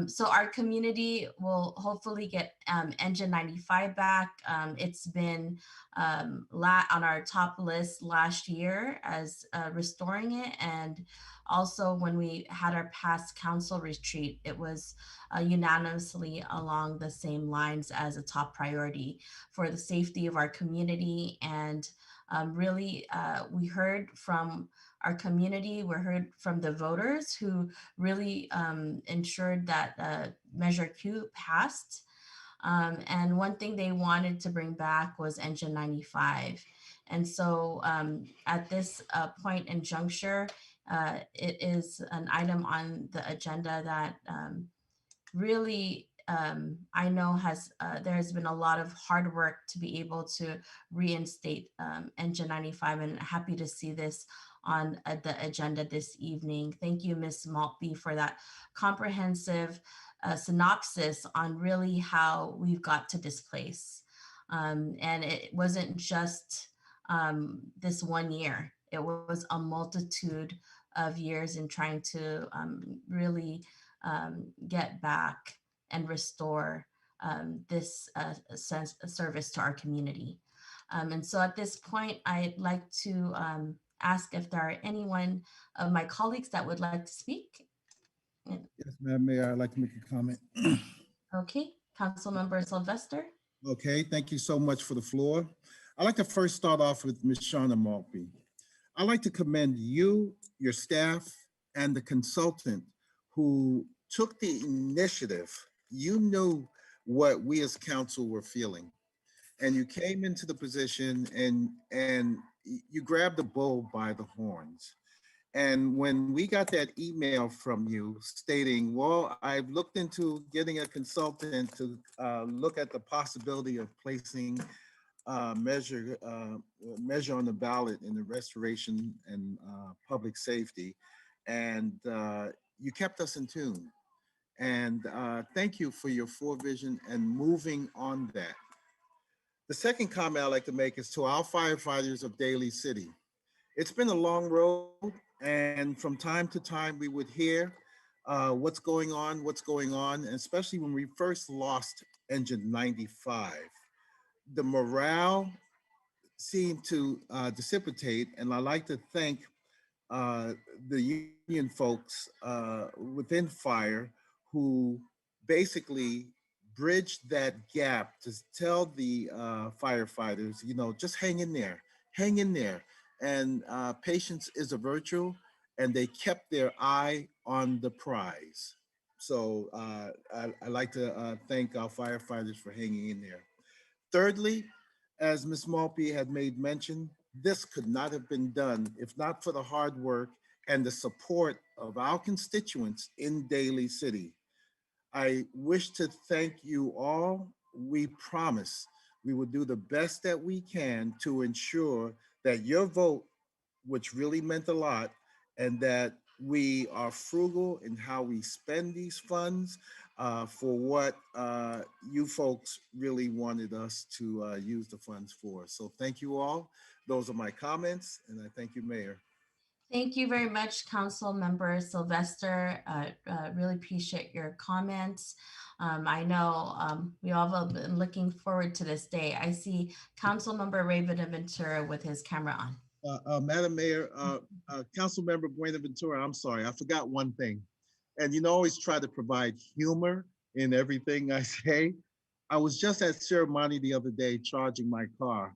So our community will hopefully get Engine 95 back. It's been on our top list last year as restoring it. And also when we had our past council retreat, it was unanimously along the same lines as a top priority for the safety of our community. And really, we heard from our community, we heard from the voters who really ensured that Measure Q passed. And one thing they wanted to bring back was Engine 95. And so at this point and juncture, it is an item on the agenda that really I know there has been a lot of hard work to be able to reinstate Engine 95, and happy to see this on the agenda this evening. Thank you, Ms. Maltby, for that comprehensive synopsis on really how we've got to this place. And it wasn't just this one year. It was a multitude of years in trying to really get back and restore this service to our community. And so at this point, I'd like to ask if there are anyone of my colleagues that would like to speak. Yes, Madam Mayor, I'd like to make a comment. Okay, Councilmember Sylvester. Okay, thank you so much for the floor. I'd like to first start off with Ms. Shauna Maltby. I'd like to commend you, your staff, and the consultant who took the initiative. You knew what we as council were feeling, and you came into the position and you grabbed the bull by the horns. And when we got that email from you stating, well, I've looked into getting a consultant to look at the possibility of placing measure on the ballot in the restoration and public safety, and you kept us in tune. And thank you for your forevision and moving on that. The second comment I'd like to make is to our firefighters of Daly City. It's been a long road, and from time to time we would hear what's going on, and especially when we first lost Engine 95. The morale seemed to dissipate, and I'd like to thank the union folks within fire who basically bridged that gap to tell the firefighters, you know, just hang in there, hang in there. And patience is a virtue, and they kept their eye on the prize. So I'd like to thank our firefighters for hanging in there. Thirdly, as Ms. Maltby had made mention, this could not have been done if not for the hard work and the support of our constituents in Daly City. I wish to thank you all. We promise we will do the best that we can to ensure that your vote, which really meant a lot, and that we are frugal in how we spend these funds for what you folks really wanted us to use the funds for. So thank you all. Those are my comments, and I thank you, Mayor. Thank you very much, Council Member Sylvester. Really appreciate your comments. I know we all have been looking forward to this day. I see Council Member Raven Ventura with his camera on. Madam Mayor, Council Member Buenaventura, I'm sorry, I forgot one thing. And you know, always try to provide humor in everything I say. I was just at ceremony the other day charging my car.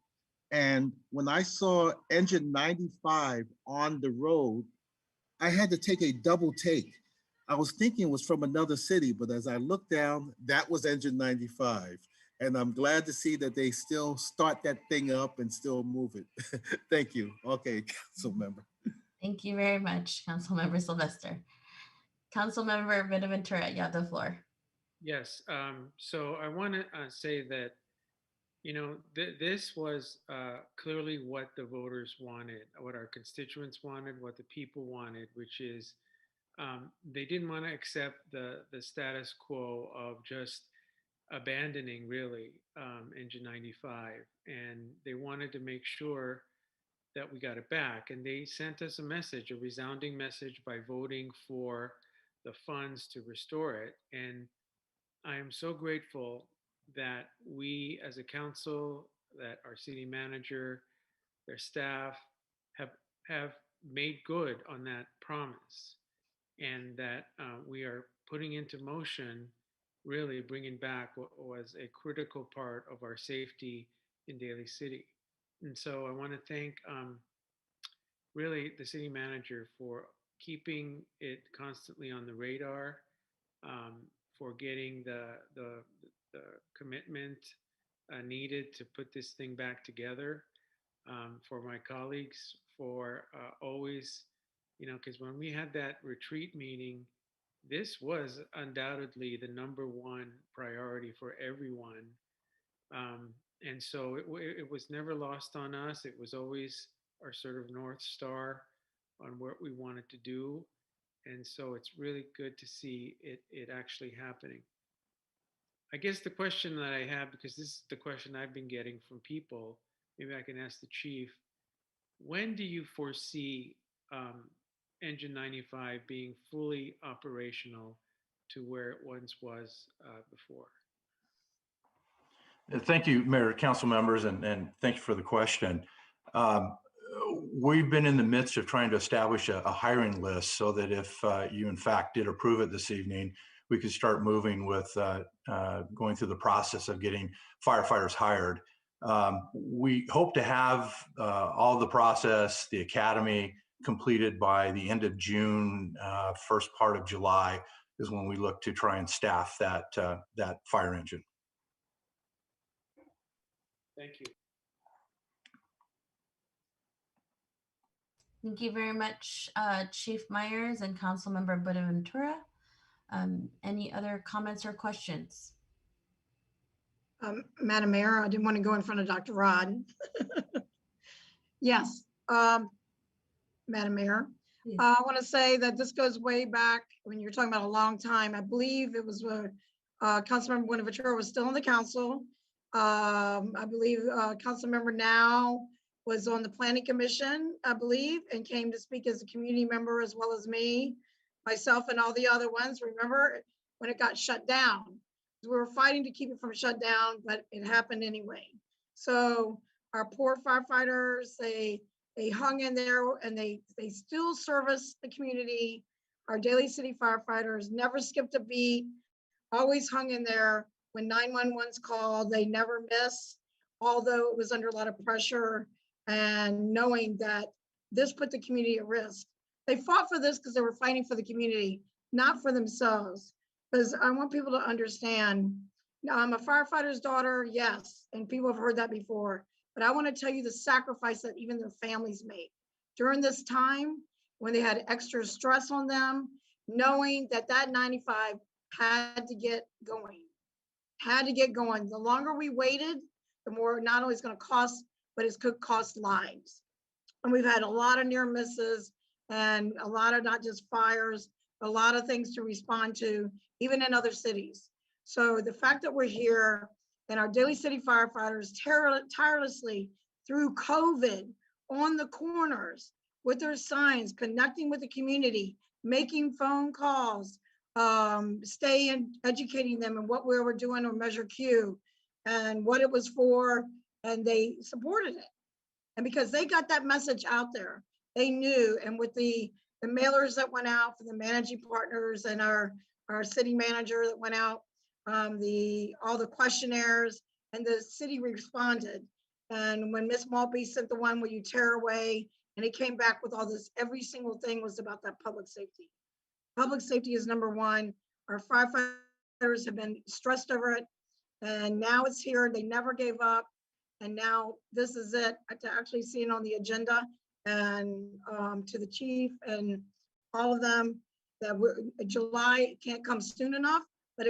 And when I saw Engine 95 on the road, I had to take a double take. I was thinking it was from another city, but as I looked down, that was Engine 95. And I'm glad to see that they still start that thing up and still move it. Thank you. Okay, Council Member. Thank you very much, Council Member Sylvester. Council Member Benaventura, you have the floor. Yes. So I want to say that, this was clearly what the voters wanted, what our constituents wanted, what the people wanted, which is they didn't want to accept the status quo of just abandoning really Engine 95, and they wanted to make sure that we got it back. And they sent us a message, a resounding message, by voting for the funds to restore it. And I am so grateful that we as a council, that our city manager, their staff have have made good on that promise, and that we are putting into motion, really bringing back what was a critical part of our safety in Daly City. And so I want to thank really the city manager for keeping it constantly on the radar, for getting the commitment needed to put this thing back together, for my colleagues for always, because when we had that retreat meeting, this was undoubtedly the number one priority for everyone. And so it was never lost on us. It was always our sort of North Star on what we wanted to do. And so it's really good to see it actually happening. I guess the question that I have, because this is the question I've been getting from people, maybe I can ask the chief, when do you foresee Engine 95 being fully operational to where it once was before? Thank you, Mayor, Council members, and thank you for the question. We've been in the midst of trying to establish a hiring list so that if you in fact did approve it this evening, we could start moving with going through the process of getting firefighters hired. We hope to have all the process, the academy completed by the end of June, first part of July is when we look to try and staff that fire engine. Thank you. Thank you very much, Chief Myers and Councilmember Buenaventura. Any other comments or questions? Madam Mayor, I didn't want to go in front of Dr. Rod. Yes, Madam Mayor, I want to say that this goes way back when you're talking about a long time. I believe it was when Councilmember Buenaventura was still on the council. I believe Councilmember now was on the Planning Commission, I believe, and came to speak as a community member as well as me, myself, and all the other ones. Remember when it got shut down? We were fighting to keep it from shut down, but it happened anyway. So our poor firefighters, they hung in there, and they still service the community. Our Daly City firefighters never skipped a beat, always hung in there. When 911's called, they never miss, although it was under a lot of pressure and knowing that this put the community at risk. They fought for this because they were fighting for the community, not for themselves. Because I want people to understand, I'm a firefighter's daughter, yes, and people have heard that before, but I want to tell you the sacrifice that even their families made during this time when they had extra stress on them, knowing that that 95 had to get going. The longer we waited, the more not only it's going to cost, but it could cost lives. And we've had a lot of near misses and a lot of not just fires, but a lot of things to respond to, even in other cities. So the fact that we're here and our Daly City firefighters tirelessly through COVID on the corners with their signs, connecting with the community, making phone calls, staying, educating them on what we were doing on Measure Q and what it was for, and they supported it. And because they got that message out there, they knew, and with the mailers that went out for the managing partners and our city manager that went out, all the questionnaires, and the city responded. And when Miss Maltby sent the one where you tear away, and it came back with all this, every single thing was about that public safety. Public safety is number one. Our firefighters have been stressed over it, and now it's here. They never gave up. And now this is it, to actually see it on the agenda, and to the chief and all of them, that July can't come soon enough, but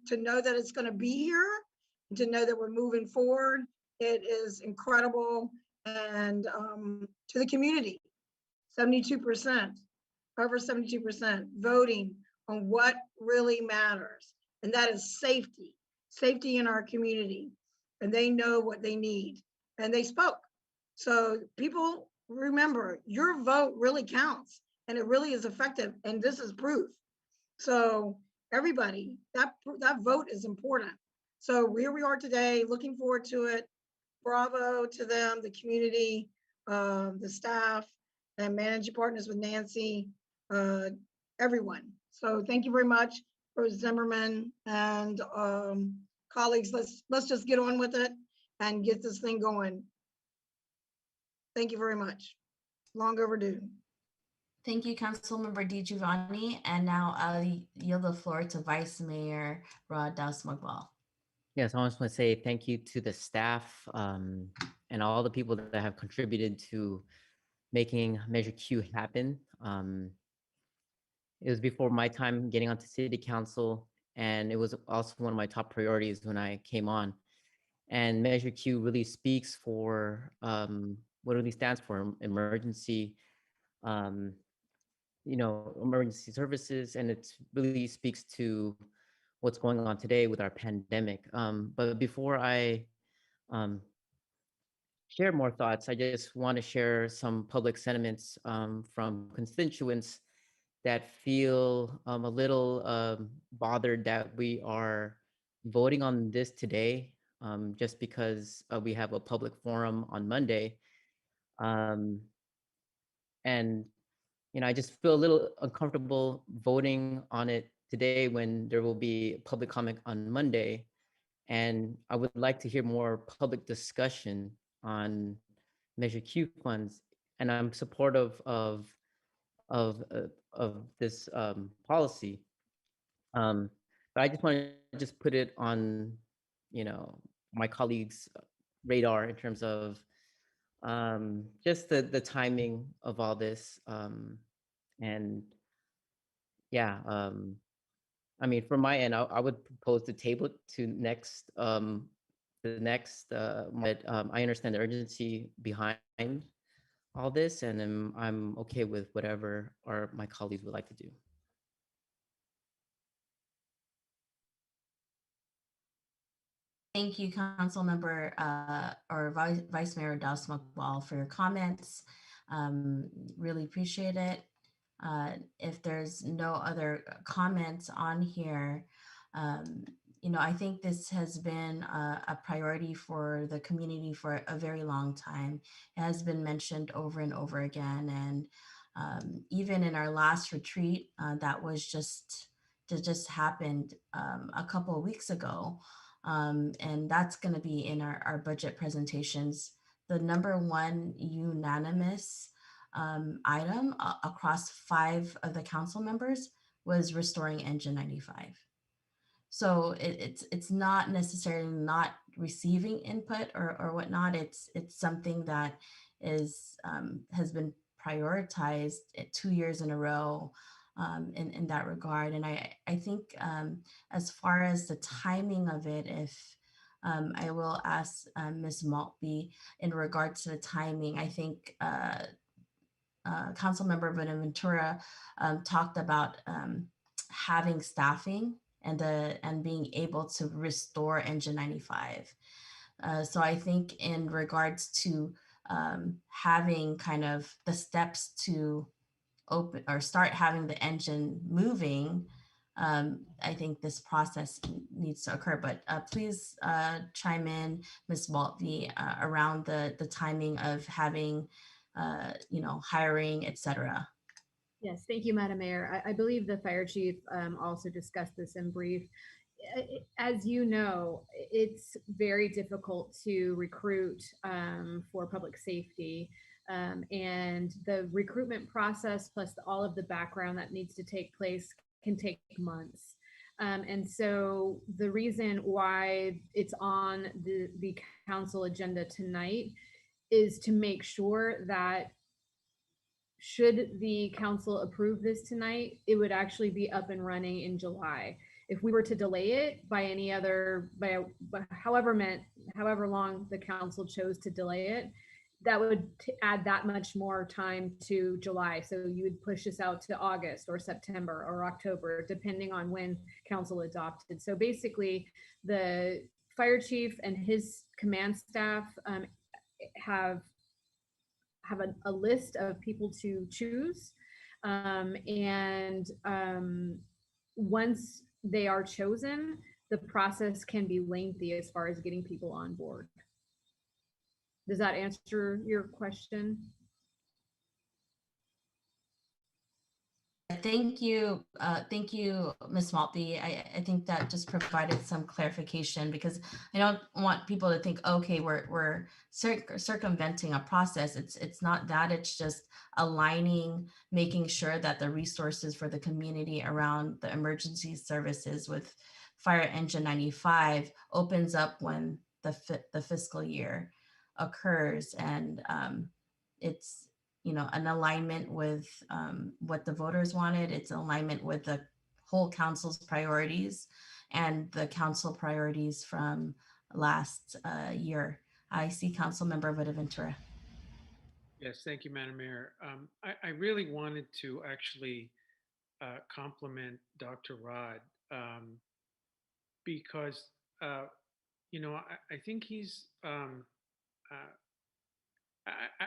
to know that it's going to be here, and to know that we're moving forward, It is incredible. And to the community, 72%, over 72% voting on what really matters. And that is safety, safety in our community. And they know what they need. And they spoke. So people remember, your vote really counts and it really is effective. And this is proof. So everybody, that vote is important. So here we are today, looking forward to it. Bravo to them, the community, the staff, and managing partners with Nancy, everyone. So thank you very much, Rose Zimmerman and colleagues. Let's just get on with it and get this thing going. Thank you very much. Long overdue. Thank you, Councilmember DiGiovanni. And now I'll yield the floor to Vice Mayor Rod Dowsmugwal. Yes, I just want to say thank you to the staff and all the people that have contributed to making Measure Q happen. It was before my time getting onto City Council, and it was also one of my top priorities when I came on. And Measure Q really speaks for what it really stands for: emergency, emergency services, and it really speaks to what's going on today with our pandemic. But before I share more thoughts, I just want to share some public sentiments from constituents that feel a little bothered that we are voting on this today just because we have a public forum on Monday. And I just feel a little uncomfortable voting on it today when there will be public comment on Monday. And I would like to hear more public discussion on Measure Q funds. And I'm supportive of this policy. But I just want to just put it on, my colleagues' radar in terms of just the timing of all this. And yeah, I mean, from my end, I would propose to table it to the next, but I understand the urgency behind all this, and I'm okay with whatever my colleagues would like to do. Thank you, Councilmember or Vice Mayor Dowsmugwal, for your comments. Really appreciate it. If there's no other comments on here, I think this has been a priority for the community for a very long time. It has been mentioned over and over again. And even in our last retreat that just happened a couple of weeks ago, and that's going to be in our budget presentations, the number one unanimous item across 5 of the council members was restoring Engine 95. So it's not necessarily not receiving input or whatnot. It's something that has been prioritized 2 years in a row in that regard. And I think as far as the timing of it, if I will ask Ms. Maltby in regards to the timing, I think Councilmember Bonaventura talked about having staffing and being able to restore Engine 95. So I think in regards to having kind of the steps to open or start having the engine moving, I think this process needs to occur. But please chime in, Ms. Maltby, around the timing of having, hiring, etc. Yes, thank you, Madam Mayor. I believe the fire chief also discussed this in brief. As you know, it's very difficult to recruit for public safety. And the recruitment process plus all of the background that needs to take place can take months. And so the reason why it's on the council agenda tonight is to make sure that should the council approve this tonight, it would actually be up and running in July. if we were to delay it by any other, by however long the council chose to delay it, that would add that much more time to July. So you would push this out to August or September or October, depending on when council adopted. So basically, the fire chief and his command staff have a list of people to choose. And once they are chosen, the process can be lengthy as far as getting people on board. Does that answer your question? Thank you, Ms. Maltby. I think that just provided some clarification, because I don't want people to think, okay, we're circumventing a process. It's not that. It's just aligning, making sure that the resources for the community around the emergency services with Fire Engine 95 opens up when the fiscal year occurs, and it's an alignment with what the voters wanted. It's alignment with the whole council's priorities and the council priorities from last year. I see Council Member Bonaventura. Yes, thank you, Madam Mayor. I really wanted to actually compliment Dr. Rod because, I think he's,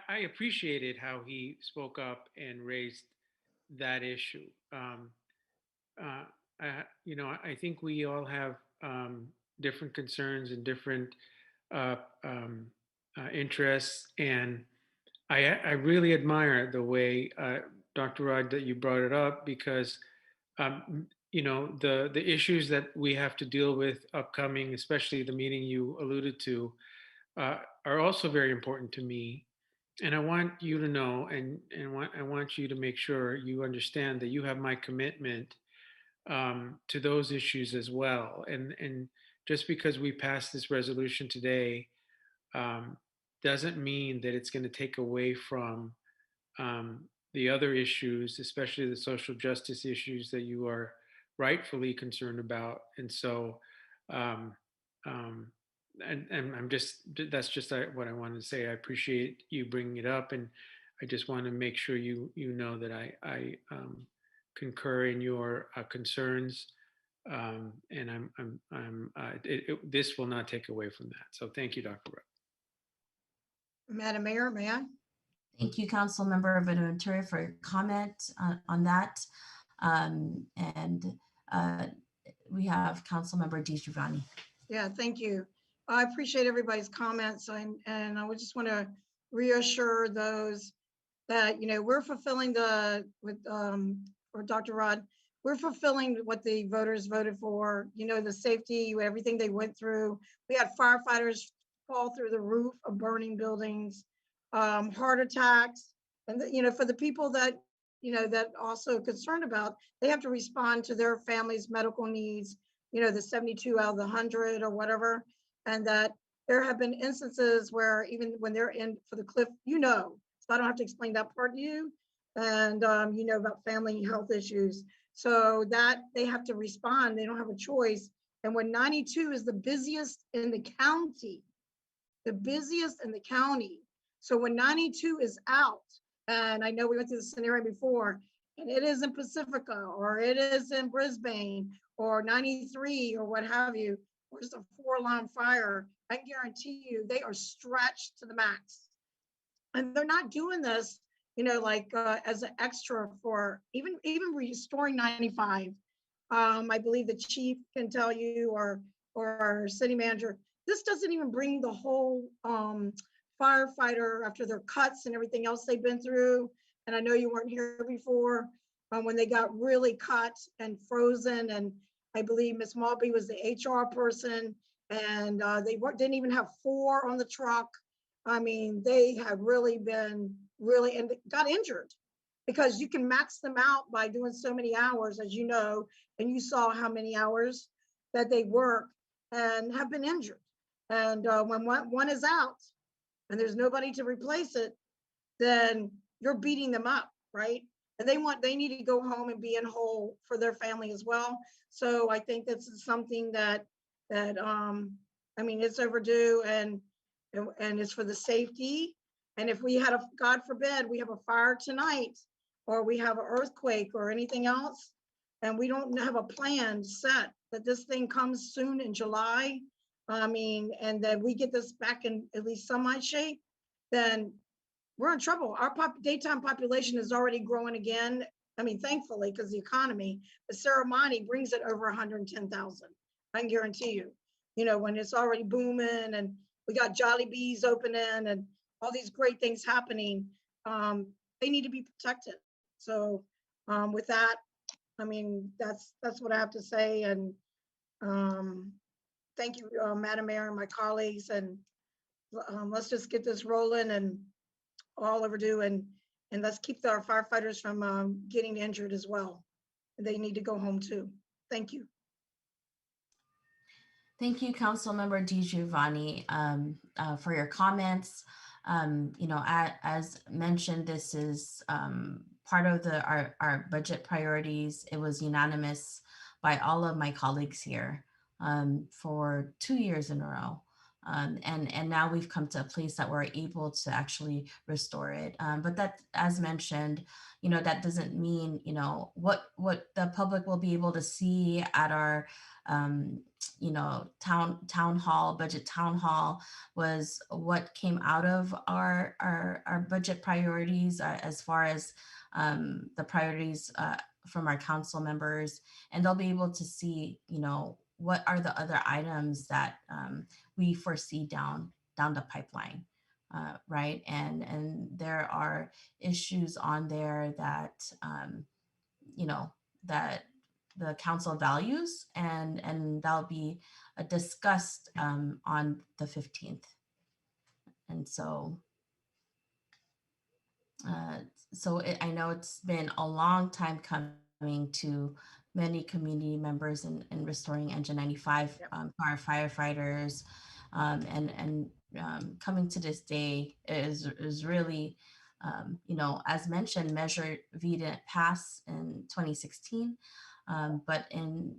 I appreciated how he spoke up and raised that issue. I think we all have different concerns and different uh, um, interests, and I really admire the way, Dr. Rod, that you brought it up, because the issues that we have to deal with upcoming, especially the meeting you alluded to, are also very important to me. And I want you to know, and I want you to make sure you understand that you have my commitment to those issues as well. And just because we passed this resolution today um, doesn't mean that it's going to take away from the other issues, especially the social justice issues that you are rightfully concerned about. And so, um, um, and I'm just, that's just what I wanted to say. I appreciate you bringing it up, and I just want to make sure you know that I concur in your concerns, and this will not take away from that. So thank you, Dr. Rupp. Madam Mayor, may I? Thank you, Council Member Bonaventura, for your comment on that. And we have Council Member DiGiovanni. Yeah, thank you. I appreciate everybody's comments, and I would just want to reassure those that, we're fulfilling for Dr. Rod, we're fulfilling what the voters voted for, the safety, everything they went through. We had firefighters fall through the roof of burning buildings, heart attacks, and for the people that that also concerned about, they have to respond to their family's medical needs, the 72 out of the 100 or whatever, and that there have been instances where even when they're in for the cliff, so I don't have to explain that part to you, and about family health issues, so that they have to respond, they don't have a choice. And when 92 is the busiest in the county, so when 92 is out, and I know we went through the scenario before, and it is in Pacifica, or it is in Brisbane, or 93, or what have you, or it's a 4-alarm fire, I guarantee you they are stretched to the max. And they're not doing this, as an extra for even restoring 95. I believe the chief can tell you, or our city manager, this doesn't even bring the whole firefighter after their cuts and everything else they've been through. And I know you weren't here before when they got really cut and frozen. And I believe Ms. Maltby was the HR person, and they didn't even have 4 on the truck. I mean, they have really been and got injured, because you can max them out by doing so many hours, as you know, and you saw how many hours that they work and have been injured. And when one is out and there's nobody to replace it, then you're beating them up, right? and they need to go home and be in whole for their family as well. So I think this is something that I mean, it's overdue, and it's for the safety. And if we had a, God forbid, we have a fire tonight, or we have an earthquake or anything else, and we don't have a plan set that this thing comes soon in July, I mean, and then we get this back in at least semi shape, then we're in trouble. Our daytime population is already growing again. I mean, thankfully, because the economy, but Serramonte brings it over 110,000. I can guarantee you, you know, when it's already booming and we got Jolly Bees opening and all these great things happening, they need to be protected. So with that, I mean, that's what I have to say. And thank you, Madam Mayor and my colleagues. And let's just get this rolling and all overdue. And let's keep our firefighters from getting injured as well. They need to go home too. Thank you. Thank you, Councilmember DiGiovanni, for your comments. You know, as mentioned, this is part of our budget priorities. It was unanimous by all of my colleagues here for 2 years in a row. And now we've come to a place that we're able to actually restore it. But that, as mentioned, you know, that doesn't mean, you know, what the public will be able to see at our you know, town hall, budget town hall, was what came out of our budget priorities as far as the priorities from our council members, and they'll be able to see, you know, what are the other items that we foresee down the pipeline, right? And there are issues on there that you know, that the council values, and that'll be discussed on the 15th. And so I know it's been a long time coming to many community members in restoring Engine 95 for our firefighters, and coming to this day is really, you know, as mentioned, Measure V didn't pass in 2016, but in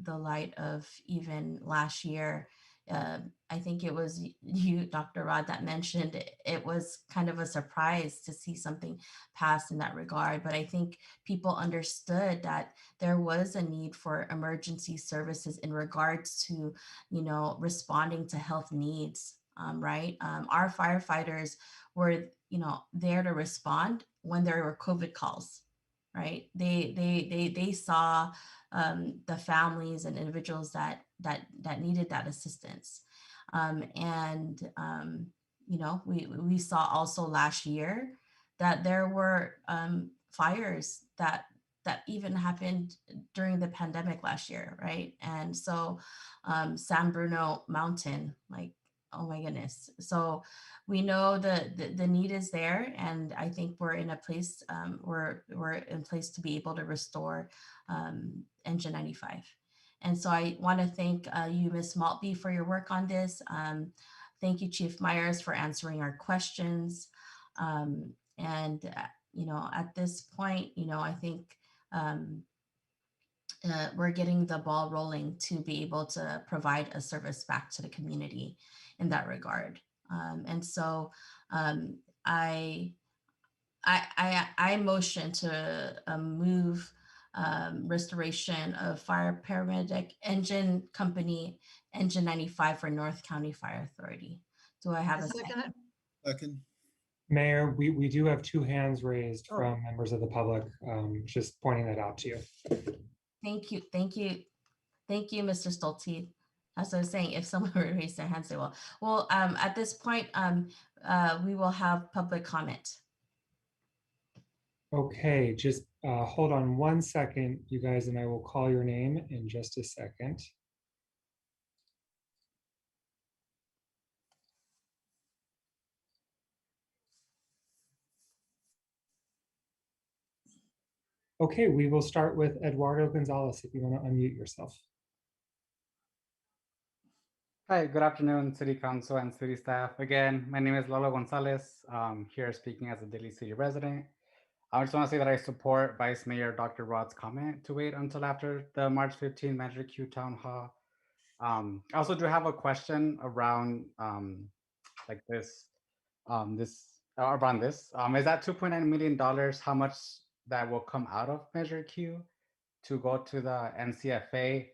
the light of even last year, I think it was you, Dr. Rod, that mentioned it was kind of a surprise to see something pass in that regard. But I think people understood that there was a need for emergency services in regards to, you know, responding to health needs, right? Our firefighters were, you know, there to respond when there were COVID calls, right? They saw the families and individuals that needed that assistance, and you know, we saw also last year that there were fires that even happened during the pandemic last year, right? And so San Bruno Mountain, like, oh my goodness. So we know the need is there, and I think we're in a place, we're in place to be able to restore Engine 95. And so I want to thank you, Ms. Maltby, for your work on this. Thank you, Chief Myers, for answering our questions. You know, at this point, you know, I think we're getting the ball rolling to be able to provide a service back to the community in that regard. And so I motion to move restoration of fire paramedic engine company Engine 95 for North County Fire Authority. Do I have a second? Second. Mayor, we do have 2 hands raised from members of the public. Just pointing that out to you. Thank you, Mr. Stolte. As I was saying, if someone would raise their hands, they will. Well, at this point, we will have public comment. Okay, just hold on 1 second, you guys, and I will call your name in just a second. Okay, we will start with Eduardo Gonzalez, if you want to unmute yourself. Hi, good afternoon, City Council and City staff. Again, my name is Lolo Gonzalez, here speaking as a Daly City resident. I just want to say that I support Vice Mayor Dr. Rod's comment to wait until after the March 15 Measure Q Town Hall. I also do have a question around like this, around this. Is that $2.9 million, how much that will come out of Measure Q to go to the NCFA?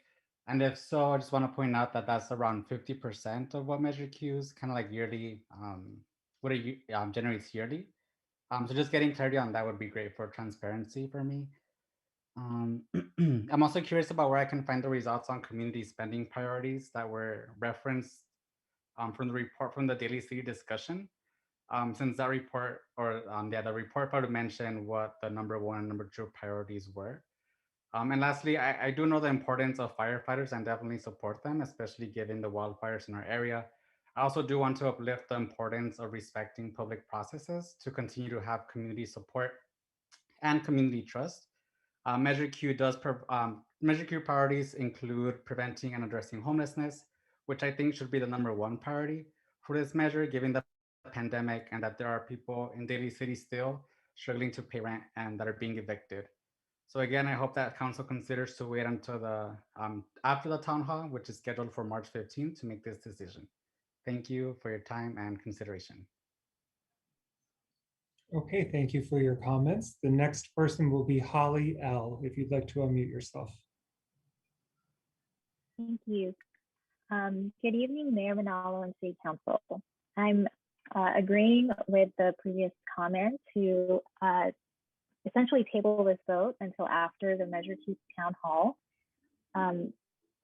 And if so, I just want to point out that that's around 50% of what Measure Q is kind of like yearly, what it generates yearly. So just getting clarity on that would be great for transparency for me. I'm also curious about where I can find the results on community spending priorities that were referenced from the report from the Daly City discussion. Since that report, or the report probably mentioned what the number 1 and number 2 priorities were. And lastly, I do know the importance of firefighters and definitely support them, especially given the wildfires in our area. I also do want to uplift the importance of respecting public processes to continue to have community support and community trust. Measure Q priorities include preventing and addressing homelessness, which I think should be the number 1 priority for this measure, given the pandemic and that there are people in Daly City still struggling to pay rent and that are being evicted. So again, I hope that council considers to wait until the after the town hall, which is scheduled for March 15th, to make this decision. Thank you for your time and consideration. Okay, thank you for your comments. The next person will be Holly L. If you'd like to unmute yourself. Thank you. Good evening, Mayor Manalo and City Council. I'm agreeing with the previous comment to essentially table this vote until after the Measure Q Town Hall.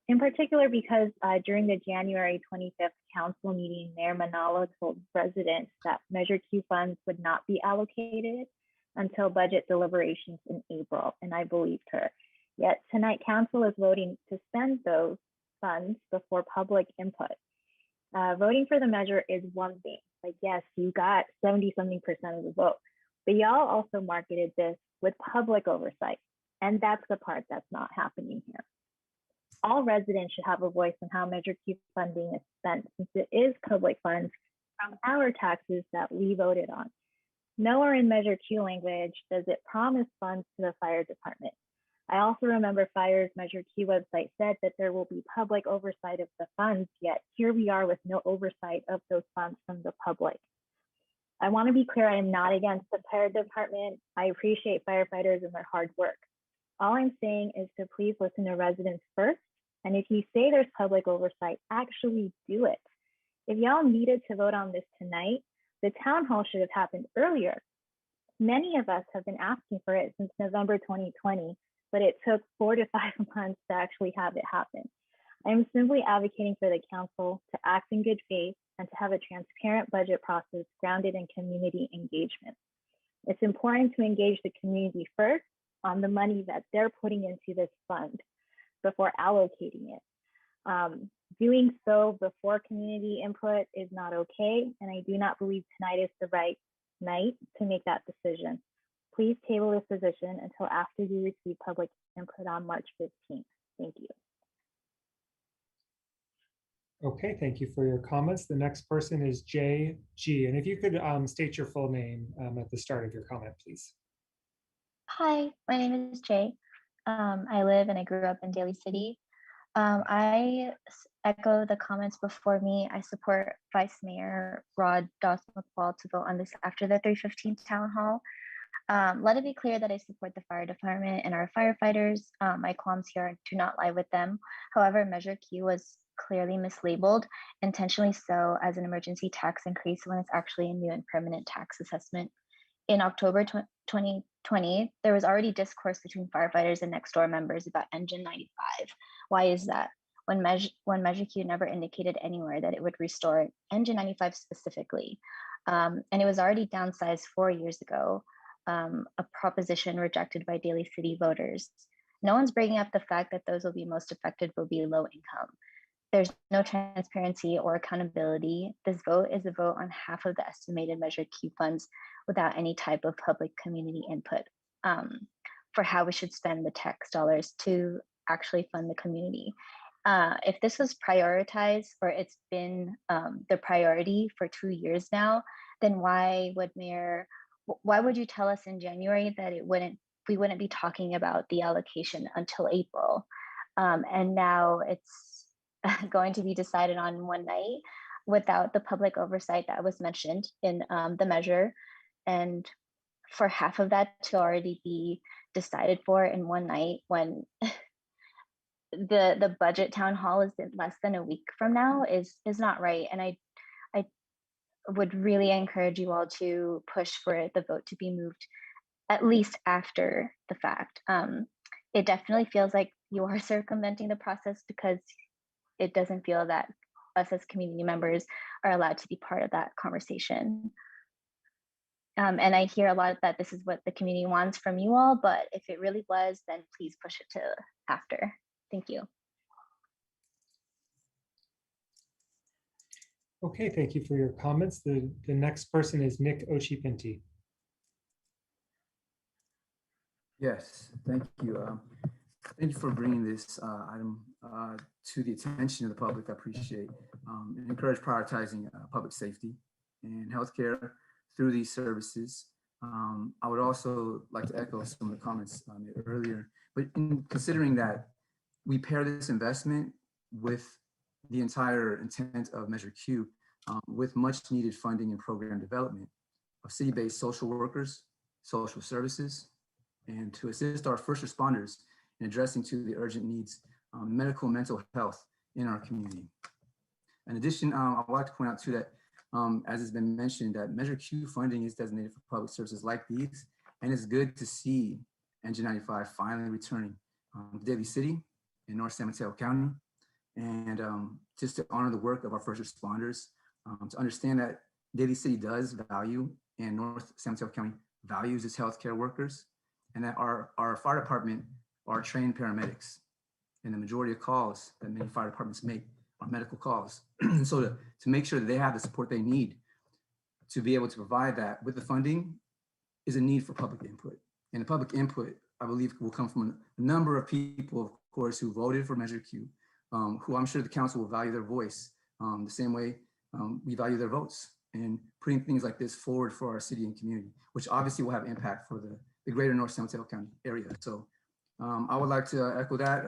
In particular, because during the January 25th council meeting, Mayor Manalo told residents that Measure Q funds would not be allocated until budget deliberations in April, and I believed her. Yet tonight, council is voting to spend those funds before public input. Voting for the measure is one thing. Like, yes, you got 70-something% of the vote, but y'all also marketed this with public oversight, and that's the part that's not happening here. All residents should have a voice in how Measure Q funding is spent, since it is public funds from our taxes that we voted on. Nowhere in Measure Q language does it promise funds to the fire department. I also remember Fire's Measure Q website said that there will be public oversight of the funds, yet here we are with no oversight of those funds from the public. I want to be clear, I am not against the fire department. I appreciate firefighters and their hard work. All I'm saying is to please listen to residents first. And if you say there's public oversight, actually do it. If y'all needed to vote on this tonight, the town hall should have happened earlier. Many of us have been asking for it since November 2020, but it took 4 to 5 months to actually have it happen. I am simply advocating for the council to act in good faith and to have a transparent budget process grounded in community engagement. It's important to engage the community first on the money that they're putting into this fund before allocating it. Doing so before community input is not okay, and I do not believe tonight is the right night to make that decision. Please table this position until after you receive public input on March 15th. Thank you. Okay, thank you for your comments. The next person is JG. And if you could state your full name at the start of your comment, please. Hi, my name is Jay. I live and I grew up in Daly City. I echo the comments before me. I support Vice Mayor Rod Dawson-McFall to vote on this after the 3:15 town hall. Let it be clear that I support the fire department and our firefighters. My qualms here do not lie with them. However, Measure Q was clearly mislabeled, intentionally so, as an emergency tax increase when it's actually a new and permanent tax assessment. In October 2020, there was already discourse between firefighters and next door members about Engine 95. Why is that? When Measure Q never indicated anywhere that it would restore Engine 95 specifically. And it was already downsized 4 years ago, a proposition rejected by Daly City voters. No one's bringing up the fact that those will be most affected will be low income. There's no transparency or accountability. This vote is a vote on half of the estimated Measure Q funds without any type of public community input for how we should spend the tax dollars to actually fund the community. If this was prioritized, or it's been the priority for 2 years now, then why would Mayor why would you tell us in January that we wouldn't be talking about the allocation until April? And now it's going to be decided on one night without the public oversight that was mentioned in the measure. And for half of that to already be decided for in one night when the budget town hall is in less than a week from now is not right. And I would really encourage you all to push for the vote to be moved at least after the fact. It definitely feels like you are circumventing the process because it doesn't feel that us as community members are allowed to be part of that conversation. And I hear a lot that this is what the community wants from you all, but if it really was, then please push it to after. Thank you. Okay, thank you for your comments. The next person is Nick Ochipinti. Yes, thank you. Thank you for bringing this item to the attention of the public. I appreciate and encourage prioritizing public safety and healthcare through these services. I would also like to echo some of the comments made earlier, but in considering that we pair this investment with the entire intent of Measure Q with much needed funding and program development of city-based social workers, social services, and to assist our first responders in addressing to the urgent needs, medical and mental health in our community. In addition, I would like to point out too that as has been mentioned, that Measure Q funding is designated for public services like these, and it's good to see Engine 95 finally returning to Daly City in North San Mateo County, and just to honor the work of our first responders, to understand that Daly City does value and North San Mateo County values its healthcare workers, and that our fire department are trained paramedics, and the majority of calls that many fire departments make are medical calls. So to make sure that they have the support they need to be able to provide that with the funding is a need for public input. And the public input, I believe, will come from a number of people, of course, who voted for Measure Q, who I'm sure the council will value their voice the same way we value their votes, and putting things like this forward for our city and community, which obviously will have impact for the greater North San Mateo County area. So I would like to echo that.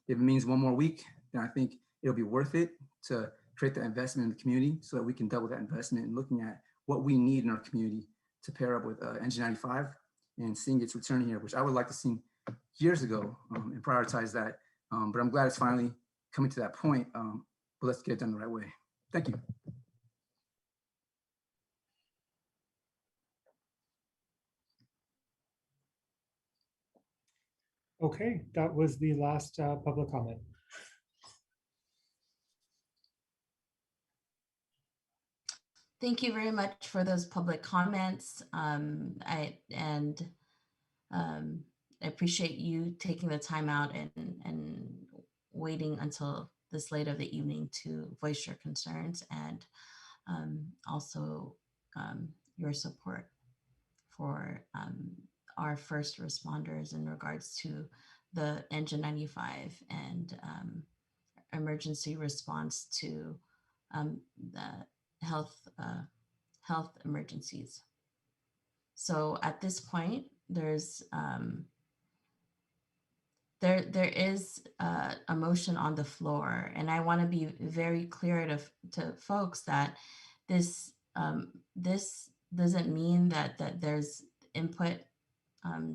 If it means one more week, then I think it'll be worth it to create the investment in the community so that we can double that investment in looking at what we need in our community to pair up with Engine 95 and seeing its return here, which I would like to see years ago and prioritize that. But I'm glad it's finally coming to that point, but let's get it done the right way. Thank you. Okay, that was the last public comment. Thank you very much for those public comments. I appreciate you taking the time out and waiting until this late of the evening to voice your concerns, and also your support for our first responders in regards to the Engine 95 and emergency response to the health emergencies. So at this point, there is a motion on the floor, and I want to be very clear to folks that this doesn't mean that there's input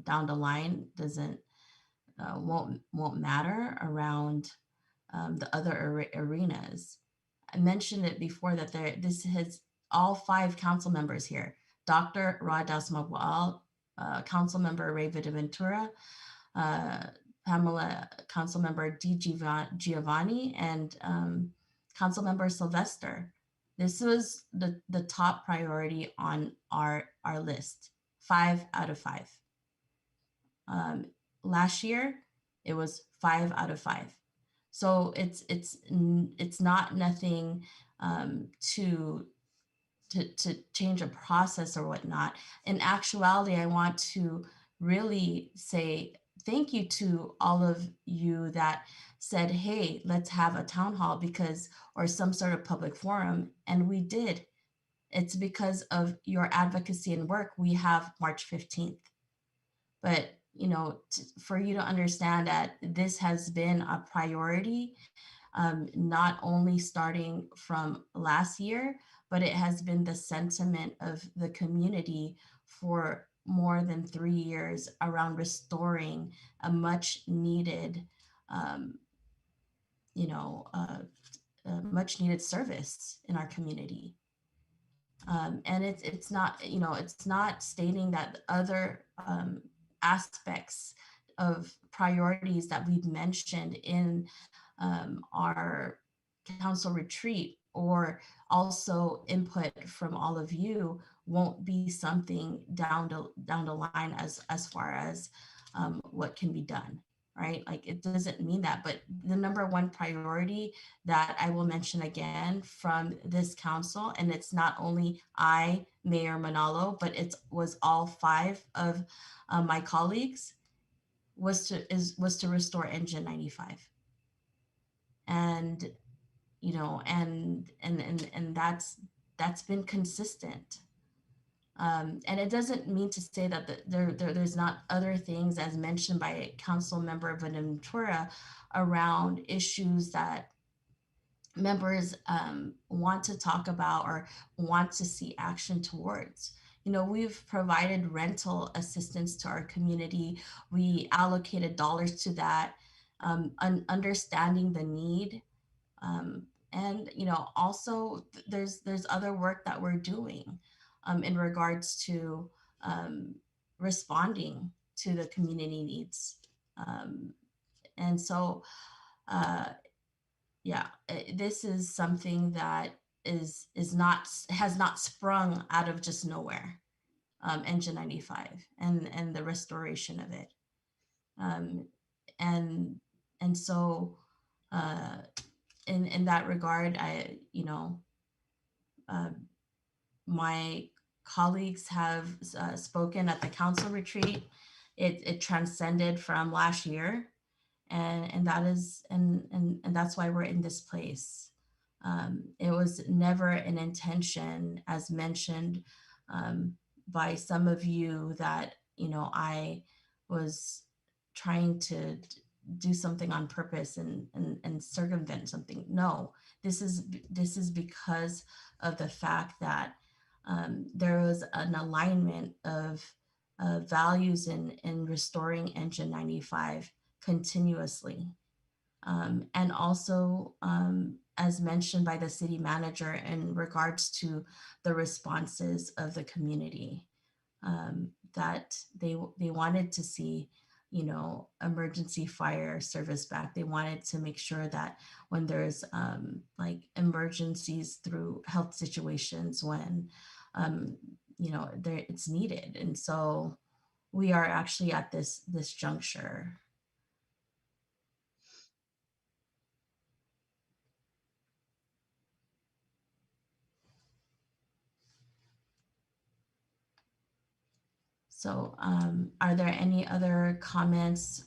down the line won't matter around the other arenas. I mentioned it before that this has all 5 council members here: Dr. Rod Dasmawal, Council Member Ray Ventura, Pamela, Council Member D. Giovanni, and Council Member Sylvester. This was the top priority on our list, 5 out of 5. Last year, it was 5 out of 5. So it's not nothing to change a process or whatnot. In actuality, I want to really say thank you to all of you that said, hey, let's have a town hall or some sort of public forum. And we did. it's because of your advocacy and work, we have March 15th. But, you know, for you to understand that this has been a priority, not only starting from last year, but it has been the sentiment of the community for more than 3 years around restoring a much needed, um, you know, a much needed service in our community. And it's not, you know, it's not stating that other aspects of priorities that we've mentioned in our council retreat, or also input from all of you, won't be something down the line as far as what can be done, right? Like, it doesn't mean that, but the number one priority that I will mention again from this council, and it's not only I, Mayor Manalo, but it was all 5 of my colleagues, was to restore Engine 95. And, you know, and that's been consistent. And it doesn't mean to say that there's not other things, as mentioned by Council Member Ventura, around issues that members want to talk about or want to see action towards. You know, we've provided rental assistance to our community. We allocated dollars to that, understanding the need. And, you know, also there's other work that we're doing in regards to responding to the community needs. And so, yeah, this is something that has not sprung out of just nowhere. Engine 95 and the restoration of it. And so in that regard, my colleagues have spoken at the council retreat. It transcended from last year, and that's why we're in this place. It was never an intention, as mentioned by some of you, that, you know, I was trying to do something on purpose and circumvent something. No, this is because of the fact that there was an alignment of values in restoring Engine 95 continuously. And also, as mentioned by the city manager, in regards to the responses of the community, that they wanted to see, you know, emergency fire service back. They wanted to make sure that when there's like emergencies through health situations, when you know, it's needed. And so we are actually at this juncture. So are there any other comments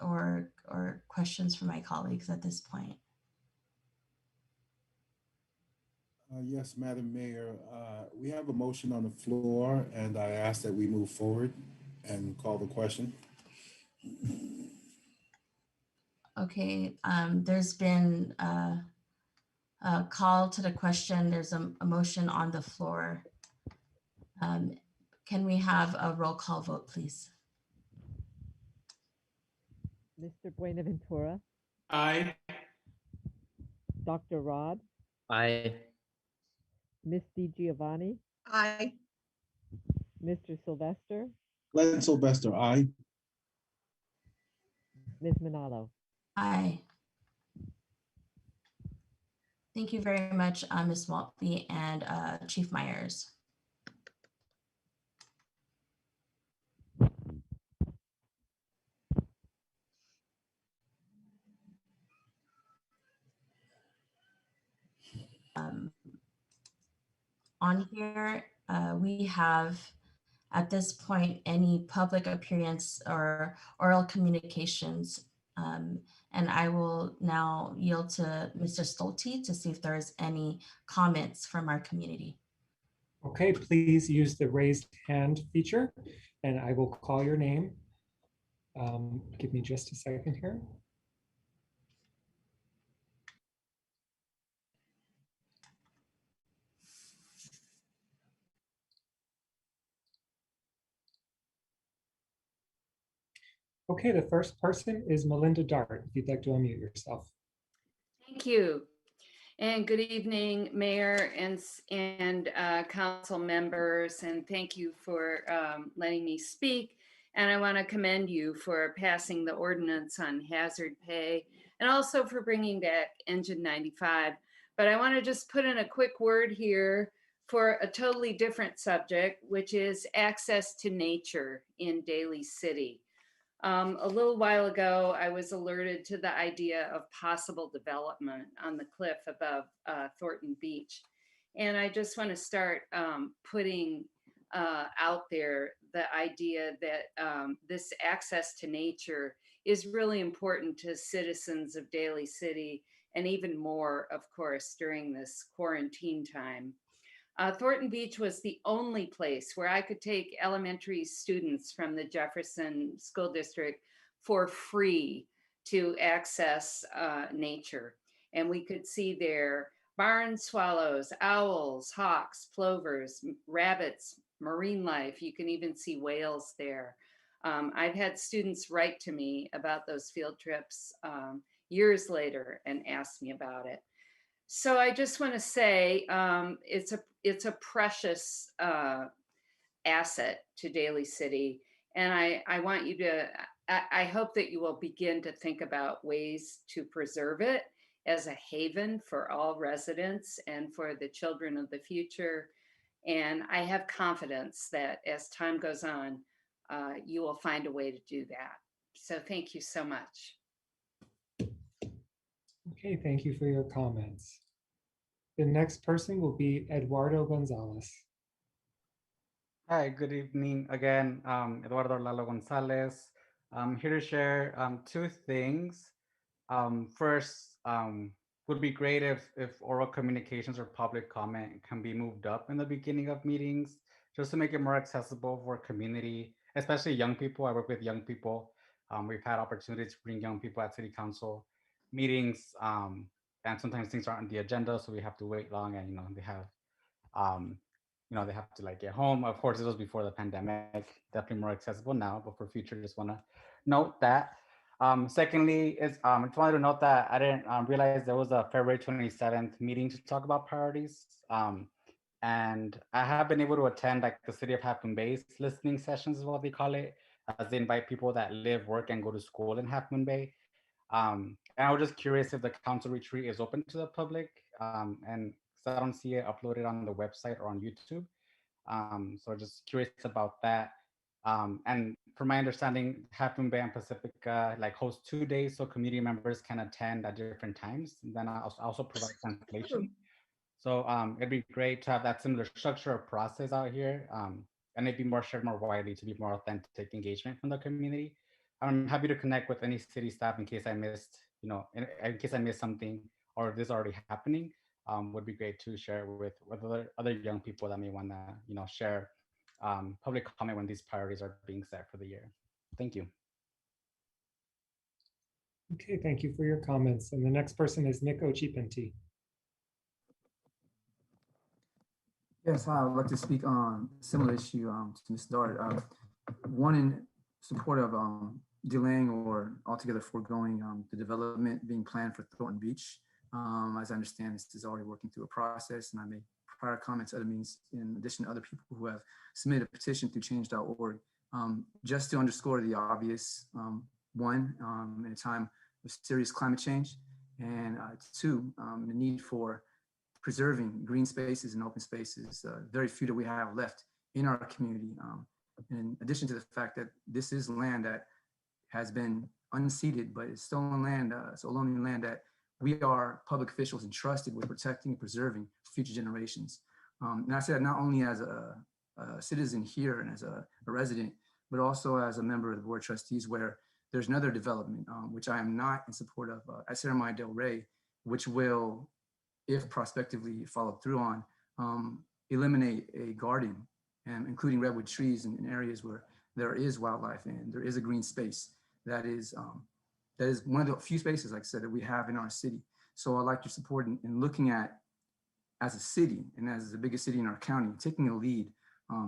or questions from my colleagues at this point? Yes, Madam Mayor, we have a motion on the floor, and I ask that we move forward and call the question. Okay, there's been a call to the question. There's a motion on the floor. Can we have a roll call vote, please? Mr. Buenaventura, Aye. Dr. Rod, Aye. Ms. DiGiovanni, Aye. Mr. Sylvester, Glenn Sylvester, aye. Ms. Manalo. Aye. Thank you very much, Ms. Maltby and Chief Myers. On here, we have at this point any public appearance or oral communications And I will now yield to Mr. Stolte to see if there's any comments from our community. Okay, please use the raised hand feature and I will call your name. Give me just a second here. Okay, the first person is Melinda Dart. If you'd like to unmute yourself. Thank you. And good evening, Mayor and council members, and thank you for letting me speak. And I want to commend you for passing the ordinance on hazard pay and also for bringing back Engine 95. But I want to just put in a quick word here for a totally different subject, which is access to nature in Daly City. A little while ago, I was alerted to the idea of possible development on the cliff above Thornton Beach. And I just want to start putting out there the idea that this access to nature is really important to citizens of Daly City, and even more, of course, during this quarantine time. Thornton Beach was the only place where I could take elementary students from the Jefferson School District for free to access nature. And we could see there barn swallows, owls, hawks, plovers, rabbits, marine life. You can even see whales there. I've had students write to me about those field trips years later and ask me about it. So I just want to say it's a precious asset to Daly City, and I want you to. I hope that you will begin to think about ways to preserve it as a haven for all residents and for the children of the future. And I have confidence that as time goes on, you will find a way to do that. So thank you so much. Okay, thank you for your comments. The next person will be Eduardo Gonzalez. Hi, good evening again. Eduardo Lalo Gonzalez. I'm here to share two things. First, would be great if oral communications or public comment can be moved up in the beginning of meetings, just to make it more accessible for community, especially young people. I work with young people. We've had opportunities to bring young people at city council meetings, and sometimes things aren't on the agenda, so we have to wait long, and they have they have to like get home. Of course, it was before the pandemic, definitely more accessible now, but for future, just want to note that. Secondly, is I just wanted to note that I didn't realize there was a February 27th meeting to talk about priorities. And I have been able to attend like the City of Half Moon Bay's listening sessions is what they call it, as they invite people that live, work, and go to school in Half Moon Bay. And I was just curious if the council retreat is open to the public, and because I don't see it uploaded on the website or on YouTube. So just curious about that. And from my understanding, Half Moon Bay and Pacifica like host 2 days so community members can attend at different times. And then I also provide translation. So it'd be great to have that similar structure or process out here, and it'd be more shared more widely to be more authentic engagement from the community. I'm happy to connect with any city staff in case I missed, in case I missed something, or if this is already happening. Would be great to share with other young people that may want to share public comment when these priorities are being set for the year. Thank you. Okay, thank you for your comments. And the next person is Nick Ochipenti. Yes, I would like to speak on a similar issue to Ms. Dart. One, in support of delaying or altogether foregoing the development being planned for Thornton Beach. As I understand, this is already working through a process, and I made prior comments at other meetings in addition to other people who have submitted a petition through change.org. Just to underscore the obvious, one, in a time of serious climate change, and two, the need for preserving green spaces and open spaces, very few that we have left in our community. In addition to the fact that this is land that has been unceded, but it's stolen land, stolen land that we are public officials entrusted with protecting and preserving for future generations. And I say that not only as a citizen here and as a resident, but also as a member of the board of trustees, where there's another development, which I am not in support of at Ceremony Del Rey, which will, if prospectively followed through on, eliminate a garden, and including redwood trees in areas where there is wildlife and there is a green space. That is one of the few spaces, like I said, that we have in our city. So I'd like your support in looking at, as a city and as the biggest city in our county, taking a lead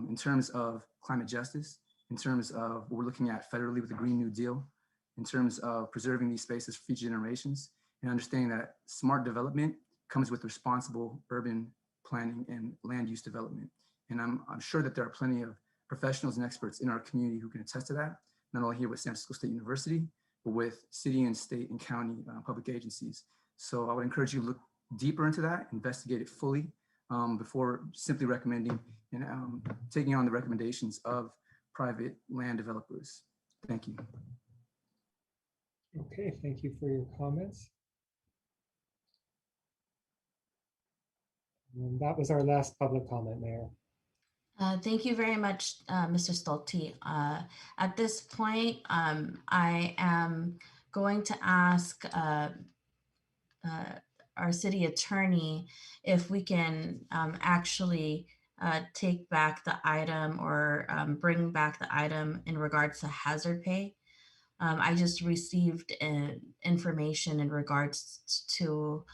in terms of climate justice, in terms of what we're looking at federally with the Green New Deal, in terms of preserving these spaces for future generations, and understanding that smart development comes with responsible urban planning and land use development. And I'm sure that there are plenty of professionals and experts in our community who can attest to that, not only here with San Francisco State University, but with city and state and county public agencies. So I would encourage you to look deeper into that, investigate it fully before simply recommending and taking on the recommendations of private land developers. Thank you. Okay, thank you for your comments. And that was our last public comment, Mayor. Thank you very much, Mr. Stolte. At this point, I am going to ask our city attorney if we can actually take back the item or bring back the item in regards to hazard pay. I just received information in regards to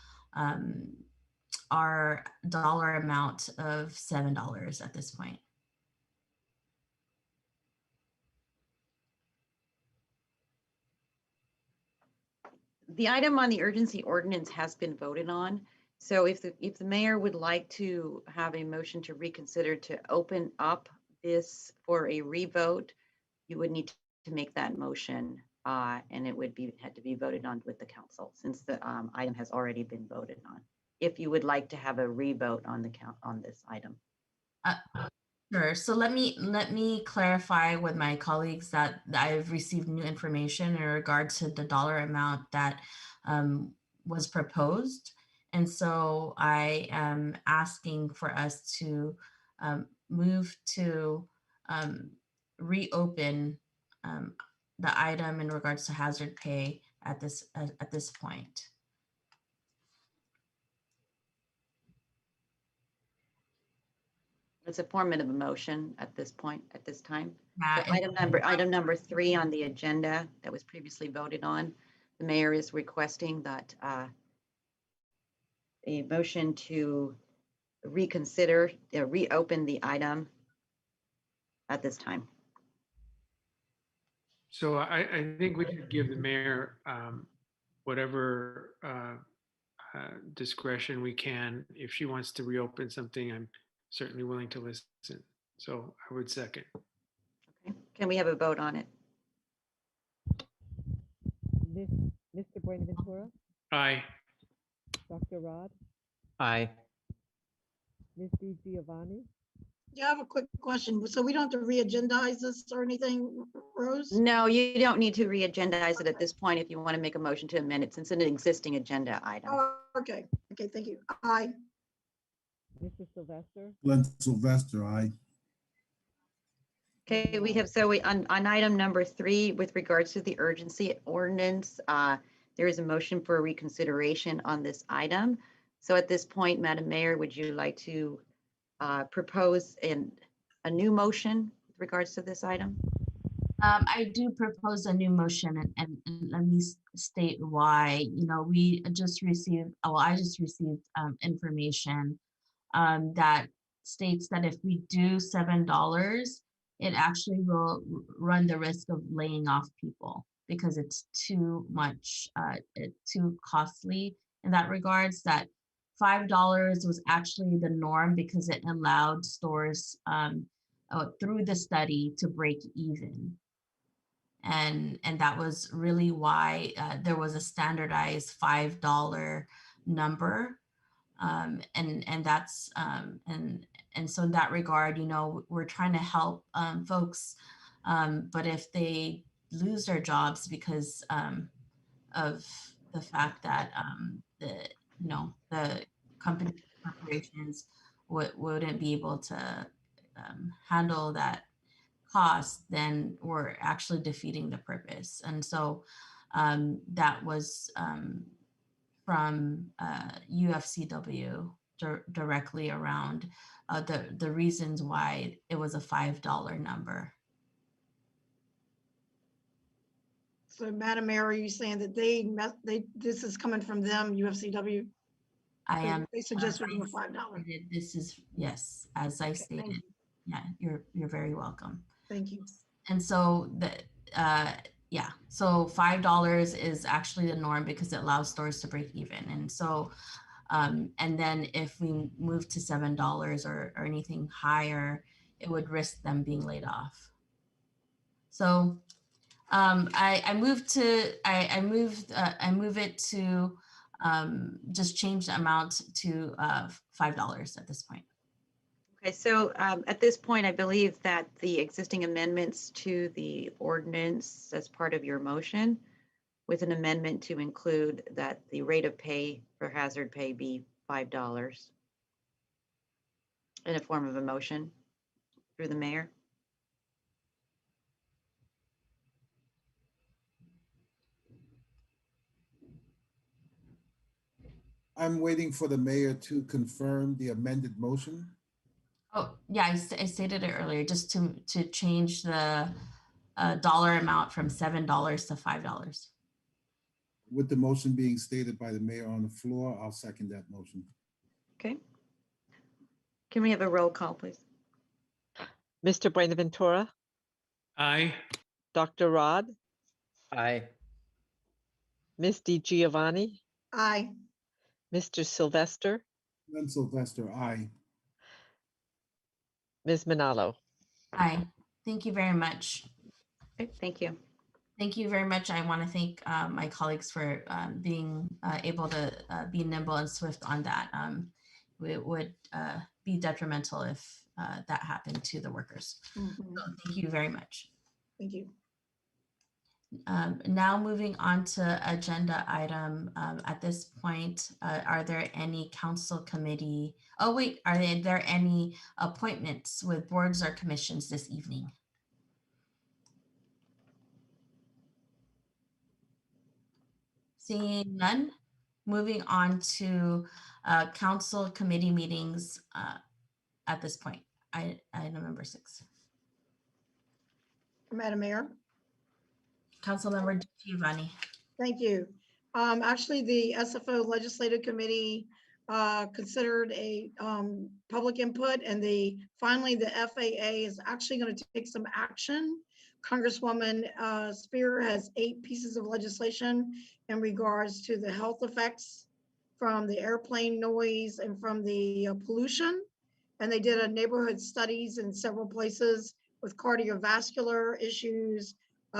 our dollar amount of $7 at this point. The item on the urgency ordinance has been voted on. So if the mayor would like to have a motion to reconsider to open up this for a revote, you would need to make that motion, and it would had to be voted on with the council since the item has already been voted on. If you would like to have a revote on this item. Sure. So let me clarify with my colleagues that I've received new information in regards to the dollar amount that was proposed. And so I am asking for us to move to reopen the item in regards to hazard pay at this point. It's a form of a motion at this point, at this time. Yeah, So item number 3 on the agenda that was previously voted on, the mayor is requesting that a motion to reconsider, reopen the item at this time. So I think we should give the mayor whatever discretion we can. If she wants to reopen something, I'm certainly willing to listen. So I would second. Okay. Can we have a vote on it? Mr. Buenaventura, Aye. Dr. Rod, Aye. Ms. Di Giovanni, Yeah, I have a quick question. So we don't have to re-agendize this or anything, Rose? No, you don't need to re-agendize it at this point if you want to make a motion to amend it since it's an existing agenda item. Oh, okay. Okay, thank you. Aye. Mr. Sylvester, Glenn Sylvester, aye. Okay, we have, so on item number 3, with regards to the urgency ordinance, there is a motion for reconsideration on this item. So at this point, Madam Mayor, would you like to propose a new motion with regards to this item? I do propose a new motion, and let me state why. You know, we just received, well, I just received information that states that if we do $7, it actually will run the risk of laying off people because it's too much, too costly in that regards. That $5 was actually the norm because it allowed stores through the study to break even. And that was really why there was a standardized $5 number. And that's and so in that regard, you know, we're trying to help folks, but if they lose their jobs because of the fact that the corporations wouldn't be able to handle that cost, then we're actually defeating the purpose. And so that was from UFCW directly around the reasons why it was a $5 number. So Madam Mayor, are you saying that this is coming from them, UFCW? I am. They suggest we do a $5. This is, yes, as I stated. Yeah, you're very welcome. Thank you. And so yeah, so $5 is actually the norm because it allows stores to break even. And so, and then if we move to $7 or anything higher, it would risk them being laid off. So I move it to just change the amount to $5 at this point. Okay, so at this point, I believe that the existing amendments to the ordinance as part of your motion with an amendment to include that the rate of pay for hazard pay be $5 in a form of a motion through the mayor. I'm waiting for the mayor to confirm the amended motion. Oh, yeah, I stated it earlier, just to change the dollar amount from $7 to $5. With the motion being stated by the mayor on the floor, I'll second that motion. Okay. Can we have a roll call, please? Mr. Buenaventura, Aye. Dr. Rod, Aye. Ms. DiGiovanni, Aye. Mr. Sylvester, Glenn Sylvester, aye. Ms. Manalo. Aye. Thank you very much. Okay, thank you. Thank you very much. I want to thank my colleagues for being able to be nimble and swift on that. It would be detrimental if that happened to the workers. So thank you very much. Thank you. Now moving on to agenda item. At this point, are there any council committee? Oh wait, are there any appointments with boards or commissions this evening? Seeing none, moving on to council committee meetings at this point. Item number 6. Madam Mayor. Councilmember Giovanni. Thank you. Actually, the SFO Legislative Committee considered a public input, and finally the FAA is actually going to take some action. Congresswoman Spear has 8 pieces of legislation in regards to the health effects from the airplane noise and from the pollution. And they did a neighborhood studies in several places with cardiovascular issues,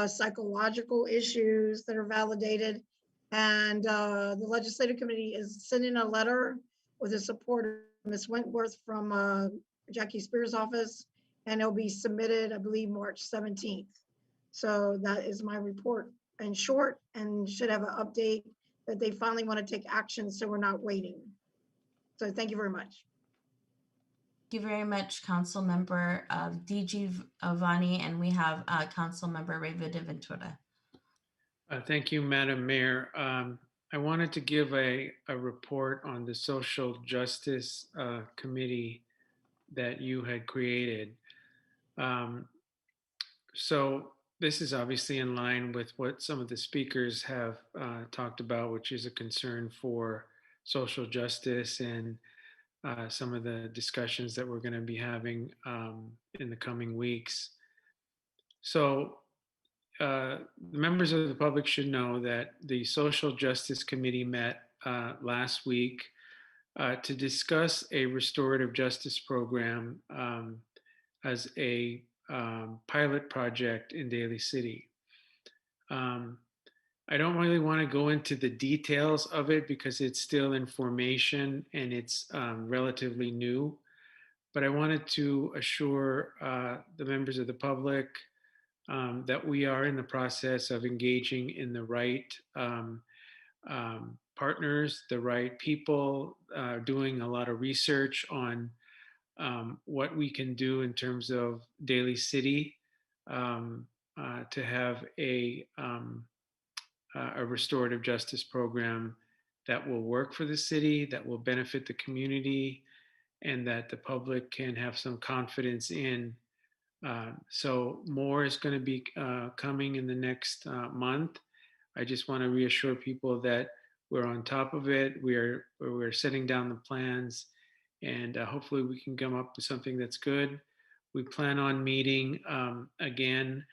psychological issues that are validated. And the legislative committee is sending a letter with the support of Ms. Wentworth from Jackie Spears' office, and it'll be submitted, I believe, March 17th. So that is my report in short, and should have an update that they finally want to take action, so we're not waiting. So thank you very much. Thank you very much, Council Member DG Giovanni, and we have Council Member Reva de Ventura. Thank you, Madam Mayor. I wanted to give a report on the Social Justice Committee that you had created. So this is obviously in line with what some of the speakers have talked about, which is a concern for social justice and some of the discussions that we're going to be having in the coming weeks. So the members of the public should know that the Social Justice Committee met last week to discuss a restorative justice program as a pilot project in Daly City. I don't really want to go into the details of it because it's still in formation and it's relatively new, but I wanted to assure the members of the public that we are in the process of engaging in the right partners, the right people, doing a lot of research on what we can do in terms of Daly City to have a restorative justice program that will work for the city, that will benefit the community, and that the public can have some confidence in. So more is going to be coming in the next month. I just want to reassure people that we're on top of it. We're setting down the plans, and hopefully we can come up with something that's good. We plan on meeting again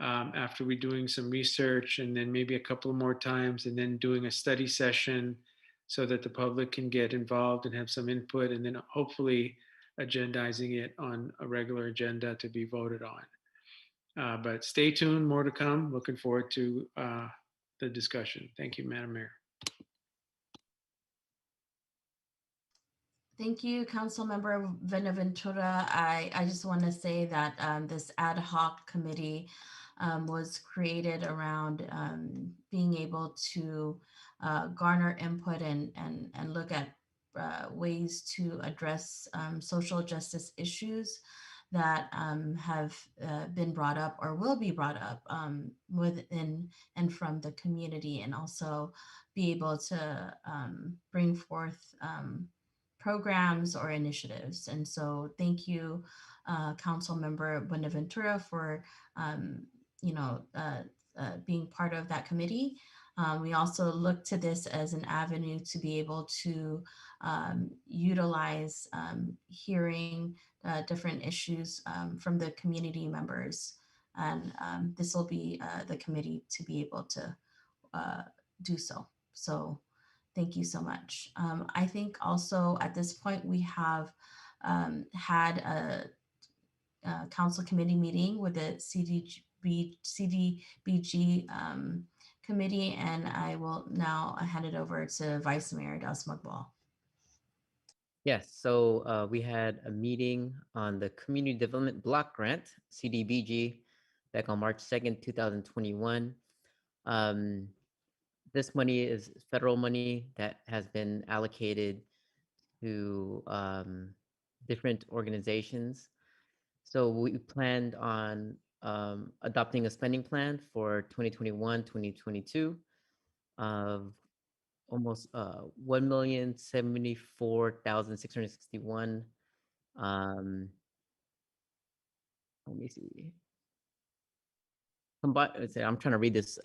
after we're doing some research, and then maybe a couple more times, and then doing a study session so that the public can get involved and have some input, and then hopefully agendizing it on a regular agenda to be voted on. But stay tuned, more to come. Looking forward to the discussion. Thank you, Madam Mayor. Thank you, Councilmember Benaventura. I just want to say that this ad hoc committee was created around being able to garner input and look at ways to address social justice issues that have been brought up or will be brought up within and from the community, and also be able to bring forth programs or initiatives. And so thank you, Council Member Buenaventura, for being part of that committee. We also look to this as an avenue to be able to utilize hearing different issues from the community members. And this will be the committee to be able to do so. So thank you so much. I think also at this point we have had a council committee meeting with the CDBG committee, and I will now hand it over to Vice Mayor Daus Magbal. Yes, so we had a meeting on the Community Development Block Grant, CDBG, back on March 2nd, 2021. This money is federal money that has been allocated to different organizations. So we planned on adopting a spending plan for 2021-2022 of almost 1,074,661. Let me see. I'm trying to read this.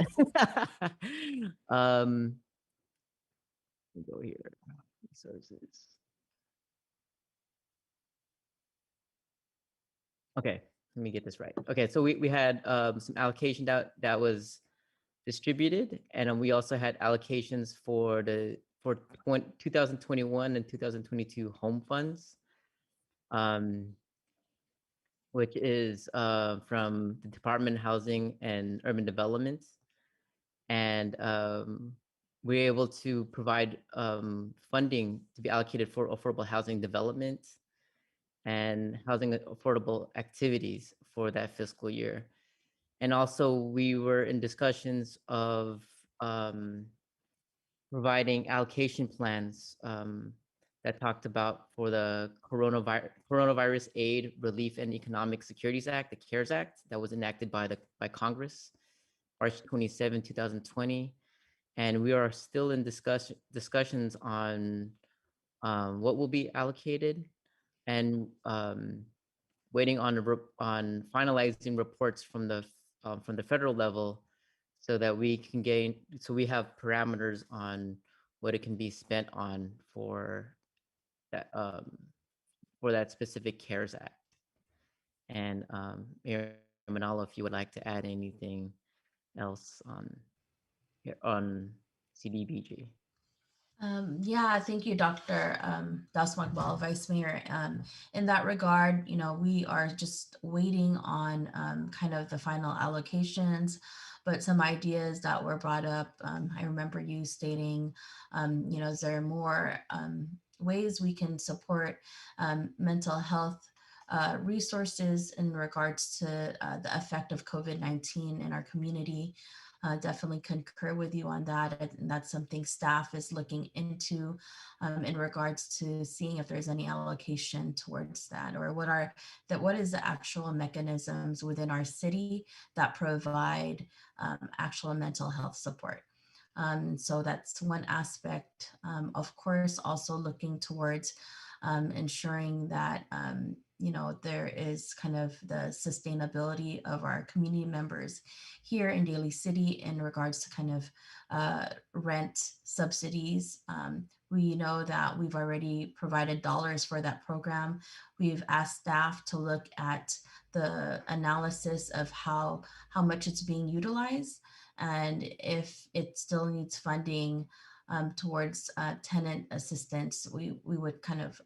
Let me go here. Resources. Okay, let me get this right. Okay, so we had some allocation that was distributed, and we also had allocations for 2021 and 2022 home funds, which is from the Department of Housing and Urban Development. And we're able to provide funding to be allocated for affordable housing development and housing affordable activities for that fiscal year. And also we were in discussions of providing allocation plans that talked about for the Coronavirus Aid, Relief, and Economic Securities Act, the CARES Act, that was enacted by Congress, March 27, 2020. And we are still in discussions on what will be allocated, and waiting on finalizing reports from the federal level, so that we can we have parameters on what it can be spent on for that specific CARES Act. And Mayor Manalo, if you would like to add anything else on CDBG. Yeah, thank you, Dr. Daus Magbal, Vice Mayor. In that regard, we are just waiting on kind of the final allocations, but some ideas that were brought up. I remember you stating, is there more ways we can support mental health resources in regards to the effect of COVID-19 in our community? definitely concur with you on that. And that's something staff is looking into in regards to seeing if there's any allocation towards that, or what is the actual mechanisms within our city that provide actual mental health support. So that's one aspect. Of course, also looking towards ensuring that there is kind of the sustainability of our community members here in Daly City in regards to kind of rent subsidies. We know that we've already provided dollars for that program. We've asked staff to look at the analysis of how much it's being utilized, and if it still needs funding towards tenant assistance, we would kind of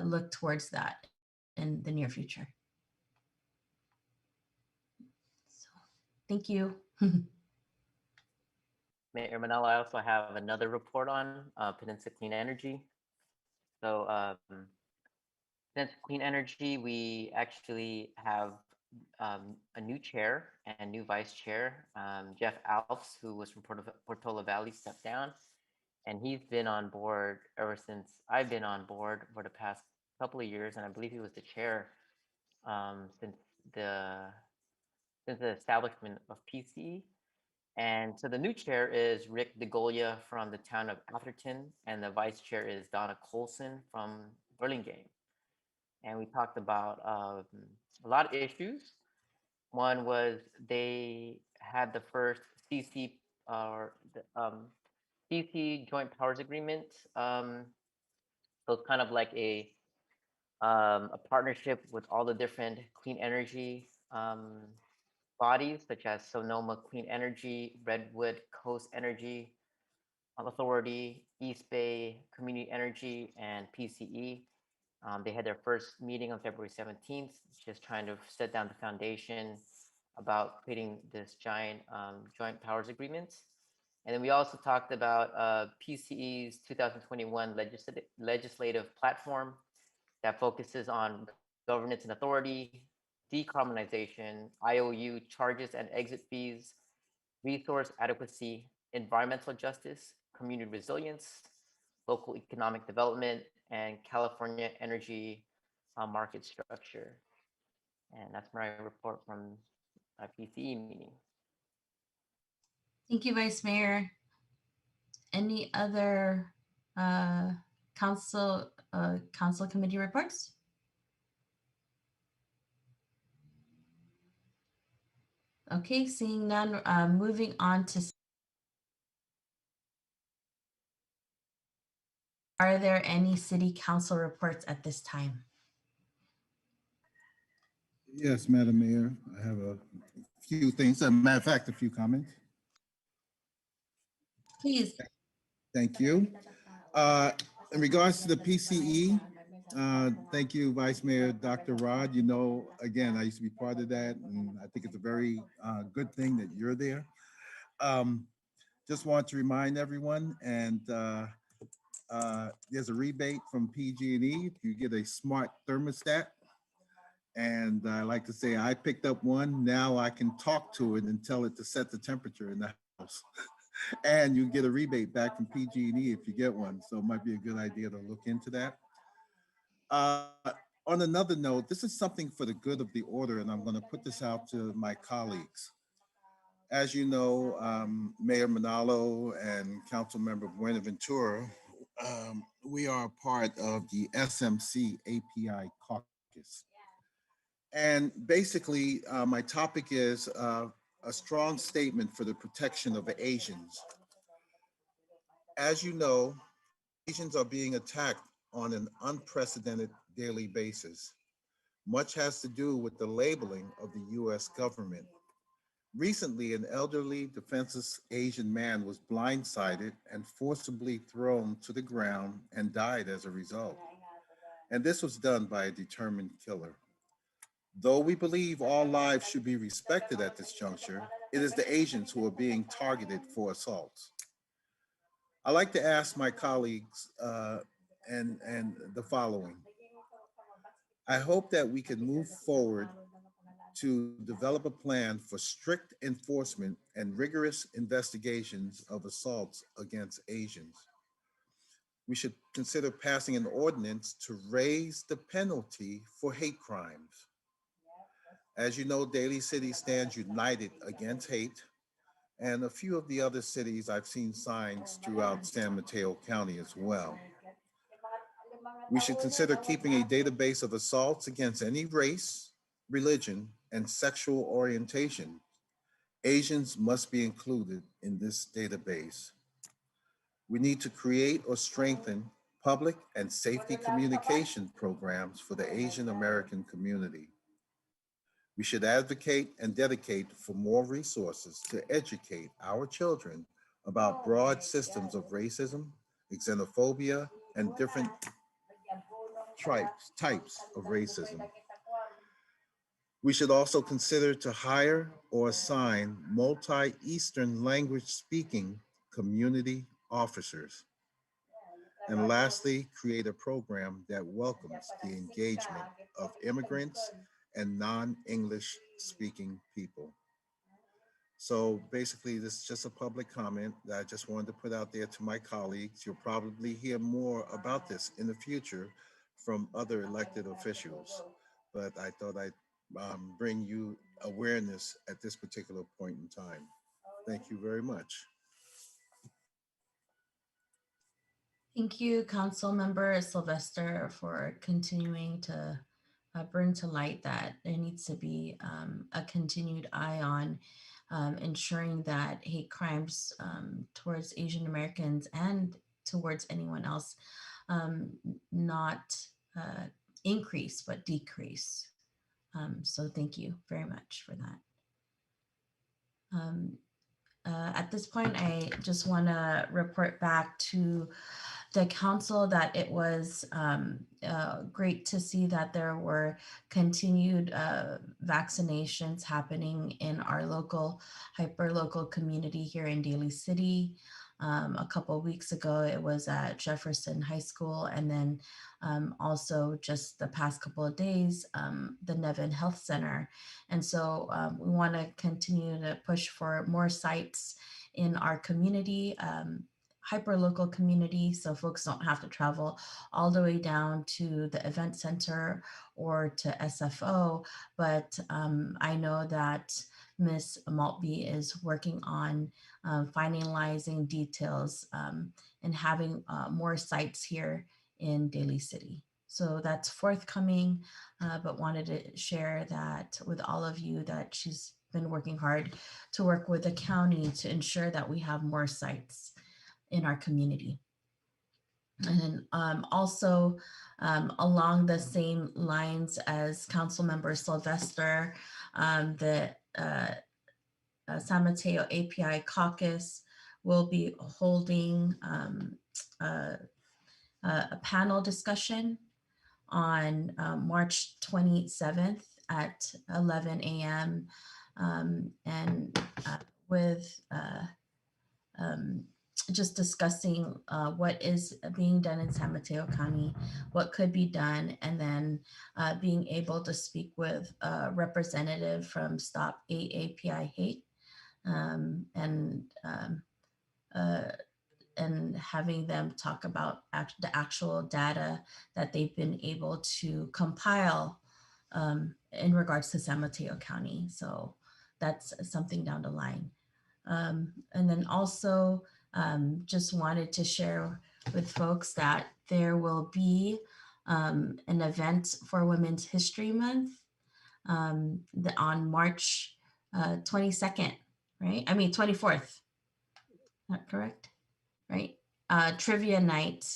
look towards that in the near future. So, thank you. Mayor Manalo, I also have another report on Peninsula Clean Energy. So Peninsula Clean Energy, we actually have a new chair and new vice chair. Jeff Alps, who was from Portola Valley, stepped down, and he's been on board ever since I've been on board for the past couple of years, and I believe he was the chair since the establishment of PC. And so the new chair is Rick DeGolia from the town of Atherton, and the vice chair is Donna Colson from Burlingame. And we talked about a lot of issues. One was they had the first CC or the CC Joint Powers Agreement. So it's kind of like a partnership with all the different clean energy bodies, such as Sonoma Clean Energy, Redwood Coast Energy Authority, East Bay Community Energy, and PCE. They had their first meeting on February 17th, just trying to set down the foundation about creating this giant joint powers agreement. And then we also talked about PCE's 2021 legislative platform that focuses on governance and authority, decarbonization, IOU charges and exit fees, resource adequacy, environmental justice, community resilience, local economic development, and California energy market structure. And that's my report from my PCE meeting. Thank you, Vice Mayor. Any other council committee reports? Okay, seeing none, moving on to. Are there any city council reports at this time? Yes, Madam Mayor, I have a few things. As a matter of fact, a few comments. Please. Thank you. In regards to the PCE, thank you, Vice Mayor Dr. Rod. You know, again, I used to be part of that, and I think it's a very good thing that you're there. Just want to remind everyone, and there's a rebate from PG&E if you get a smart thermostat. And I like to say, I picked up one. Now I can talk to it and tell it to set the temperature in the house. And you get a rebate back from PG&E if you get one. So it might be a good idea to look into that. On another note, this is something for the good of the order, and I'm going to put this out to my colleagues. As you know, Mayor Manalo and Councilmember Buenaventura, we are part of the SMC API caucus. And basically, my topic is a strong statement for the protection of the Asians. As you know, Asians are being attacked on an unprecedented daily basis. Much has to do with the labeling of the US government. Recently, an elderly, defenseless Asian man was blindsided and forcibly thrown to the ground and died as a result. And this was done by a determined killer. Though we believe all lives should be respected at this juncture, it is the Asians who are being targeted for assaults. I like to ask my colleagues and the following. I hope that we can move forward to develop a plan for strict enforcement and rigorous investigations of assaults against Asians. We should consider passing an ordinance to raise the penalty for hate crimes. As you know, Daly City stands united against hate, and a few of the other cities I've seen signs throughout San Mateo County as well. We should consider keeping a database of assaults against any race, religion, and sexual orientation. Asians must be included in this database. We need to create or strengthen public and safety communication programs for the Asian American community. We should advocate and dedicate for more resources to educate our children about broad systems of racism, xenophobia, and different types of racism. We should also consider to hire or assign multi-Eastern language speaking community officers. And lastly, create a program that welcomes the engagement of immigrants and non-English speaking people. So basically, this is just a public comment that I just wanted to put out there to my colleagues. You'll probably hear more about this in the future from other elected officials, but I thought I'd bring you awareness at this particular point in time. Thank you very much. Thank you, Council Member Sylvester, for continuing to bring to light that there needs to be a continued eye on ensuring that hate crimes towards Asian Americans and towards anyone else not increase, but decrease. So thank you very much for that. At this point, I just want to report back to the council that it was great to see that there were continued vaccinations happening in our local, hyper-local community here in Daly City. A couple of weeks ago, it was at Jefferson High School, and then also just the past couple of days, the Nevin Health Center. And so we want to continue to push for more sites in our community, hyper-local community, so folks don't have to travel all the way down to the event center or to SFO. But I know that Ms. Maltby is working on finalizing details and having more sites here in Daly City. So that's forthcoming, but wanted to share that with all of you that she's been working hard to work with the county to ensure that we have more sites in our community. And then also along the same lines as Councilmember Sylvester, the San Mateo API Caucus will be holding a panel discussion on March 27th at 11 a.m. And with just discussing what is being done in San Mateo County, what could be done, and then being able to speak with a representative from Stop AAPI Hate and having them talk about the actual data that they've been able to compile in regards to San Mateo County. So that's something down the line. And then also just wanted to share with folks that there will be an event for Women's History Month on March 22nd, right? I mean, 24th, is that correct? Right? Trivia night.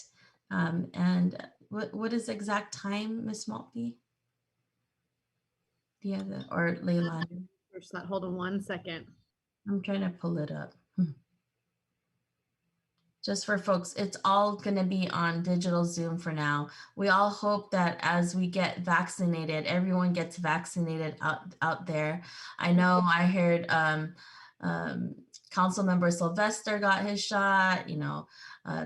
And what is the exact time, Miss Maltby? Do you have the, or Leilani? Hold on one second. I'm trying to pull it up. Just for folks, it's all going to be on digital Zoom for now. We all hope that as we get vaccinated, everyone gets vaccinated out there. I know I heard Councilmember Sylvester got his shot,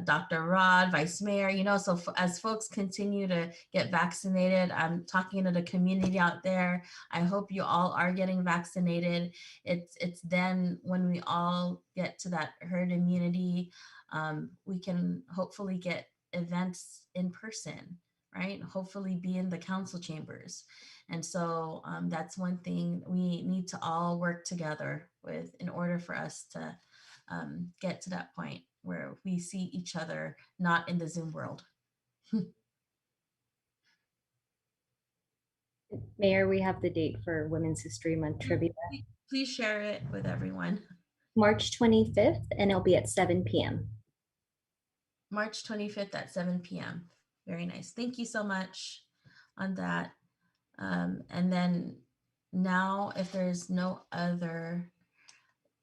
Dr. Rod, Vice Mayor, so as folks continue to get vaccinated, I'm talking to the community out there. I hope you all are getting vaccinated. It's then when we all get to that herd immunity, we can hopefully get events in person, right? Hopefully be in the council chambers. And so that's one thing we need to all work together with in order for us to get to that point where we see each other not in the Zoom world. Mayor, we have the date for Women's History Month trivia. Please share it with everyone. March 25th, and it'll be at 7 p.m. March 25th at 7 p.m. Very nice. Thank you so much on that. And then now, if there's no other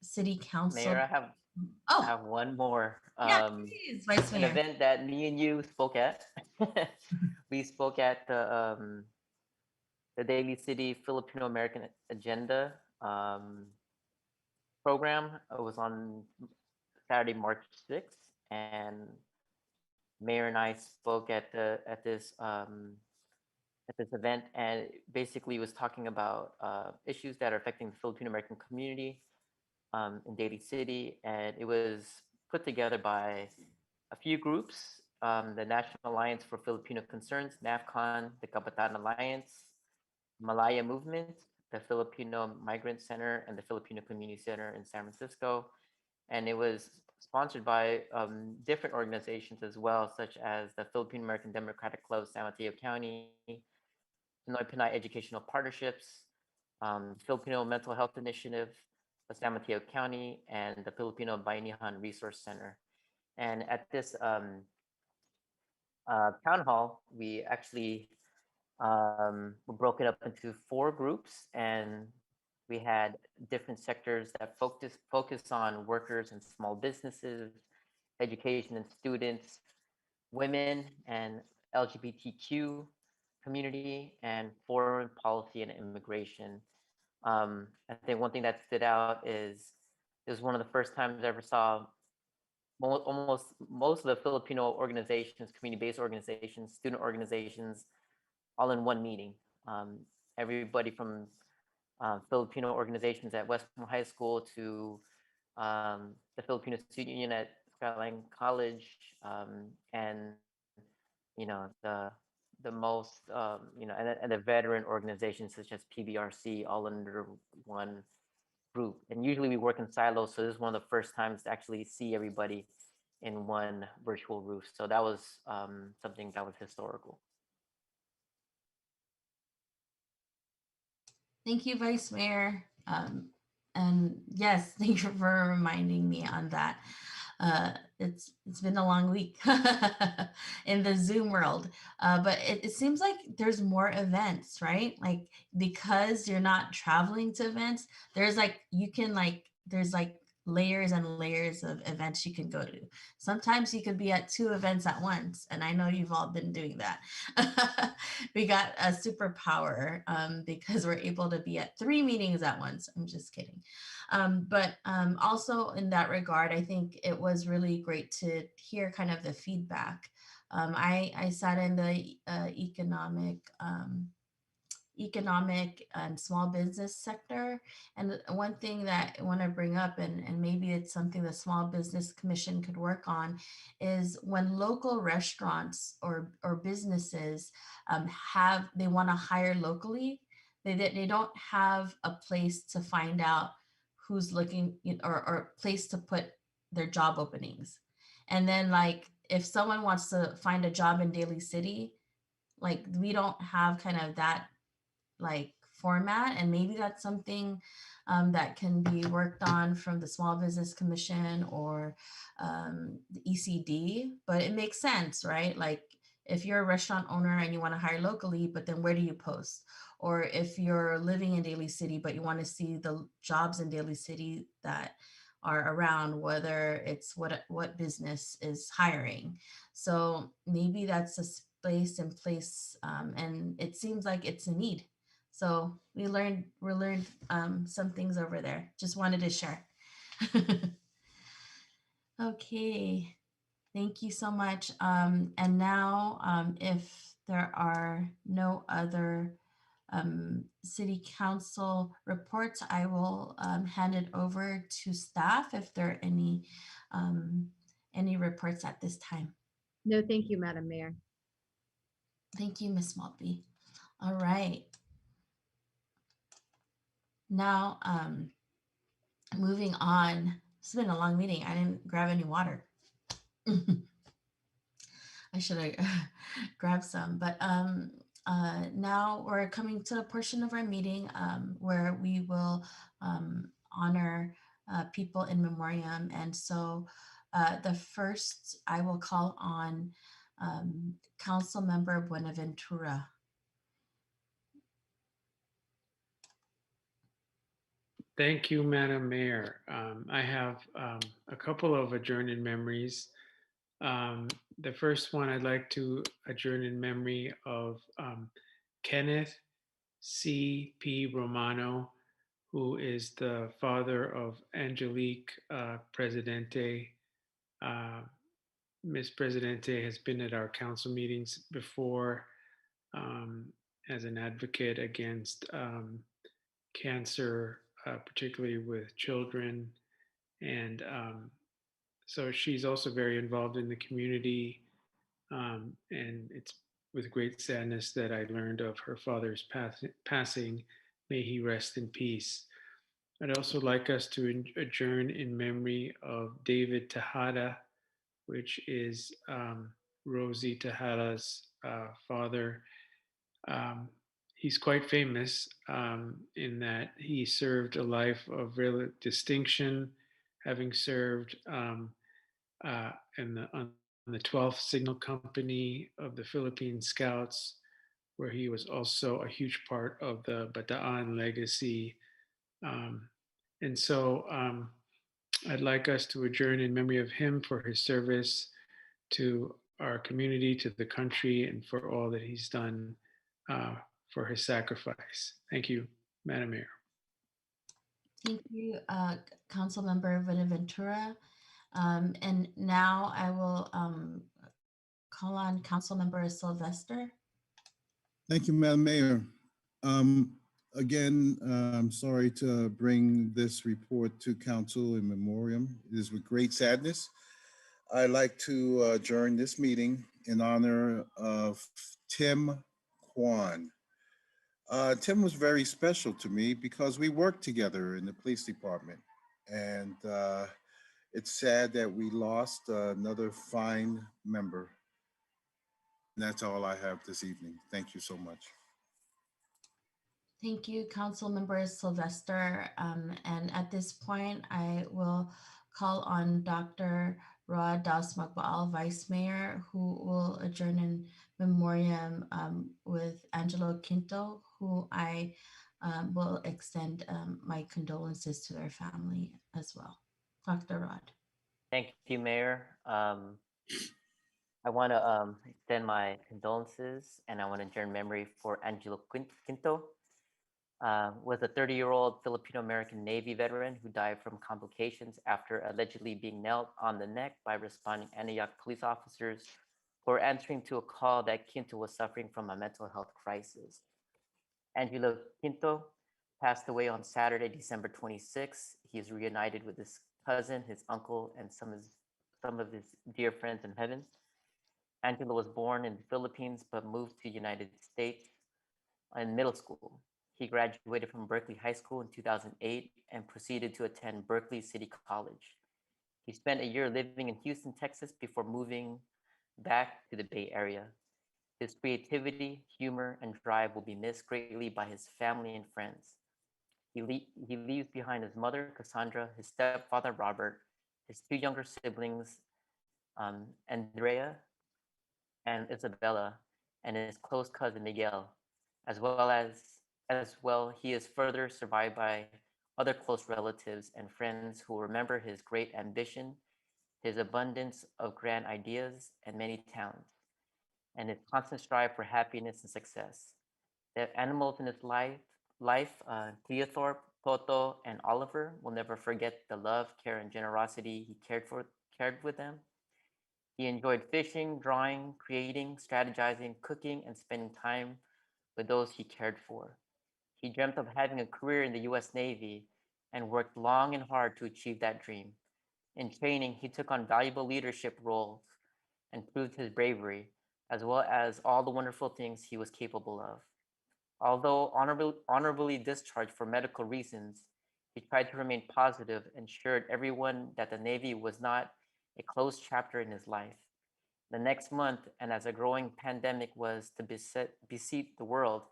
city council. Mayor, I have one more. Yeah, please, Vice An Mayor. event that me and you spoke at. We spoke at the Daly City Filipino American Agenda program. It was on Saturday, March 6th, and Mayor and I spoke at this event, and basically was talking about issues that are affecting the Filipino American community in Daly City, and it was put together by a few groups: the National Alliance for Filipino Concerns, NAFCON, the Kabataan Alliance, Malaya Movement, the Filipino Migrant Center, and the Filipino Community Center in San Francisco. And it was sponsored by different organizations as well, such as the Filipino American Democratic Club, San Mateo County, Pinoy Pinay Educational Partnerships, Filipino Mental Health Initiative of San Mateo County, and the Filipino Bayanihan Resource Center. And at this town hall, we actually were broken up into 4 groups, and we had different sectors that focus on workers and small businesses, education and students, women and LGBTQ community, and foreign policy and immigration. I think one thing that stood out is it was one of the first times I ever saw almost most of the Filipino organizations, community-based organizations, student organizations, all in one meeting. Everybody from Filipino organizations at Westmore High School to the Filipino Student Union at Skyline College, and the most and the veteran organizations such as PBRC, all under one group. And usually we work in silos, so this is one of the first times to actually see everybody in one virtual roof. So that was something that was historical. Thank you, Vice Mayor. And yes, thank you for reminding me on that. It's been a long week in the Zoom world, but it seems like there's more events, right? Like because you're not traveling to events, there's layers and layers of events you can go to. Sometimes you could be at 2 events at once, and I know you've all been doing that. We got a superpower because we're able to be at 3 meetings at once. I'm just kidding. But also in that regard, I think it was really great to hear kind of the feedback. I sat in the economic and small business sector. And one thing that I want to bring up, and maybe it's something the Small Business Commission could work on, is when local restaurants or businesses they want to hire locally, they don't have a place to find out who's looking or place to put their job openings. And then like if someone wants to find a job in Daly City, like we don't have kind of that like format, and maybe that's something that can be worked on from the Small Business Commission or the ECD. But it makes sense, right? Like if you're a restaurant owner and you want to hire locally, but then where do you post? Or if you're living in Daly City but you want to see the jobs in Daly City that are around, whether it's what business is hiring. So maybe that's a space in place, and it seems like it's a need. So we learned some things over there. Just wanted to share. Okay, thank you so much. And now, if there are no other city council reports, I will hand it over to staff if there are any reports at this time. No, thank you, Madam Mayor. Thank you, Ms. Maltby. All right. Now, moving on. It's been a long meeting. I didn't grab any water. I should have grabbed some, but now we're coming to the portion of our meeting where we will honor people in memoriam. And so the first I will call on Council Member Buenaventura. Thank you, Madam Mayor. I have a couple of adjourn in memories. The first one, I'd like to adjourn in memory of Kenneth C.P. Romano, who is the father of Angelique Presidente. Ms. Presidente has been at our council meetings before as an advocate against cancer, particularly with children. And so she's also very involved in the community. And it's with great sadness that I learned of her father's passing. May he rest in peace. I'd also like us to adjourn in memory of David Tejada, which is Rosie Tejada's father. He's quite famous in that he served a life of real distinction, having served on the 12th Signal Company of the Philippine Scouts, where he was also a huge part of the Bataan legacy. And so I'd like us to adjourn in memory of him for his service to our community, to the country, and for all that he's done for his sacrifice. Thank you, Madam Mayor. Thank you, Council Member Buenaventura. And now I will call on Council Member Sylvester. Thank you, Madam Mayor. Again, I'm sorry to bring this report to council in memoriam. It is with great sadness. I'd like to adjourn this meeting in honor of Tim Kwan. Tim was very special to me because we worked together in the police department. And it's sad that we lost another fine member. And that's all I have this evening. Thank you so much. Thank you, Council Member Sylvester. And at this point, I will call on Dr. Rod Dausmagbaal, Vice Mayor, who will adjourn in memoriam with Angelo Quinto, who I will extend my condolences to their family as well. Dr. Rod. Thank you, Mayor. I want to extend my condolences, and I want to adjourn memory for Angelo Quinto. Was a 30-year-old Filipino-American Navy veteran who died from complications after allegedly being nailed on the neck by responding Antioch police officers who were answering to a call that Quinto was suffering from a mental health crisis. Angelo Quinto passed away on Saturday, December 26. He is reunited with his cousin, his uncle, and some of his dear friends in heaven. Angelo was born in the Philippines but moved to the United States in middle school. He graduated from Berkeley High School in 2008 and proceeded to attend Berkeley City College. He spent a year living in Houston, Texas before moving back to the Bay Area. His creativity, humor, and drive will be missed greatly by his family and friends. He leaves behind his mother, Cassandra, his stepfather, Robert, his two younger siblings, Andrea and Isabella, and his close cousin, Miguel, as well, he is further survived by other close relatives and friends who remember his great ambition, his abundance of grand ideas and many talents, and his constant strive for happiness and success. The animals in his life, Cleothorpe, Toto, and Oliver will never forget the love, care, and generosity he cared with them. He enjoyed fishing, drawing, creating, strategizing, cooking, and spending time with those he cared for. He dreamt of having a career in the US Navy and worked long and hard to achieve that dream. In training, he took on valuable leadership roles and proved his bravery, as well as all the wonderful things he was capable of. Although honorably discharged for medical reasons, he tried to remain positive and assured everyone that the Navy was not a closed chapter in his life. The next month, and as a growing pandemic was to beset the world,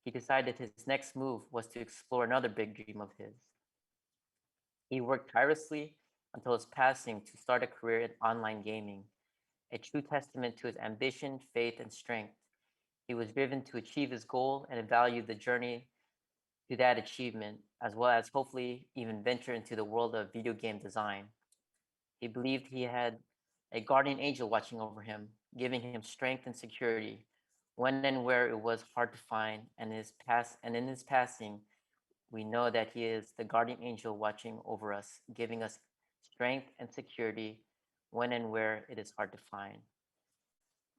he decided his next move was to explore another big dream of his. He worked tirelessly until his passing to start a career in online gaming, a true testament to his ambition, faith, and strength. He was driven to achieve his goal and valued the journey to that achievement, as well as hopefully even venture into the world of video game design. He believed he had a guardian angel watching over him, giving him strength and security when and where it was hard to find. And in his passing, we know that he is the guardian angel watching over us, giving us strength and security when and where it is hard to find.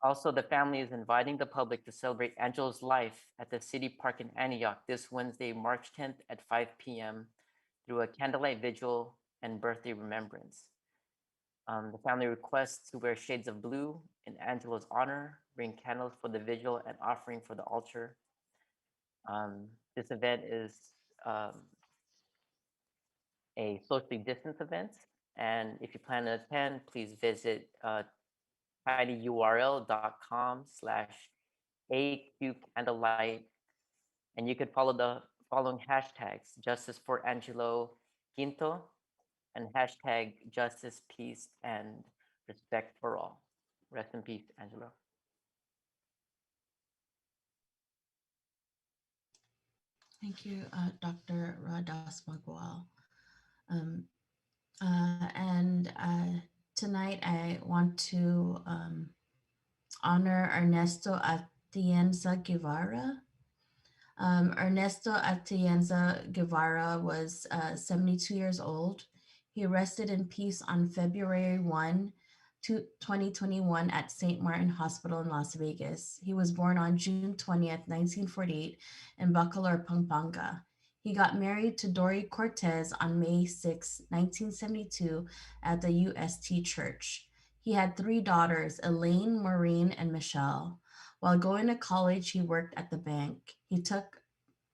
Also, the family is inviting the public to celebrate Angelo's life at the City Park in Antioch this Wednesday, March 10th at 5 p.m. through a candlelight vigil and birthday remembrance. The family requests to wear shades of blue in Angelo's honor, bring candles for the vigil and offering for the altar. This event is a socially distanced event, and if you plan to attend, please visit tinyurl.com/AQCandlelight, and you could follow the following hashtags: Justice for Angelo Quinto and hashtag Justice, Peace, and Respect for All. Rest in peace, Angelo. Thank you, Dr. Radas Magwal. Tonight I want to honor Ernesto Atienza Guevara. Ernesto Atienza Guevara was 72 years old. He rested in peace on February 1, 2021 at St. Martin Hospital in Las Vegas. He was born on June 20th, 1948 in Bacolor, Pampanga. He got married to Dory Cortez on May 6, 1972 at the UST Church. He had 3 daughters, Elaine, Maureen, and Michelle. While going to college, he worked at the bank. He took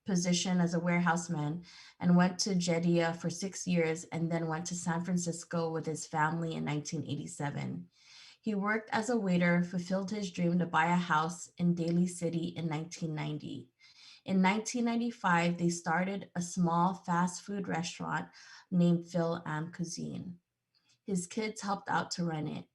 position as a warehouseman and went to Jeddah for 6 years and then went to San Francisco with his family in 1987. He worked as a waiter, fulfilled his dream to buy a house in Daly City in 1990. In 1995, they started a small fast food restaurant named Phil Am Cuisine. His kids helped out to run it.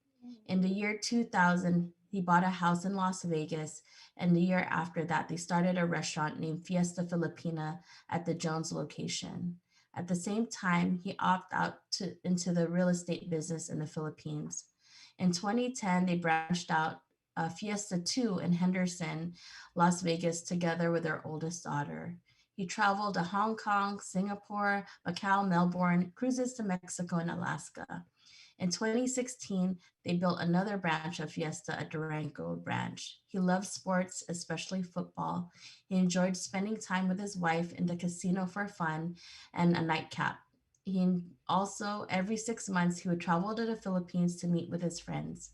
In the year 2000, he bought a house in Las Vegas, and the year after that, they started a restaurant named Fiesta Filipina at the Jones location. At the same time, he opted out into the real estate business in the Philippines. In 2010, they branched out Fiesta 2 in Henderson, Las Vegas, together with their oldest daughter. He traveled to Hong Kong, Singapore, Macau, Melbourne, cruises to Mexico and Alaska. In 2016, they built another branch of Fiesta at Durango branch. He loved sports, especially football. He enjoyed spending time with his wife in the casino for fun and a nightcap. He also, every 6 months, he would travel to the Philippines to meet with his friends.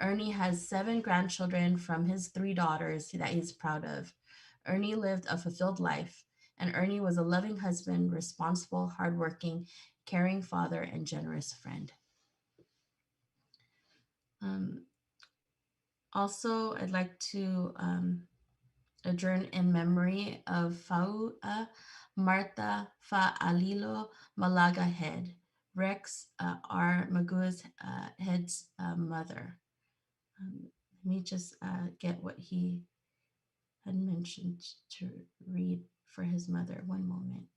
Ernie has 7 grandchildren from his 3 daughters that he's proud of. Ernie lived a fulfilled life, and Ernie was a loving husband, responsible, hardworking, caring father, and generous friend. Also, I'd like to adjourn in memory of Faua Marta Fa'alilo Malaga Head, Rex R. Magua's Head's mother. Let me just get what he had mentioned to read for his mother. One moment.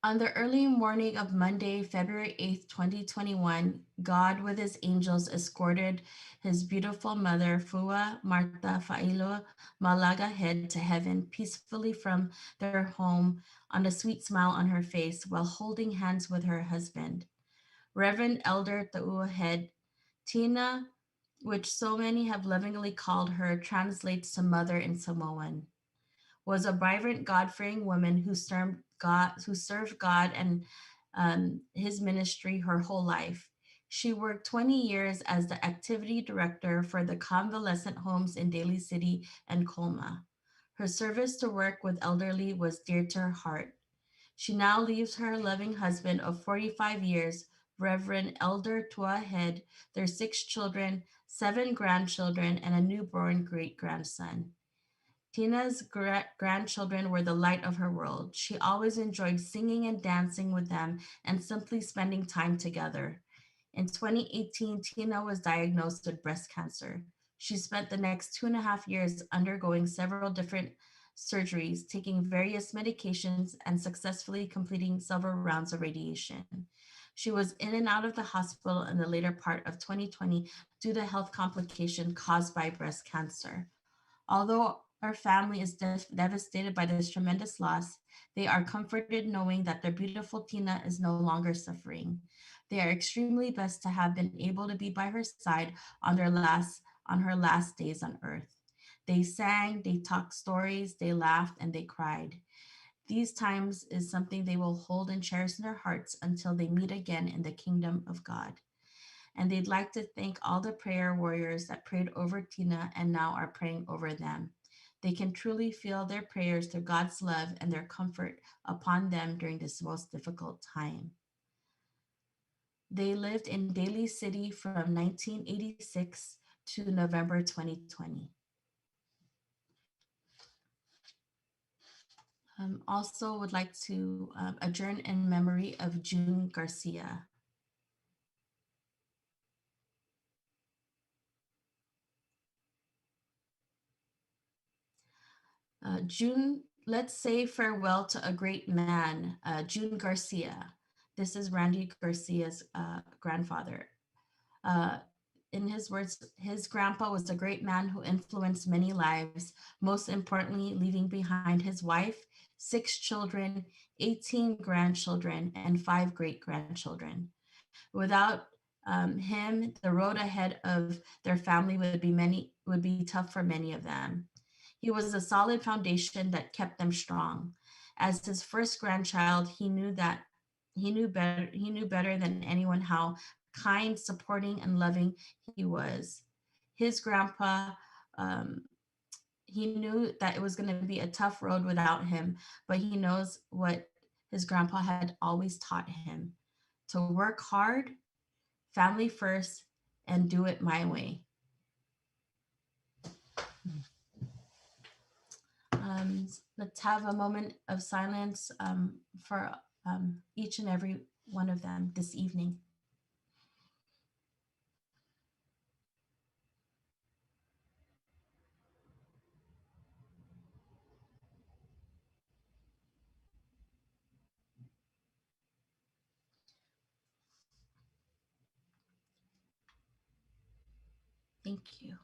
On the early morning of Monday, February 8th, 2021, God with his angels escorted his beautiful mother, Fua Marta Failo Malaga Head, to heaven peacefully from their home on a sweet smile on her face while holding hands with her husband. Reverend Elder Taua Head, Tina, which so many have lovingly called her, translates to mother in Samoan, was a vibrant, God-fearing woman who served God and his ministry her whole life. She worked 20 years as the activity director for the convalescent homes in Daly City and Colma. Her service to work with elderly was dear to her heart. She now leaves her loving husband of 45 years, Reverend Elder Tua Head, their 6 children, 7 grandchildren, and a newborn great-grandson. Tina's grandchildren were the light of her world. She always enjoyed singing and dancing with them and simply spending time together. In 2018, Tina was diagnosed with breast cancer. She spent the next 2.5 years undergoing several different surgeries, taking various medications, and successfully completing several rounds of radiation. She was in and out of the hospital in the later part of 2020 due to health complication caused by breast cancer. Although our family is devastated by this tremendous loss, they are comforted knowing that their beautiful Tina is no longer suffering. They are extremely blessed to have been able to be by her side on her last days on earth. They sang, they talked stories, they laughed, and they cried. These times is something they will hold and cherish in their hearts until they meet again in the kingdom of God. And they'd like to thank all the prayer warriors that prayed over Tina and now are praying over them. They can truly feel their prayers through God's love and their comfort upon them during this most difficult time. They lived in Daly City from 1986 to November 2020. Also would like to adjourn in memory of June Garcia. June, let's say farewell to a great man, June Garcia. This is Randy Garcia's grandfather. In his words, his grandpa was a great man who influenced many lives, most importantly, leaving behind his wife, 6 children, 18 grandchildren, and 5 great-grandchildren. Without him, the road ahead of their family would be tough for many of them. He was a solid foundation that kept them strong. As his first grandchild, he knew better than anyone how kind, supporting, and loving he was. His grandpa, he knew that it was going to be a tough road without him, but he knows what his grandpa had always taught him: to work hard, family first, and do it my way. Let's have a moment of silence for each and every one of them this evening. Thank you.